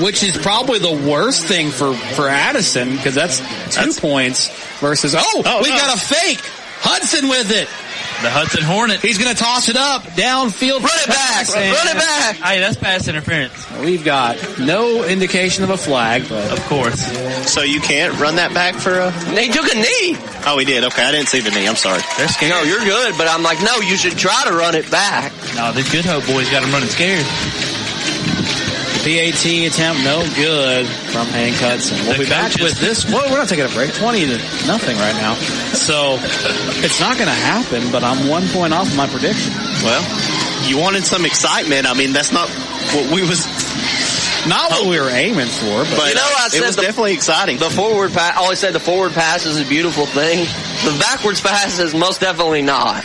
which is probably the worst thing for Addison, because that's 2 points versus, we got a fake. Hudson with it. The Hudson Hornet. He's going to toss it up downfield. Run it back. Run it back. Hey, that's pass interference. We've got no indication of a flag, but of course. So you can't run that back for a... He took a knee. Oh, he did. Okay, I didn't see the knee. I'm sorry. They're scared. No, you're good, but I'm like, no, you should try to run it back. No, the Good Hope boys got him running scared. PAT attempt, no good from Hank Hudson. We'll be back with this. Well, we're not taking a break. 20-0 right now. So it's not going to happen, but I'm 1 point off of my prediction. Well, you wanted some excitement. I mean, that's not what we was... Not what we were aiming for, but you know, I said it was definitely exciting. The forward pass, I always said the forward pass is a beautiful thing. The backwards pass is most definitely not.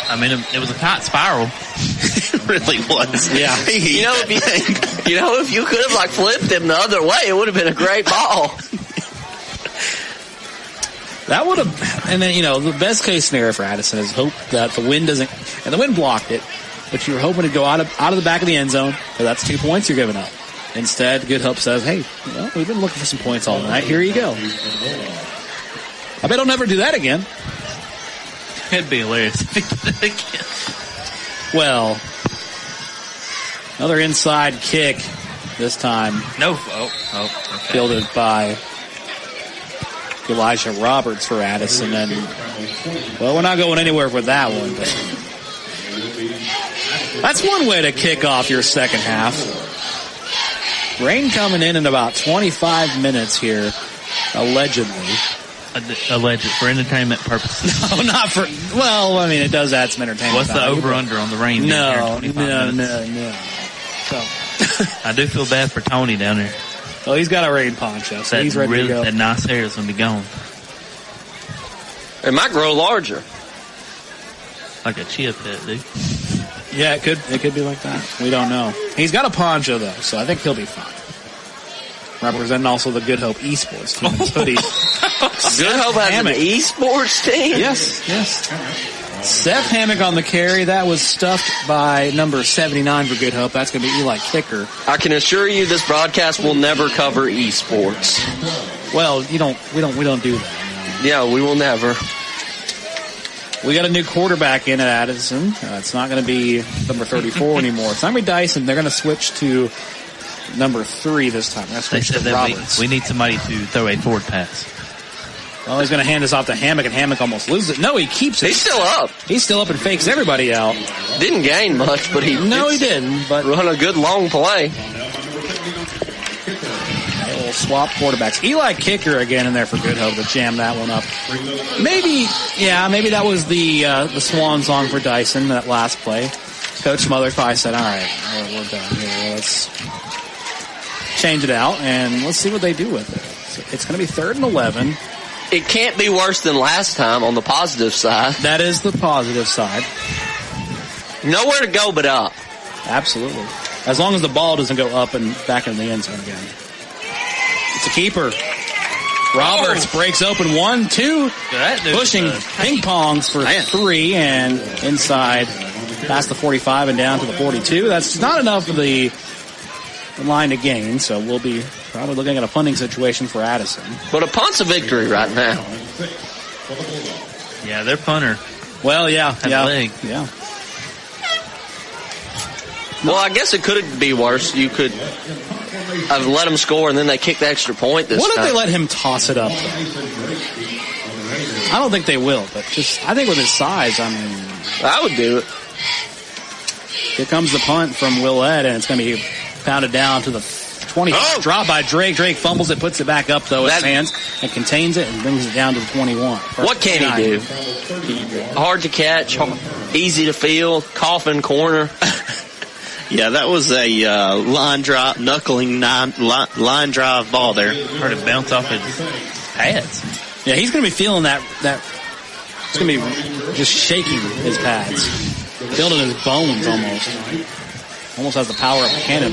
I mean, it was a tight spiral. It really was. Yeah. If you could have flipped him the other way, it would have been a great ball. That would have, and then, the best case scenario for Addison is hope that the wind doesn't, and the wind blocked it, but you were hoping to go out of the back of the end zone, so that's 2 points you're giving up. Instead, Good Hope says, hey, we've been looking for some points all night. Here you go. I bet I'll never do that again. It'd be hilarious if he did it again. Well, another inside kick this time. Okay. Fielded by Elijah Roberts for Addison. And, well, we're not going anywhere with that one. But that's one way to kick off your second half. Rain coming in about 25 minutes here, allegedly. Alleged for entertainment purposes. No, not for. Well, I mean, it does add some entertainment. What's the over/under on the rain? No. So I do feel bad for Tony down there. Well, he's got a rain poncho, so he's ready to go. That nice hair is going to be gone. It might grow larger, like a chia pet, dude. Yeah, it could be like that. We don't know. He's got a poncho though, so I think he'll be fine. Representing also the Good Hope Esports team. Good Hope has an esports team? Yes. Seth Hammock on the carry. That was stuffed by number 79 for Good Hope. That's going to be Eli Kicker. I can assure you this broadcast will never cover esports. Well, we don't do that. Yeah, we will never. We got a new quarterback in at Addison. It's not going to be number 34 anymore. It's not going to be Dyson. They're going to switch to number 3 this time. They said that we need somebody to throw a forward pass. Well, he's going to hand this off to Hammock, and Hammock almost loses it. No, he keeps it. He's still up. He's still up and fakes everybody out. Didn't gain much, but he didn't. But run a good long play. They'll swap quarterbacks. Eli Kicker again in there for Good Hope to jam that one up. Maybe that was the swan song for Dyson, that last play. Coach Smothers probably said, all right, we're done here. Let's change it out, and let's see what they do with it. So it's going to be 3rd and 11. It can't be worse than last time on the positive side. That is the positive side. Nowhere to go but up. Absolutely. As long as the ball doesn't go up and back in the end zone again. It's a keeper. Roberts breaks open 1, 2. Pushing ping pongs for 3 and inside past the 45 and down to the 42. That's not enough for the line to gain, so we'll be probably looking at a punting situation for Addison. But a punt's a victory right now. Yeah, their punter. Well, yeah. Leg. Yeah. Well, I guess it could be worse. You could have let them score, and then they kick the extra point this time. What if they let him toss it up, though? I don't think they will, but I think with his size, I would do it. Here comes the punt from Willett, and it's going to be pounded down to the 20. Drop by Drake. Drake fumbles it, puts it back up, though, with his hands, and contains it and brings it down to the 21. What can he do? Hard to catch, easy to field, coffin corner. Yeah, that was a line drive, line drive ball there. Heard it bounce off his pads. Yeah, he's going to be feeling that. It's going to be just shaking his pads. Feeling his bones almost. Almost has the power of a cannon.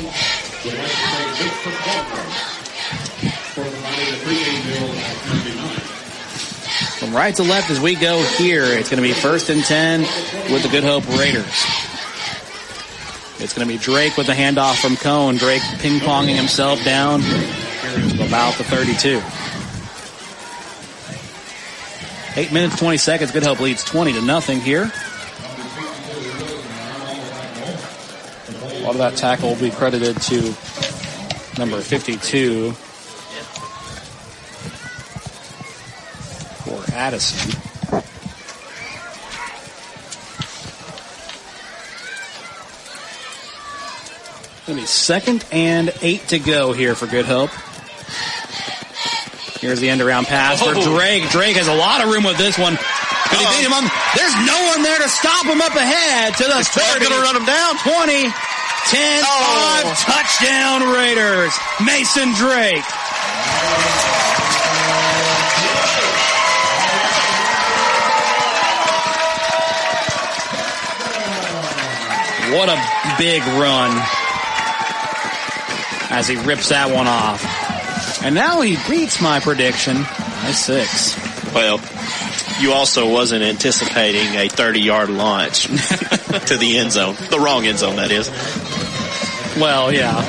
From right to left as we go here, it's going to be 1st and 10 with the Good Hope Raiders. It's going to be Drake with the handoff from Cone. Drake ping-ponging himself down to about the 32. 8 minutes, 20 seconds. Good Hope leads 20-0 here. A lot of that tackle will be credited to number 52 for Addison. It's going to be 2nd and 8 to go here for Good Hope. Here's the end-around pass for Drake. Drake has a lot of room with this one. Could he beat him on? There's no one there to stop him up ahead to the 30. Going to run him down. 20, 10, 5, touchdown Raiders. Mason Drake. What a big run as he rips that one off. And now he beats my prediction by 6. Well, you also wasn't anticipating a 30-yard launch to the end zone. The wrong end zone, that is. Well, yeah,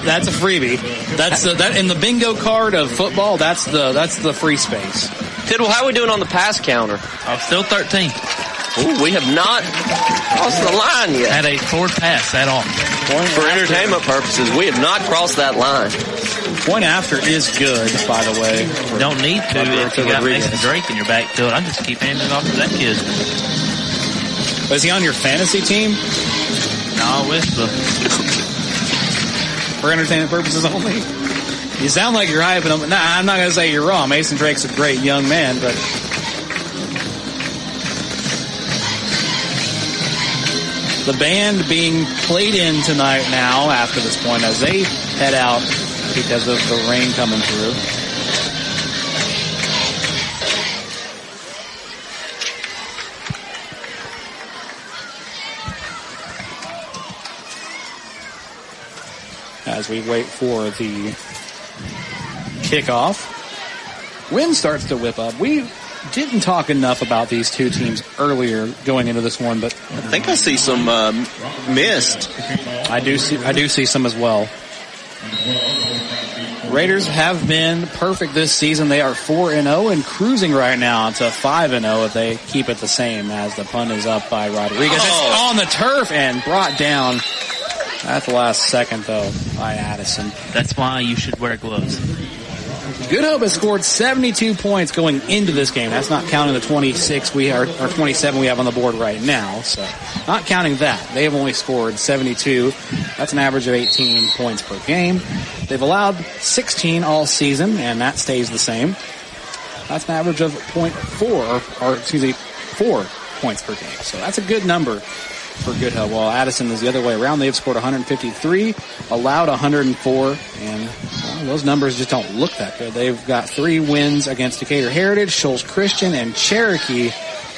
that's a freebie. That's that in the bingo card of football. That's the free space. Tiddle, how are we doing on the pass counter? Still 13. Ooh, we have not crossed the line yet. Had a forward pass at all. For entertainment purposes, we have not crossed that line. Point after is good, by the way. Don't need to if you got Mason Drake in your backfield. I just keep handing it off to that kid. Was he on your fantasy team? No, with the... For entertainment purposes only? You sound like you're hyping him. Nah, I'm not going to say you're wrong. Mason Drake's a great young man, but... The band being played in tonight now after this point as they head out because of the rain coming through. As we wait for the kickoff, wind starts to whip up. We didn't talk enough about these two teams earlier going into this one, but I think I see some mist. I do see some as well. Raiders have been perfect this season. They are 4-0 and cruising right now to 5-0 if they keep it the same, as the punt is up by Rodriguez. It's on the turf and brought down at the last second, though, by Addison. That's why you should wear gloves. Good Hope has scored 72 points going into this game. That's not counting the 26 or 27 we have on the board right now. So not counting that. They have only scored 72. That's an average of 18 points per game. They've allowed 16 all season, and that stays the same. That's an average of 4 points per game. So that's a good number for Good Hope. While Addison is the other way around. They've scored 153, allowed 104, and those numbers just don't look that good. They've got 3 wins against Decatur Heritage, Shoals Christian, and Cherokee,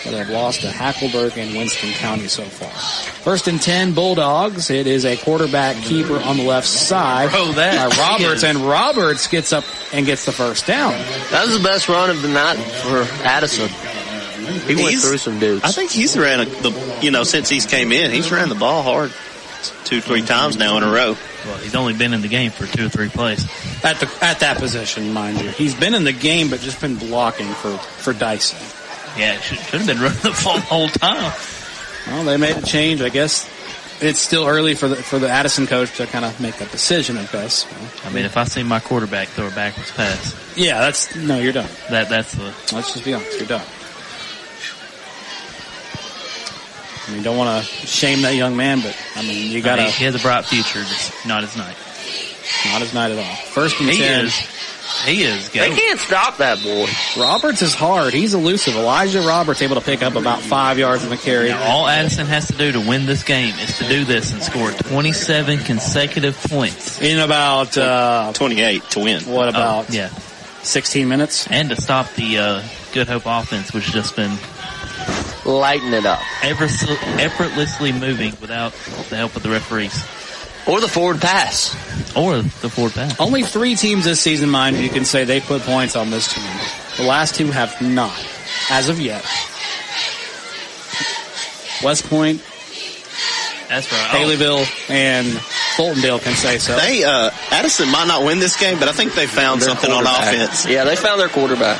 but they've lost to Hackleburg and Winston County so far. 1st and 10, Bulldogs. It is a quarterback keeper on the left side by Roberts, and Roberts gets up and gets the first down. That was the best run of the night for Addison. He went through some dudes. I think he's ran since he's came in, he's ran the ball hard 2-3 times now in a row. Well, he's only been in the game for 2 or 3 plays. At that position, mind you. He's been in the game, but just been blocking for Dyson. Yeah, should have been running the ball the whole time. Well, they made a change. I guess it's still early for the Addison coach to kind of make that decision, I guess. I mean, if I see my quarterback throw a backwards pass. Yeah, you're done. Let's just be honest, you're done. I mean, don't want to shame that young man, but, I mean, you got to... He has a bright future, just not his night. Not his night at all. 1st and 10. He is. They can't stop that boy. Roberts is hard. He's elusive. Elijah Roberts able to pick up about 5 yards in the carry. Now, all Addison has to do to win this game is to do this and score 27 consecutive points. In about... 28 to win. What about... 16 minutes? And to stop the Good Hope offense, which has just been... lighten it up. Effortlessly moving without the help of the referees. Or the forward pass. Only 3 teams this season, mind you, can say they put points on this team. The last 2 have not, as of yet. West Point, that's right, Haleyville, and Fultondale can say so. Addison might not win this game, but I think they found something on offense. Yeah, they found their quarterback.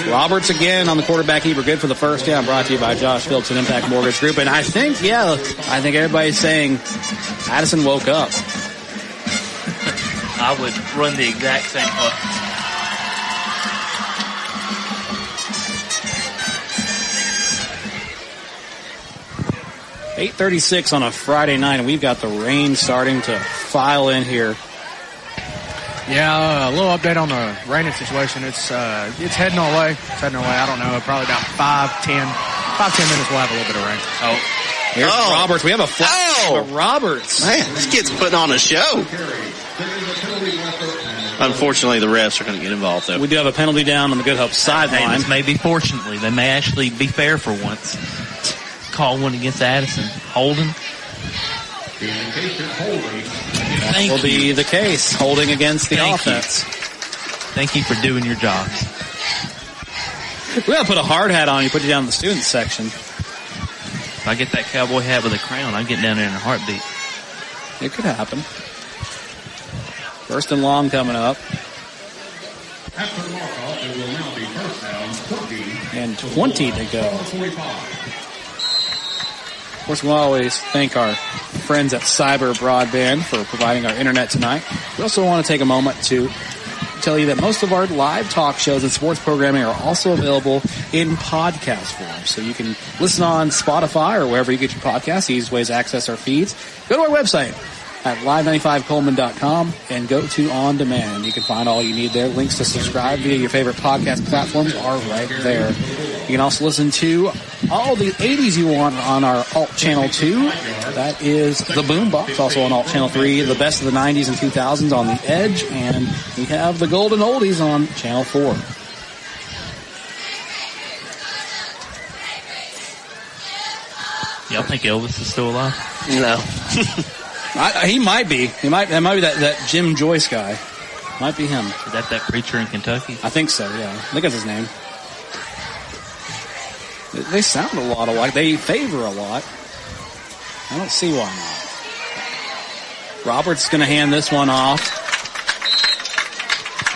Roberts again on the quarterback keeper, good for the first down, brought to you by Josh Phillips and Impact Mortgage Group. And I think everybody's saying Addison woke up. I would run the exact same play. .8:36 on a Friday night, and we've got the rain starting to file in here. Yeah, a little update on the raining situation. It's heading our way. I don't know, probably about 5-10 minutes we'll have a little bit of rain. Here's Roberts. We have a flag for Roberts. Man, this kid's putting on a show. Unfortunately, the refs are going to get involved, though. We do have a penalty down on the Good Hope sideline. This may be fortunately. They may actually be fair for once. Call one against Addison. Holding. That will be the case. Holding against the offense. Thank you for doing your jobs. We gotta put a hard hat on you, put you down in the student section. If I get that cowboy hat with a crown, I'm getting down there in a heartbeat. It could happen. 1st and long coming up. After the mark-off, it will now be 1st down, 20. And 20 to go. Of course, we'll always thank our friends at Cyber Broadband for providing our internet tonight. We also want to take a moment to tell you that most of our live talk shows and sports programming are also available in podcast form. So you can listen on Spotify or wherever you get your podcasts. The easiest ways to access our feeds. Go to our website at live95coleman.com and go to On Demand. You can find all you need there. Links to subscribe via your favorite podcast platforms are right there. You can also listen to all the 80s you want on our Alt Channel 2. That is the Boombox. Also on Alt Channel 3, the best of the 90s and 2000s on the Edge. And we have the Golden Oldies on Channel 4. Y'all think Elvis is still alive? No. He might be. That might be that Jim Joyce guy. Might be him. Is that preacher in Kentucky? I think so, yeah. I think that's his name. They sound a lot alike. They favor a lot. I don't see why not. Roberts going to hand this one off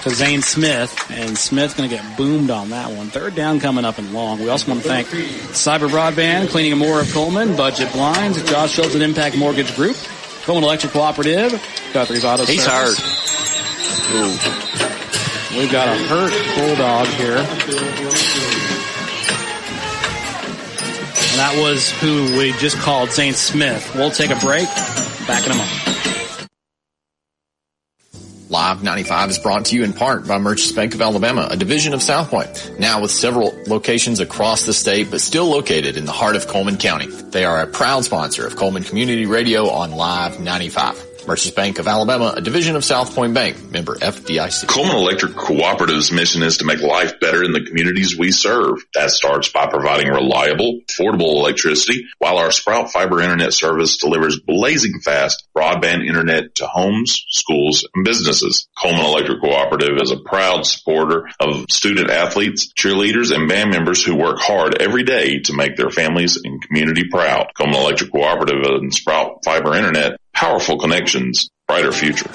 to Zane Smith, and Smith's going to get boomed on that one. 3rd down coming up and long. We also want to thank Cyber Broadband, Cleaning and More of Coleman, Budget Blinds, Josh Schultz at Impact Mortgage Group, Coleman Electric Cooperative, Guthrie's Auto Service. He's hurt. We've got a hurt Bulldog here. And that was who we just called Zane Smith. We'll take a break. Back in a moment. Live 95 is brought to you in part by Merchants Bank of Alabama, a division of South Point, now with several locations across the state, but still located in the heart of Coleman County. They are a proud sponsor of Coleman Community Radio on Live 95. Merchants Bank of Alabama, a division of South Point Bank, member FDIC. Coleman Electric Cooperative's mission is to make life better in the communities we serve. That starts by providing reliable, affordable electricity, while our Sprout Fiber Internet service delivers blazing fast broadband internet to homes, schools, and businesses. Coleman Electric Cooperative is a proud supporter of student athletes, cheerleaders, and band members who work hard every day to make their families and community proud. Coleman Electric Cooperative and Sprout Fiber Internet, powerful connections, brighter future.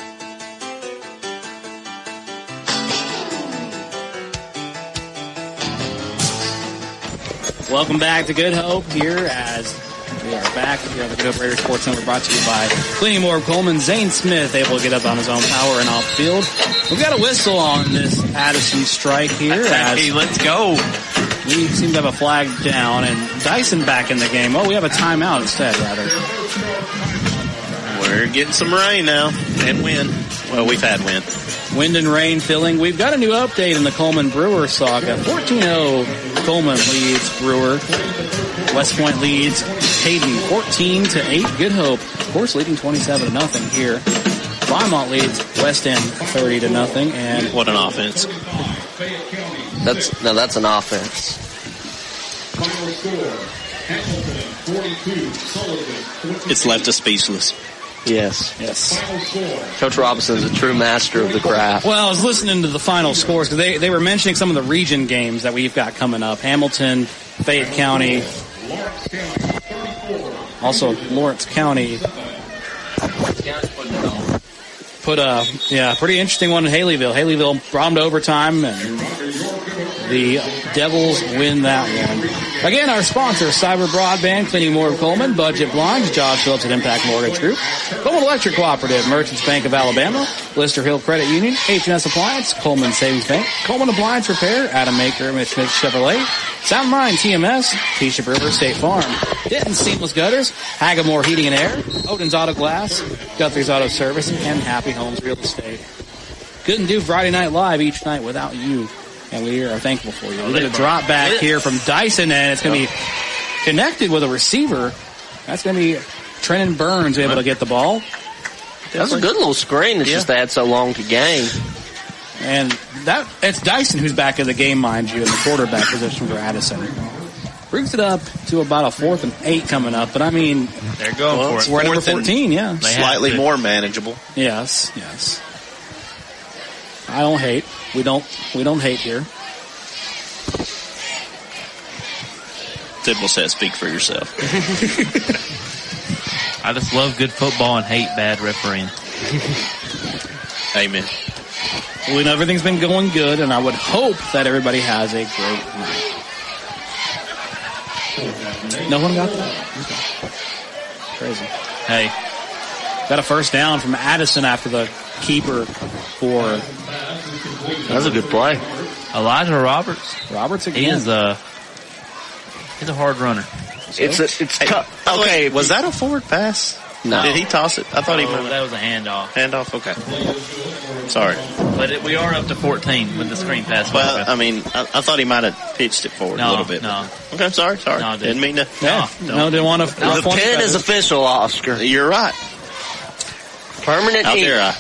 Welcome back to Good Hope here as we are back here on the Good Hope Radio Sports Center, brought to you by Plenty More of Coleman. Zane Smith able to get up on his own power and off field. We've got a whistle on this Addison strike here. Hey, let's go. We seem to have a flag down, and Dyson back in the game. Oh, we have a timeout instead, rather. We're getting some rain now and wind. Well, we've had wind. Wind and rain filling. We've got a new update in the Coleman Brewer saga. 14-0 Coleman leads Brewer. West Point leads Hayden 14-8. Good Hope, of course, leading 27-0 here. Lymont leads West End 30-0. And what an offense! That's an offense. It's left us speechless. Yes. Coach Robinson's a true master of the craft. Well, I was listening to the final scores because they were mentioning some of the region games that we've got coming up. Hamilton, Fayette County, also Lawrence County. Put a pretty interesting one in Haleyville. Haleyville brought them to overtime, and the Devils win that one. Again, our sponsor, Cyber Broadband, Plenty More of Coleman, Budget Blinds, Josh Phillips at Impact Mortgage Group, Coleman Electric Cooperative, Merchants Bank of Alabama, Lister Hill Credit Union, H&S Appliance, Coleman Savings Bank, Coleman Appliance Repair, Adam Maker, Mitch Smith Chevrolet, Sound Mind TMS, T-Ship River State Farm, Denton Seamless Gutters, Hagamore Heating and Air, Odin's Auto Glass, Guthrie's Auto Service, and Happy Homes Real Estate. Couldn't do Friday Night Live each night without you, and we are thankful for you. We get a drop back here from Dyson, and it's going to be connected with a receiver. That's going to be Trenton Burns able to get the ball. That's a good little screen. It's just they had so long to gain. And it's Dyson who's back in the game, mind you, in the quarterback position for Addison. Brings it up to about a 4th and 8 coming up, but I mean, they're going for it. We're at number 14, yeah. Slightly more manageable. Yes. I don't hate. We don't hate here. Tidwell says, speak for yourself. I just love good football and hate bad refereeing. Amen. Well, everything's been going good, and I would hope that everybody has a great night. No one got that? Okay. Crazy. Hey, got a first down from Addison after the keeper for... That's a good play. Elijah Roberts. Roberts again. He's a hard runner. It's tough. Okay, was that a forward pass? No. Did he toss it? I thought that was a handoff. Handoff? Okay. Sorry. But we are up to 14 with the screen pass. Well, I mean, I thought he might have pitched it forward a little bit. No. Okay, sorry. No, didn't mean to. Didn't want to. The pin is official, Oscar. You're right. Permanent How heat. dare I?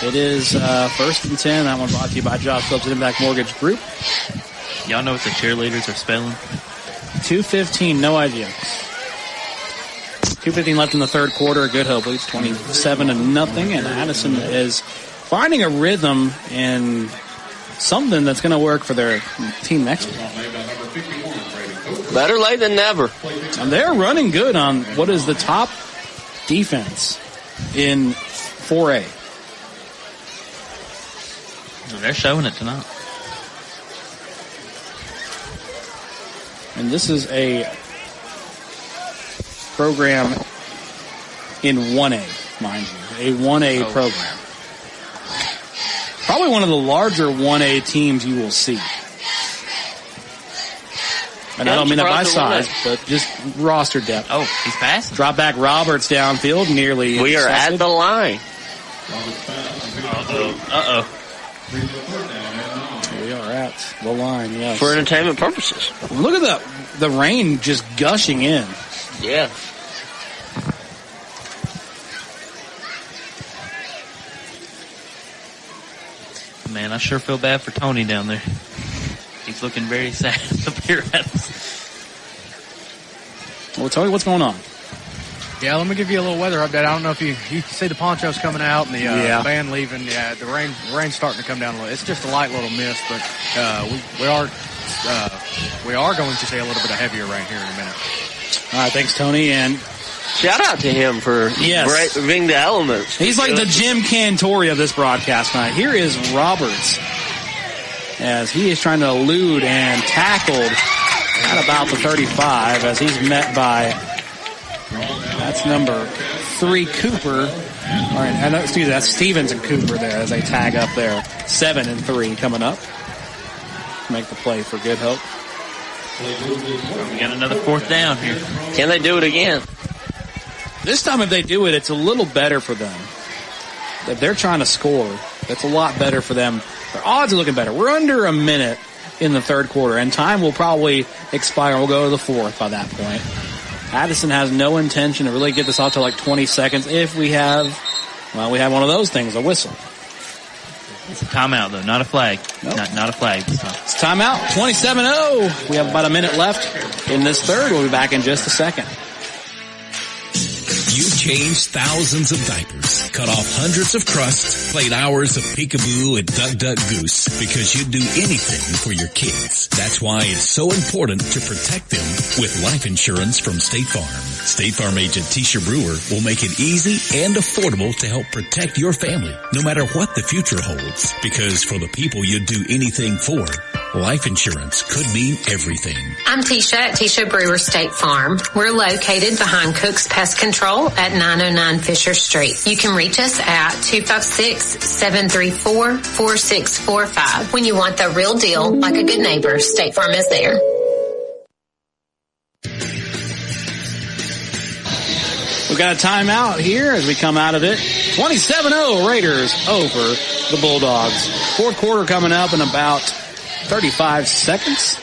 It is 1st and 10. That one brought to you by Josh Phillips at Impact Mortgage Group. Y'all know what the cheerleaders are spelling? 2:15, no idea. 2:15 left in the third quarter. Good Hope leads 27-0, and Addison is finding a rhythm in something that's going to work for their team next week. Better late than never. And they're running good on what is the top defense in 4A. They're showing it tonight. And this is a program in 1A, mind you. a 1A program. Probably one of the larger 1A teams you will see. And I don't mean that by size, but just roster depth. Oh, he's passing. Drop back Roberts downfield, nearly. We are at the line. Uh-oh. We are at the line, yes. For entertainment purposes. Look at the rain just gushing in. Yeah. Man, I sure feel bad for Tony down there. He's looking very sad up here at us. Well, Tony, what's going on? Yeah, let me give you a little weather update. I don't know if you see the ponchos coming out and the band leaving. Yeah, the rain's starting to come down a little. It's just a light little mist, but we are going to see a little bit of heavier rain here in a minute. All right, thanks, Tony, and shout out to him for bringing the elements. He's like the Jim Cantori of this broadcast tonight. Here is Roberts as he is trying to elude and tackled at about the 35 as he's met by, that's number 3, Cooper. All right, excuse me, that's Stevens and Cooper there as they tag up there. 7 and 3 coming up. Make the play for Good Hope. We got another 4th down here. Can they do it again? This time if they do it, it's a little better for them. If they're trying to score, it's a lot better for them. Their odds are looking better. We're under a minute in the third quarter, and time will probably expire. We'll go to the 4th by that point. Addison has no intention to really get this out to like 20 seconds if we have one of those things, a whistle. It's a timeout, though, not a flag. Nope. Not a flag this time. It's timeout, 27-0. We have about a minute left in this third. We'll be back in just a second. You've changed thousands of diapers, cut off hundreds of crusts, played hours of peekaboo and duck goose because you'd do anything for your kids. That's why it's so important to protect them with life insurance from State Farm. State Farm agent Tisha Brewer will make it easy and affordable to help protect your family, no matter what the future holds. Because for the people you'd do anything for, life insurance could mean everything. I'm Tisha at Tisha Brewer State Farm. We're located behind Cook's Pest Control at 909 Fisher Street. You can reach us at 256-734-4645. When you want the real deal, like a good neighbor, State Farm is there. We've got a timeout here as we come out of it. 27-0 Raiders over the Bulldogs. Fourth quarter coming up in about 35 seconds.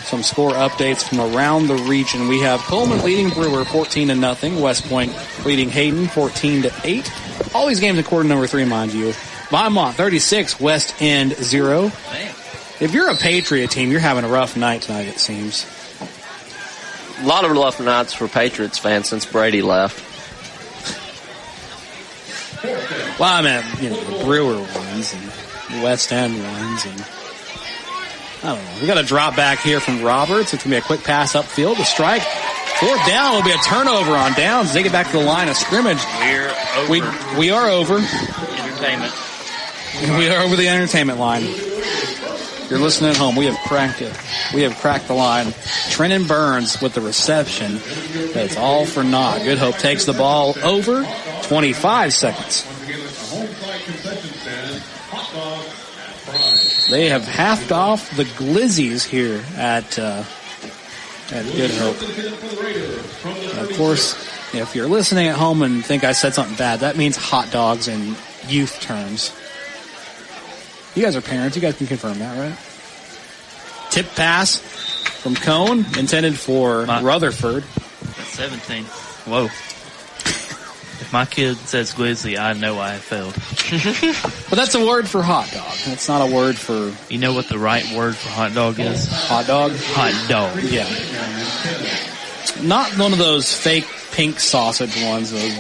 Some score updates from around the region. We have Coleman leading Brewer 14-0. West Point leading Hayden 14-8. All these games in quarter number 3, mind you. Vinemont 36, West End 0. If you're a Patriot team, you're having a rough night tonight, it seems. A lot of rough nights for Patriots fans since Brady left. Well, I mean, the Brewer ones and the West End ones, and I don't know. We got a drop back here from Roberts. It's going to be a quick pass upfield. A strike. 4th down will be a turnover on downs. They get back to the line of scrimmage. We are over. Entertainment. We are over the entertainment line. You're listening at home. We have cracked it. We have cracked the line. Trenton Burns with the reception. That's all for naught. Good Hope takes the ball over. 25 seconds. They have halved off the glizzies here at Good Hope. And of course, if you're listening at home and think I said something bad, that means hot dogs in youth terms. You guys are parents. You guys can confirm that, right? Tip pass from Cone, intended for Rutherford. That's 17. Whoa. If my kid says glizzy, I know I have failed. But that's a word for hot dog. That's not a word for... You know what the right word for hot dog is? Hot dog? Hot dog. Yeah. Not one of those fake pink sausage ones, those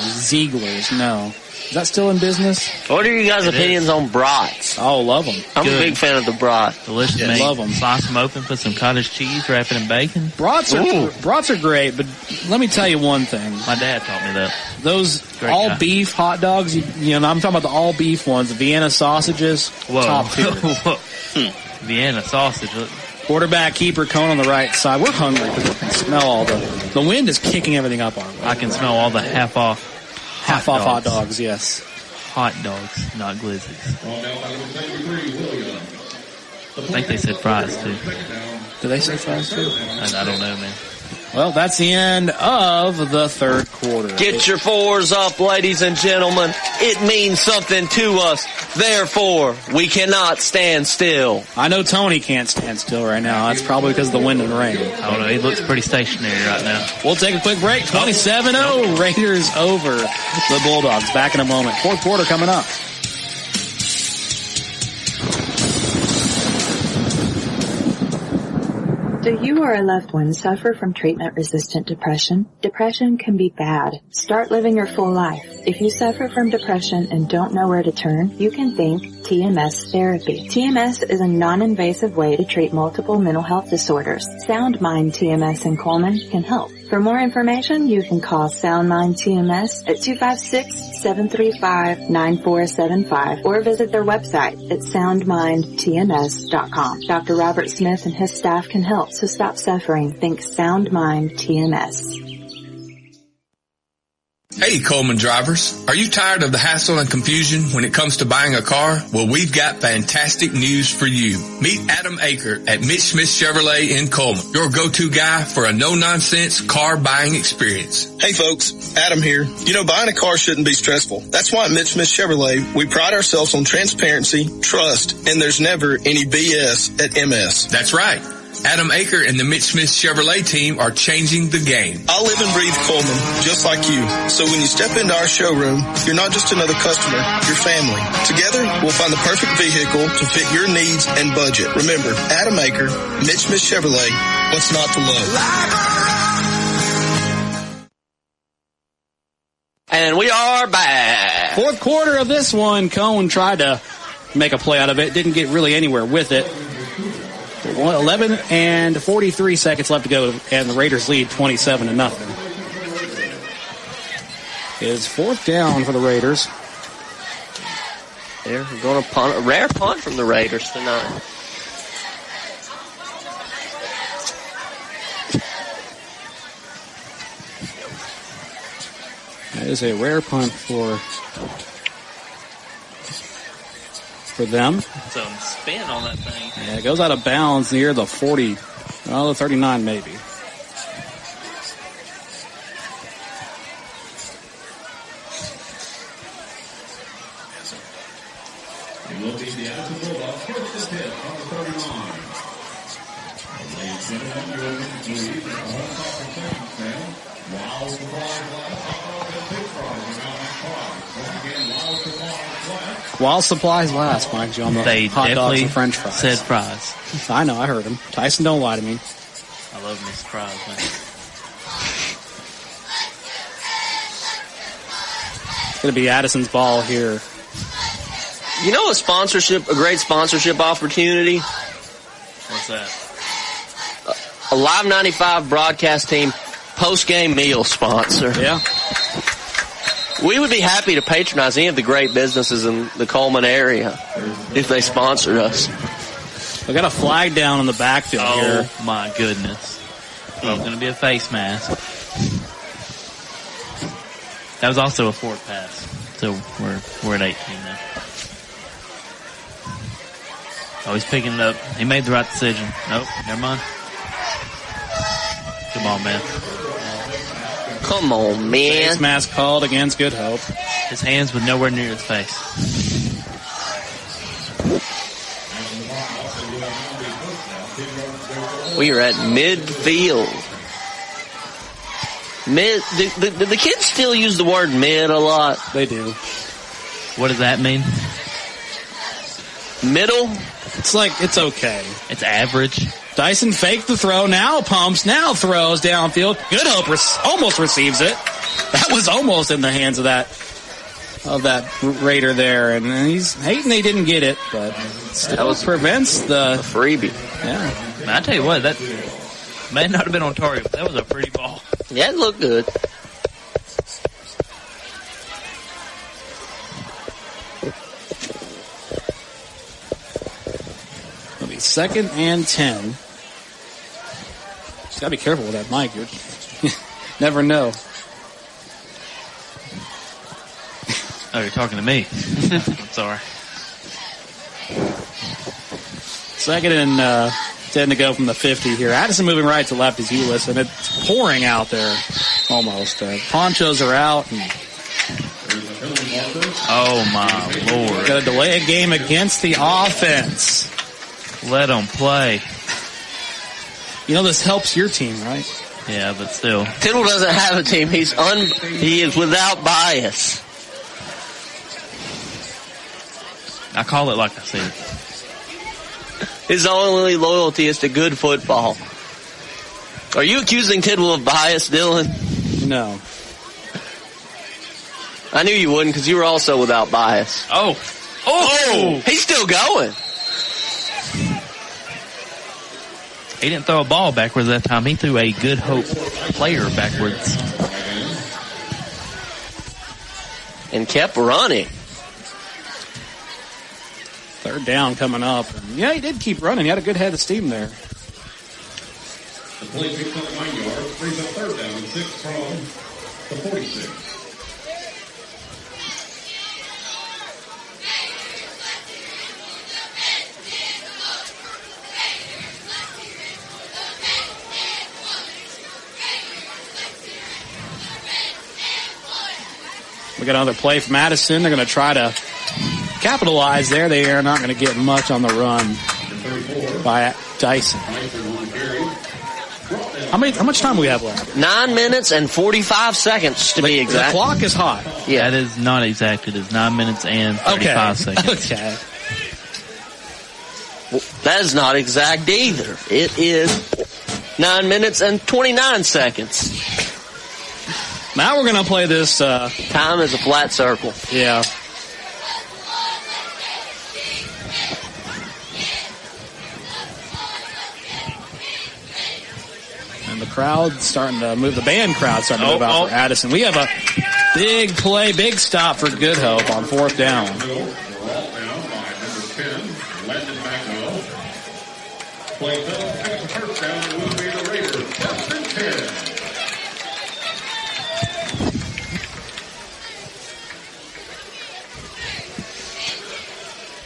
Ziegler's, no. Is that still in business? What are you guys' opinions on brats? Oh, love them. I'm a big fan of the brat. Delicious. Yeah, love them. Slice them open, put some cottage cheese, wrap it in bacon. Brats are great, but let me tell you one thing. My dad taught me that. Those all-beef hot dogs, I'm talking about the all-beef ones, the Vienna sausages, top tier. Vienna sausage. Quarterback, keeper, Cone on the right side. We're hungry because we can smell all the wind is kicking everything up our way. I can smell all the half-off Half off hot dogs, yes. Hot dogs, not glizzies. I think they said fries, too. Do they say fries, too? I don't know, man. Well, that's the end of the third quarter. Get your fours up, ladies and gentlemen. It means something to us. Therefore, we cannot stand still. I know Tony can't stand still right now. That's probably because of the wind and rain. I don't know. He looks pretty stationary right now. We'll take a quick break. 27-0. Raiders over the Bulldogs. Back in a moment. Fourth quarter coming up. Do you or a loved one suffer from treatment-resistant depression? Depression can be bad. Start living your full life. If you suffer from depression and don't know where to turn, you can think TMS therapy. TMS is a non-invasive way to treat multiple mental health disorders. Sound Mind TMS in Coleman can help. For more information, you can call Sound Mind TMS at 256-735-9475 or visit their website at soundmindtms.com. Dr. Robert Smith and his staff can help, so stop suffering. Think Sound Mind TMS. Hey, Coleman drivers. Are you tired of the hassle and confusion when it comes to buying a car? Well, we've got fantastic news for you. Meet Adam Aker at Mitch Smith Chevrolet in Coleman, your go-to guy for a no-nonsense car buying experience. Hey, folks. Adam here. You know, buying a car shouldn't be stressful. That's why at Mitch Smith Chevrolet, we pride ourselves on transparency, trust, and there's never any BS at MS. That's right. Adam Aker and the Mitch Smith Chevrolet team are changing the game. I live and breathe Coleman, just like you. So when you step into our showroom, you're not just another customer, you're family. Together, we'll find the perfect vehicle to fit your needs and budget. Remember, Adam Aker, Mitch Smith Chevrolet, what's not to love? And we are back. Fourth quarter of this one, Cohen tried to make a play out of it. Didn't get really anywhere with it. 11 and 43 seconds left to go, and the Raiders lead 27-0. It's fourth down for the Raiders. They're going to punt, a rare punt from the Raiders tonight. That is a rare punt for them. Some spin on that thing. Yeah, it goes out of bounds near the 40, well, the 39 maybe. It will be the Addison Bulldogs first and 10 on the 39. Ladies and gentlemen, you will conclude the home soccer second stand. Wild Supply Glass, hot dogs and big fries are now at price. Once again, Wild Supply Glass. While supplies last, mind you, on the they hot dogs and French fries. Said fries. I know, I heard him. Tyson, don't lie to me. I love me some fries, man. It's going to be Addison's ball here. You know a great sponsorship opportunity? What's that? A Live 95 broadcast team post-game meal sponsor. Yeah. We would be happy to patronize any of the great businesses in the Coleman area if they sponsored us. We got a flag down in the backfield here. Oh, my goodness. Well, it's going to be a face mask. That was also a forward pass. So we're at 18 now. Oh, he's picking it up. He made the right decision. Nope, never mind. Come on, man. Come on, man. Face mask called against Good Hope. His hands were nowhere near his face. We are at midfield. Mid. Do the kids still use the word mid a lot? They do. What does that mean? Middle? It's like, it's okay. It's average. Dyson faked the throw, now pumps, now throws downfield. Good Hope almost receives it. That was almost in the hands of that Raider there, and he's hating they didn't get it, but still prevents the freebie. Yeah. Man, I tell you what, that may not have been on target, but that was a pretty ball. Yeah, it looked good. It'll be 2nd and 10. Just gotta be careful with that mic. You never know. Oh, you're talking to me. I'm sorry. 2nd and 10 to go from the 50 here. Addison moving right to left as you listen. It's pouring out there almost. Ponchos are out. And oh, my Lord. got to delay a game against the offense. Let them play. You know, this helps your team, right? Yeah, but still. Tittle doesn't have a team. He is without bias. I call it like I said. His only loyalty is to good football. Are you accusing Tidwell of bias, Dylan? No. I knew you wouldn't because you were also without bias. Oh! He's still going. He didn't throw a ball backwards that time. He threw a Good Hope player backwards. And kept running. 3rd down coming up. And yeah, he did keep running. He had a good head of steam there. The play picks up 9 yards, brings up 3rd down and 6 from the 46. We got another play from Addison. They're going to try to capitalize there. They are not going to get much on the run by Dyson. How much time do we have left? 9 minutes and 45 seconds to be exact. The clock is hot. Yeah, that is not exact. It is 9 minutes and 35 seconds. Okay. Well, that is not exact either. It is 9 minutes and 29 seconds. Now we're going to play this. Time is a flat circle. Yeah. And the crowd starting to move. The band crowd starting to move out for Addison. We have a big play, big stop for Good Hope on 4th down.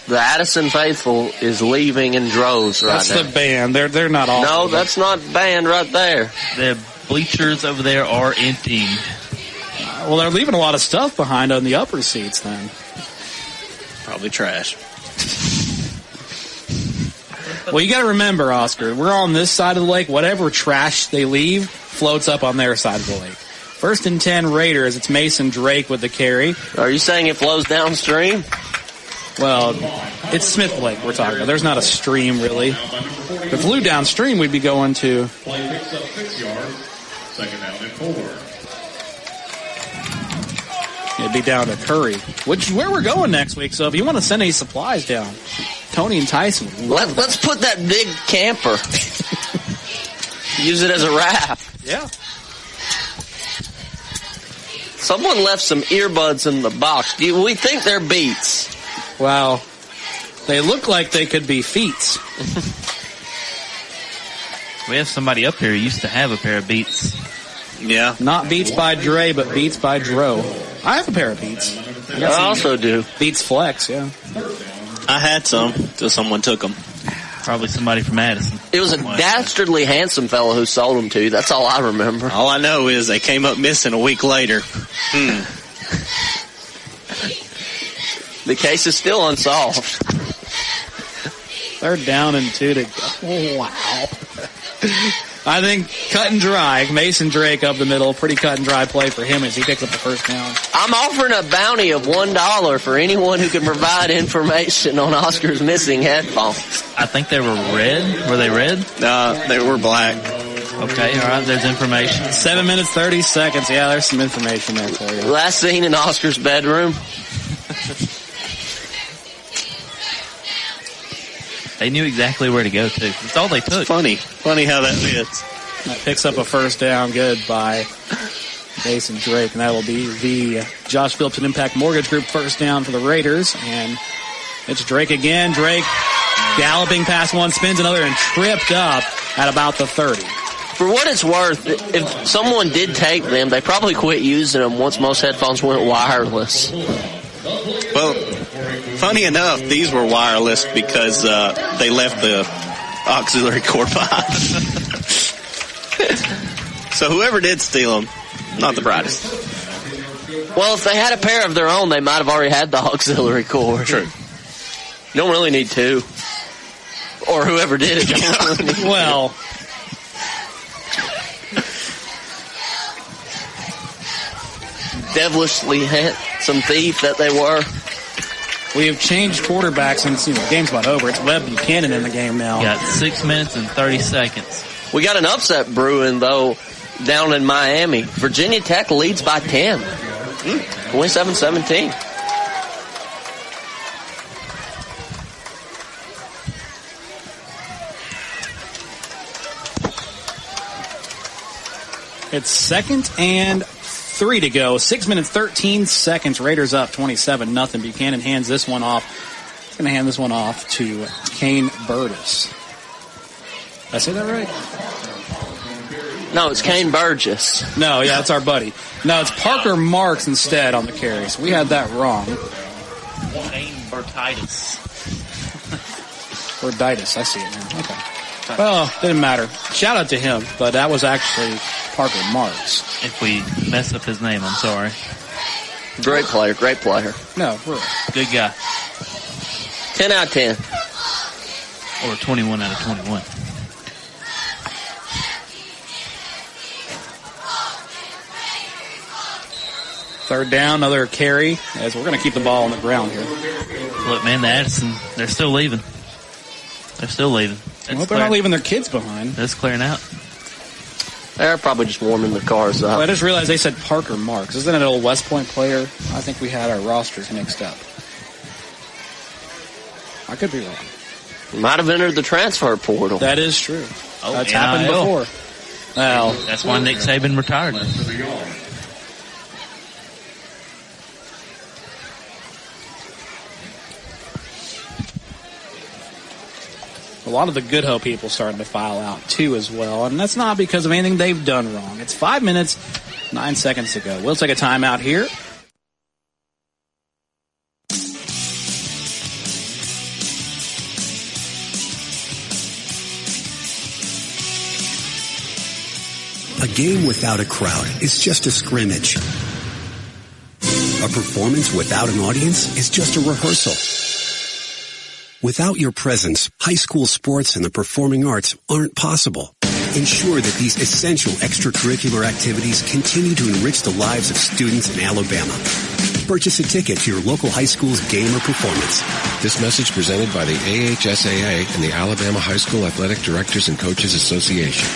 The Addison faithful is leaving in droves right now. That's the band. They're not all. No, that's not band right there. The bleachers over there are empty. Well, they're leaving a lot of stuff behind on the upper seats then. Probably trash. Well, you got to remember, Oscar, we're on this side of the lake. Whatever trash they leave floats up on their side of the lake. 1st and 10 Raiders. It's Mason Drake with the carry. Are you saying it flows downstream? Well, it's Smith Lake we're talking about. There's not a stream, really. If it flew downstream, we'd be going to... Play picks up 6 yards. 2nd down and 4. It'd be down to Curry, which is where we're going next week. So if you want to send any supplies down, Tony and Tyson. Let's put that big camper. Use it as a raft. Yeah. Someone left some earbuds in the box. Do we think they're Beats? Wow. They look like they could be Feets. We have somebody up here who used to have a pair of Beats. Yeah. Not Beats by Dre, but Beats by Dro. I have a pair of Beats. I also do. Beats Flex, yeah. I had some till someone took them. Probably somebody from Addison. It was a dastardly handsome fellow who sold them to you. That's all I remember. All I know is they came up missing a week later. The case is still unsolved. 3rd down and 2 to go. Oh, wow. I think cut and dry. Mason Drake up the middle. Pretty cut and dry play for him as he picks up the 1st down. I'm offering a bounty of $1 for anyone who can provide information on Oscar's missing headphones. I think they were red. Were they red? They were black. Okay, all right, there's information. 7 minutes, 30 seconds. Yeah, there's some information there for you. Last seen in Oscar's bedroom. They knew exactly where to go to. That's all they took. Funny how that fits. That picks up a 1st down. Good by Mason Drake, and that will be the Josh Phillips and Impact Mortgage Group 1st down for the Raiders. And it's Drake again. Drake galloping past one, spins another, and tripped up at about the 30. For what it's worth, if someone did take them, they probably quit using them once most headphones went wireless. Well, funny enough, these were wireless because they left the auxiliary cord behind. So whoever did steal them, not the brightest. Well, if they had a pair of their own, they might have already had the auxiliary cord. True. You don't really need two. Or whoever did it. Don't really need well, devilishly handsome thief that they were. We have changed quarterbacks since the game's about over. It's Webb Buchanan in the game now. Got 6 minutes and 30 seconds. We got an upset brewing, though, down in Miami. Virginia Tech leads by 10. 27-17. It's 2nd and 3 to go. 6 minutes, 13 seconds. Raiders up 27-0. Buchanan hands this one off. He's going to hand this one off to Kane Burgess. Did I say that right? No, it's Kane Burgess. No, yeah, that's our buddy. No, it's Parker Marks instead on the carry. So we had that wrong. Kane Burtitis. Burditis, I see it now. Okay. Well, didn't matter. Shout out to him, but that was actually Parker Marks. If we mess up his name, I'm sorry. Great player, great player. No, really. Good guy. 10 out of 10. Or 21 out of 21. Third down, another carry, as we're going to keep the ball on the ground here. Look, man, the Addison, they're still leaving. They're still leaving. Well, they're not leaving their kids behind. That's clearing out. They're probably just warming the cars up. Well, I just realized they said Parker Marks. Isn't it an old West Point player? I think we had our rosters mixed up. I could be wrong. Might have entered the transfer portal. That is true. Oh, that's happened before. Well, that's why Nick Saban retired. a lot of the Good Hope people starting to file out too as well, and that's not because of anything they've done wrong. It's 5 minutes, 9 seconds to go. We'll take a timeout here. A game without a crowd is just a scrimmage. A performance without an audience is just a rehearsal. Without your presence, high school sports and the performing arts aren't possible. Ensure that these essential extracurricular activities continue to enrich the lives of students in Alabama. Purchase a ticket to your local high school's game or performance. This message presented by the AHSAA and the Alabama High School Athletic Directors and Coaches Association.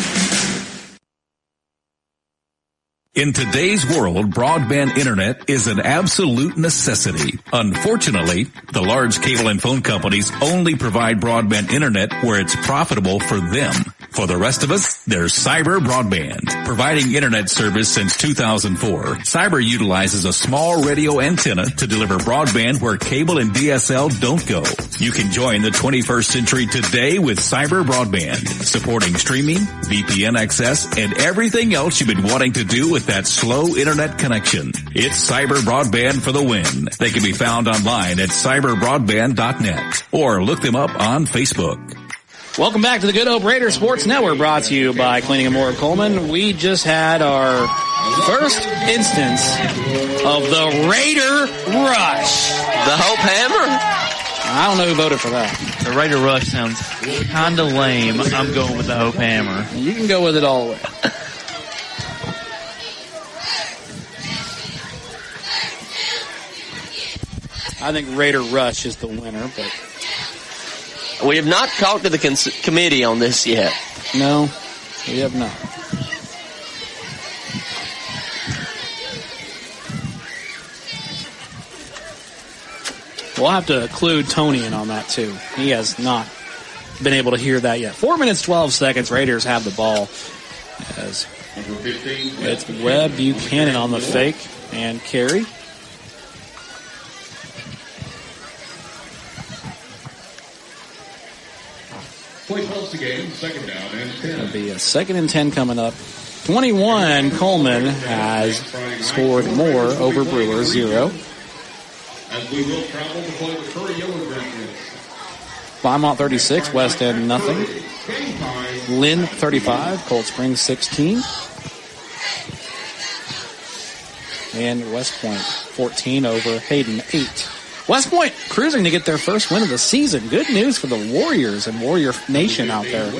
In today's world, broadband internet is an absolute necessity. Unfortunately, the large cable and phone companies only provide broadband internet where it's profitable for them. For the rest of us, there's Cyber Broadband. Providing internet service since 2004, Cyber utilizes a small radio antenna to deliver broadband where cable and DSL don't go. You can join the 21st century today with Cyber Broadband, supporting streaming, VPN access, and everything else you've been wanting to do with that slow internet connection. It's Cyber Broadband for the win. They can be found online at cyberbroadband.net or look them up on Facebook. Welcome back to the Good Hope Raider Sports Network, brought to you by Cleaning and More of Coleman. We just had our first instance of the Raider Rush. The Hope Hammer? I don't know who voted for that. The Raider Rush sounds kind of lame. I'm going with the Hope Hammer. You can go with it all the way. I think Raider Rush is the winner, but we have not talked to the committee on this yet. No, we have not. We'll have to include Tony in on that too. He has not been able to hear that yet. 4 minutes, 12 seconds. Raiders have the ball. As it's Webb Buchanan on the fake and carry. Play close the game, second down and 10. It'll be a 2nd and 10 coming up. 21, Coleman has scored more over Brewer, 0. as we will travel to play the Curry Yellow Jackets. Plymouth 36, West End nothing. Lynn 35, Cold Springs 16. And West Point 14 over Hayden 8. West Point cruising to get their first win of the season. Good news for the Warriors and Warrior Nation out there.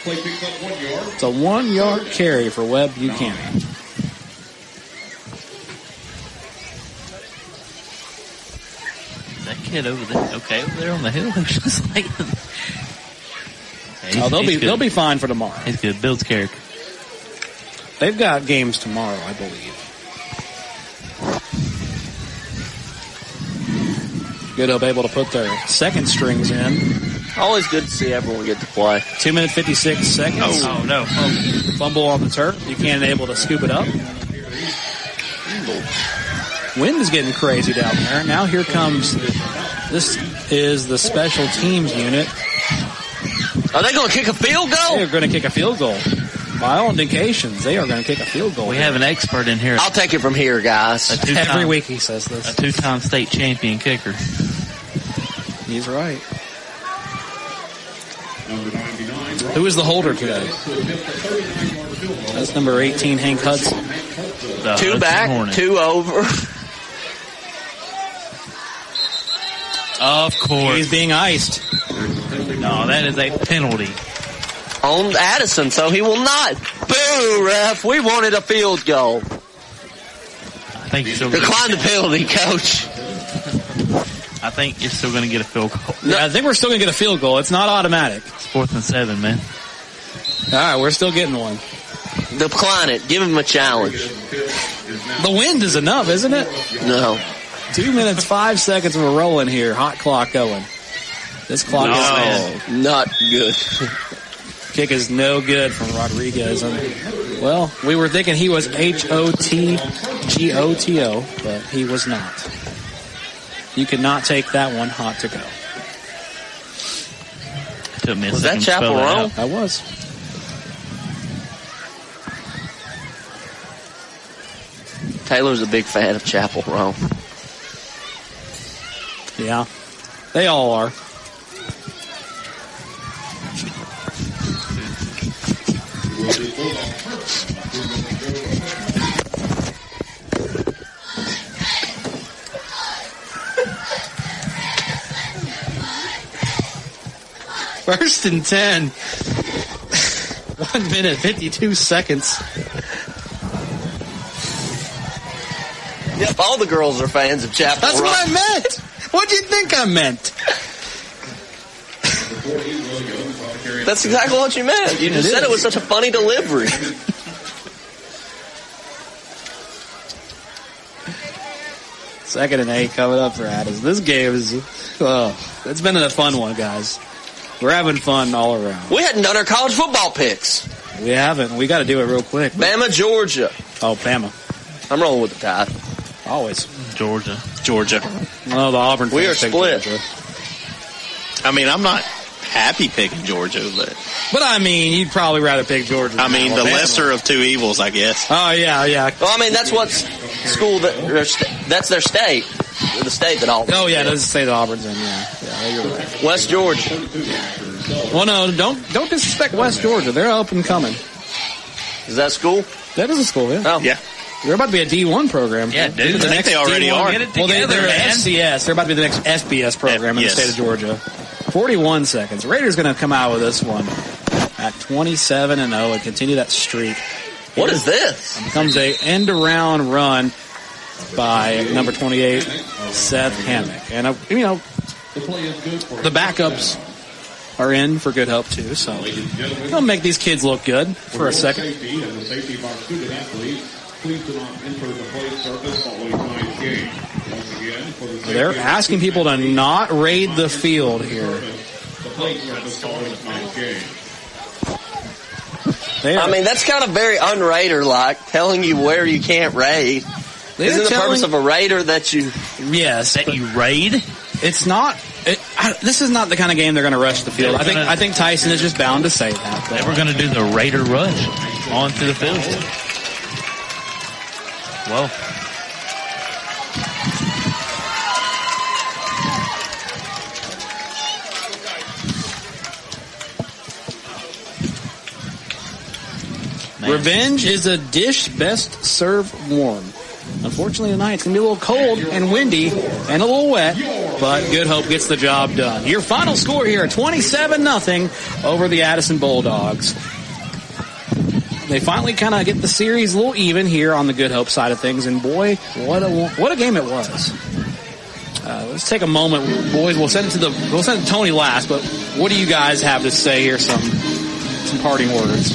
It's a 1-yard carry for Webb Buchanan. That kid over there, okay, over there on the hill, he's just like... They'll be fine for tomorrow. He's good. Builds character. They've got games tomorrow, I believe. Good Hope able to put their second strings in. Always good to see everyone get to play. 2 minutes, 56 seconds. Oh no. Fumble on the turf. Buchanan able to scoop it up. Wind is getting crazy down there. Now here comes, this is the special teams unit. Are they going to kick a field goal? They're going to kick a field goal. By all indications, they are going to kick a field goal. We have an expert in here. I'll take it from here, guys. Every week he says this. A 2-time state champion kicker. He's right. Who is the holder today? That's number 18, Hank Hudson. 2 back, 2 over. Of course. He's being iced. No, that is a penalty. On Addison, so he will not. Boo, ref. We wanted a field goal. I think you're still Decline the penalty, coach. I think you're still going to get a field goal. Yeah, I think we're still going to get a field goal. It's not automatic. It's 4th and 7, man. All right, we're still getting one. Decline it. Give him a challenge. The wind is enough, isn't it? No. 2 minutes, 5 seconds. We're rolling here. Hot clock going. This clock is not good. Kick is no good from Rodriguez. Well, we were thinking he was Hotgoto, but he was not. You could not take that one hot to go. Took me a was that Chapel Row? That was. Taylor's a big fan of Chapel Row. Yeah, they all are. First and 10. 1 minute, 52 seconds. Yep, all the girls are fans of Chapel That's Row. what I meant. What do you think I meant? That's exactly what you meant. You just said it was such a funny delivery. Second and 8 coming up for Addison. This game is, it's been a fun one, guys. We're having fun all around. We hadn't done our college football picks. We haven't. We got to do it real quick. Bama, Georgia. Oh, Bama. I'm rolling with the Tide. Always. Georgia. Well, the Auburn. We are split. I mean, I'm not happy picking Georgia, but I mean, you'd probably rather pick Georgia. I mean, the lesser of two evils, I guess. Oh yeah. Well, I mean, that's what school that's their state, the state that Auburn. Oh yeah, it doesn't say that Auburn's in. Yeah, you're right. West Georgia. Well, no, don't disrespect West Georgia. They're up and coming. Is that school? That is a school. Yeah. Oh yeah. They're about to be a D1 program. Yeah, dude. I think they already are. Well, they're FCS. They're about to be the next FBS program in the state of Georgia. 41 seconds. Raiders going to come out with this one at 27-0 and continue that streak. What is this? It becomes a end-around run by number 28, Seth Hammock. And, the backups are in for Good Hope, too. So they'll make these kids look good for a second. They're asking people to not raid the field here. I mean, that's kind of very un-Raider-like, telling you where you can't raid. Isn't the purpose of a raider that you... Yes. That you raid? It's not... this is not the kind of game they're going to rush the field. I think Tyson is just bound to say that. They were going to do the Raider rush onto the field. Well, man. Revenge is a dish best served warm. Unfortunately, tonight it's going to be a little cold and windy and a little wet, but Good Hope gets the job done. Your final score here, 27-0 over the Addison Bulldogs. They finally kind of get the series a little even here on the Good Hope side of things, and boy, what a game it was. Let's take a moment, boys. We'll send it to Tony last, but what do you guys have to say here? Some parting words.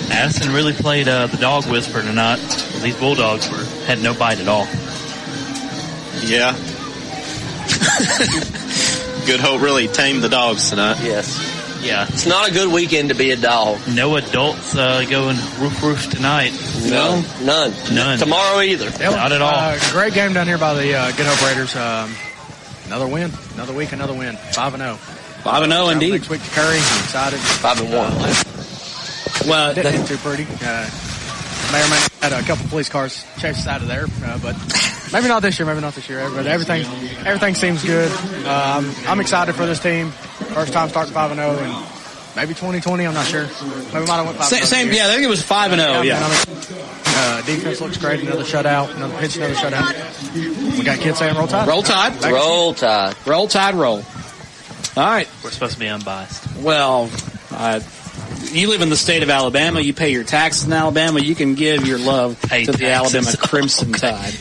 Addison really played the dog whisper tonight. These Bulldogs had no bite at all. Yeah. Good Hope really tamed the dogs tonight. Yes. Yeah. It's not a good weekend to be a dog. No adults going roof tonight. No. None. Tomorrow either. Not at all. Great game down here by the Good Hope Raiders. Another win. Another week, another win. 5-0. 5-0 indeed. Next week to Curry. I'm excited. 5-1. Well, it didn't too pretty. May or may not had a couple police cars chase us out of there, but maybe not this year. But everything seems good. I'm excited for this team. First time starting 5-0, and maybe 2020. I'm not sure. Maybe we might have went 5-0. Same. Yeah, I think it was 5-0. Defense looks great. Another shutout. Another pitch. Another shutout. We got kids saying roll tide. Roll tide. Roll tide. Roll tide. Roll. All right. We're supposed to be unbiased. Well, you live in the state of Alabama. You pay your taxes in Alabama. You can give your love to the Alabama Crimson Tide.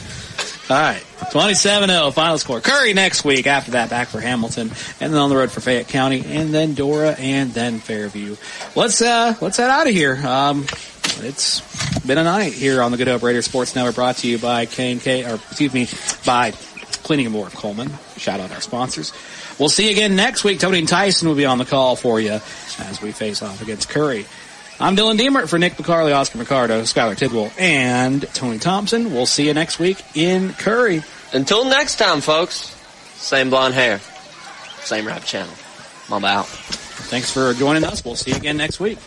All right. 27-0 final score. Curry next week. After that, back for Hamilton, and then on the road for Fayette County, and then Dora, and then Fairview. Let's head out of here. It's been a night here on the Good Hope Raiders Sports Network, brought to you by by Cleaning and More of Coleman. Shout out our sponsors. We'll see you again next week. Tony and Tyson will be on the call for you as we face off against Curry. I'm Dylan Deemert for Nick McCarley, Oscar McCardo, Skylar Tidwell, and Tony Thompson. We'll see you next week in Curry. Until next time, folks. Same blonde hair. Same rap channel. Mama out. Thanks for joining us. We'll see you again next week.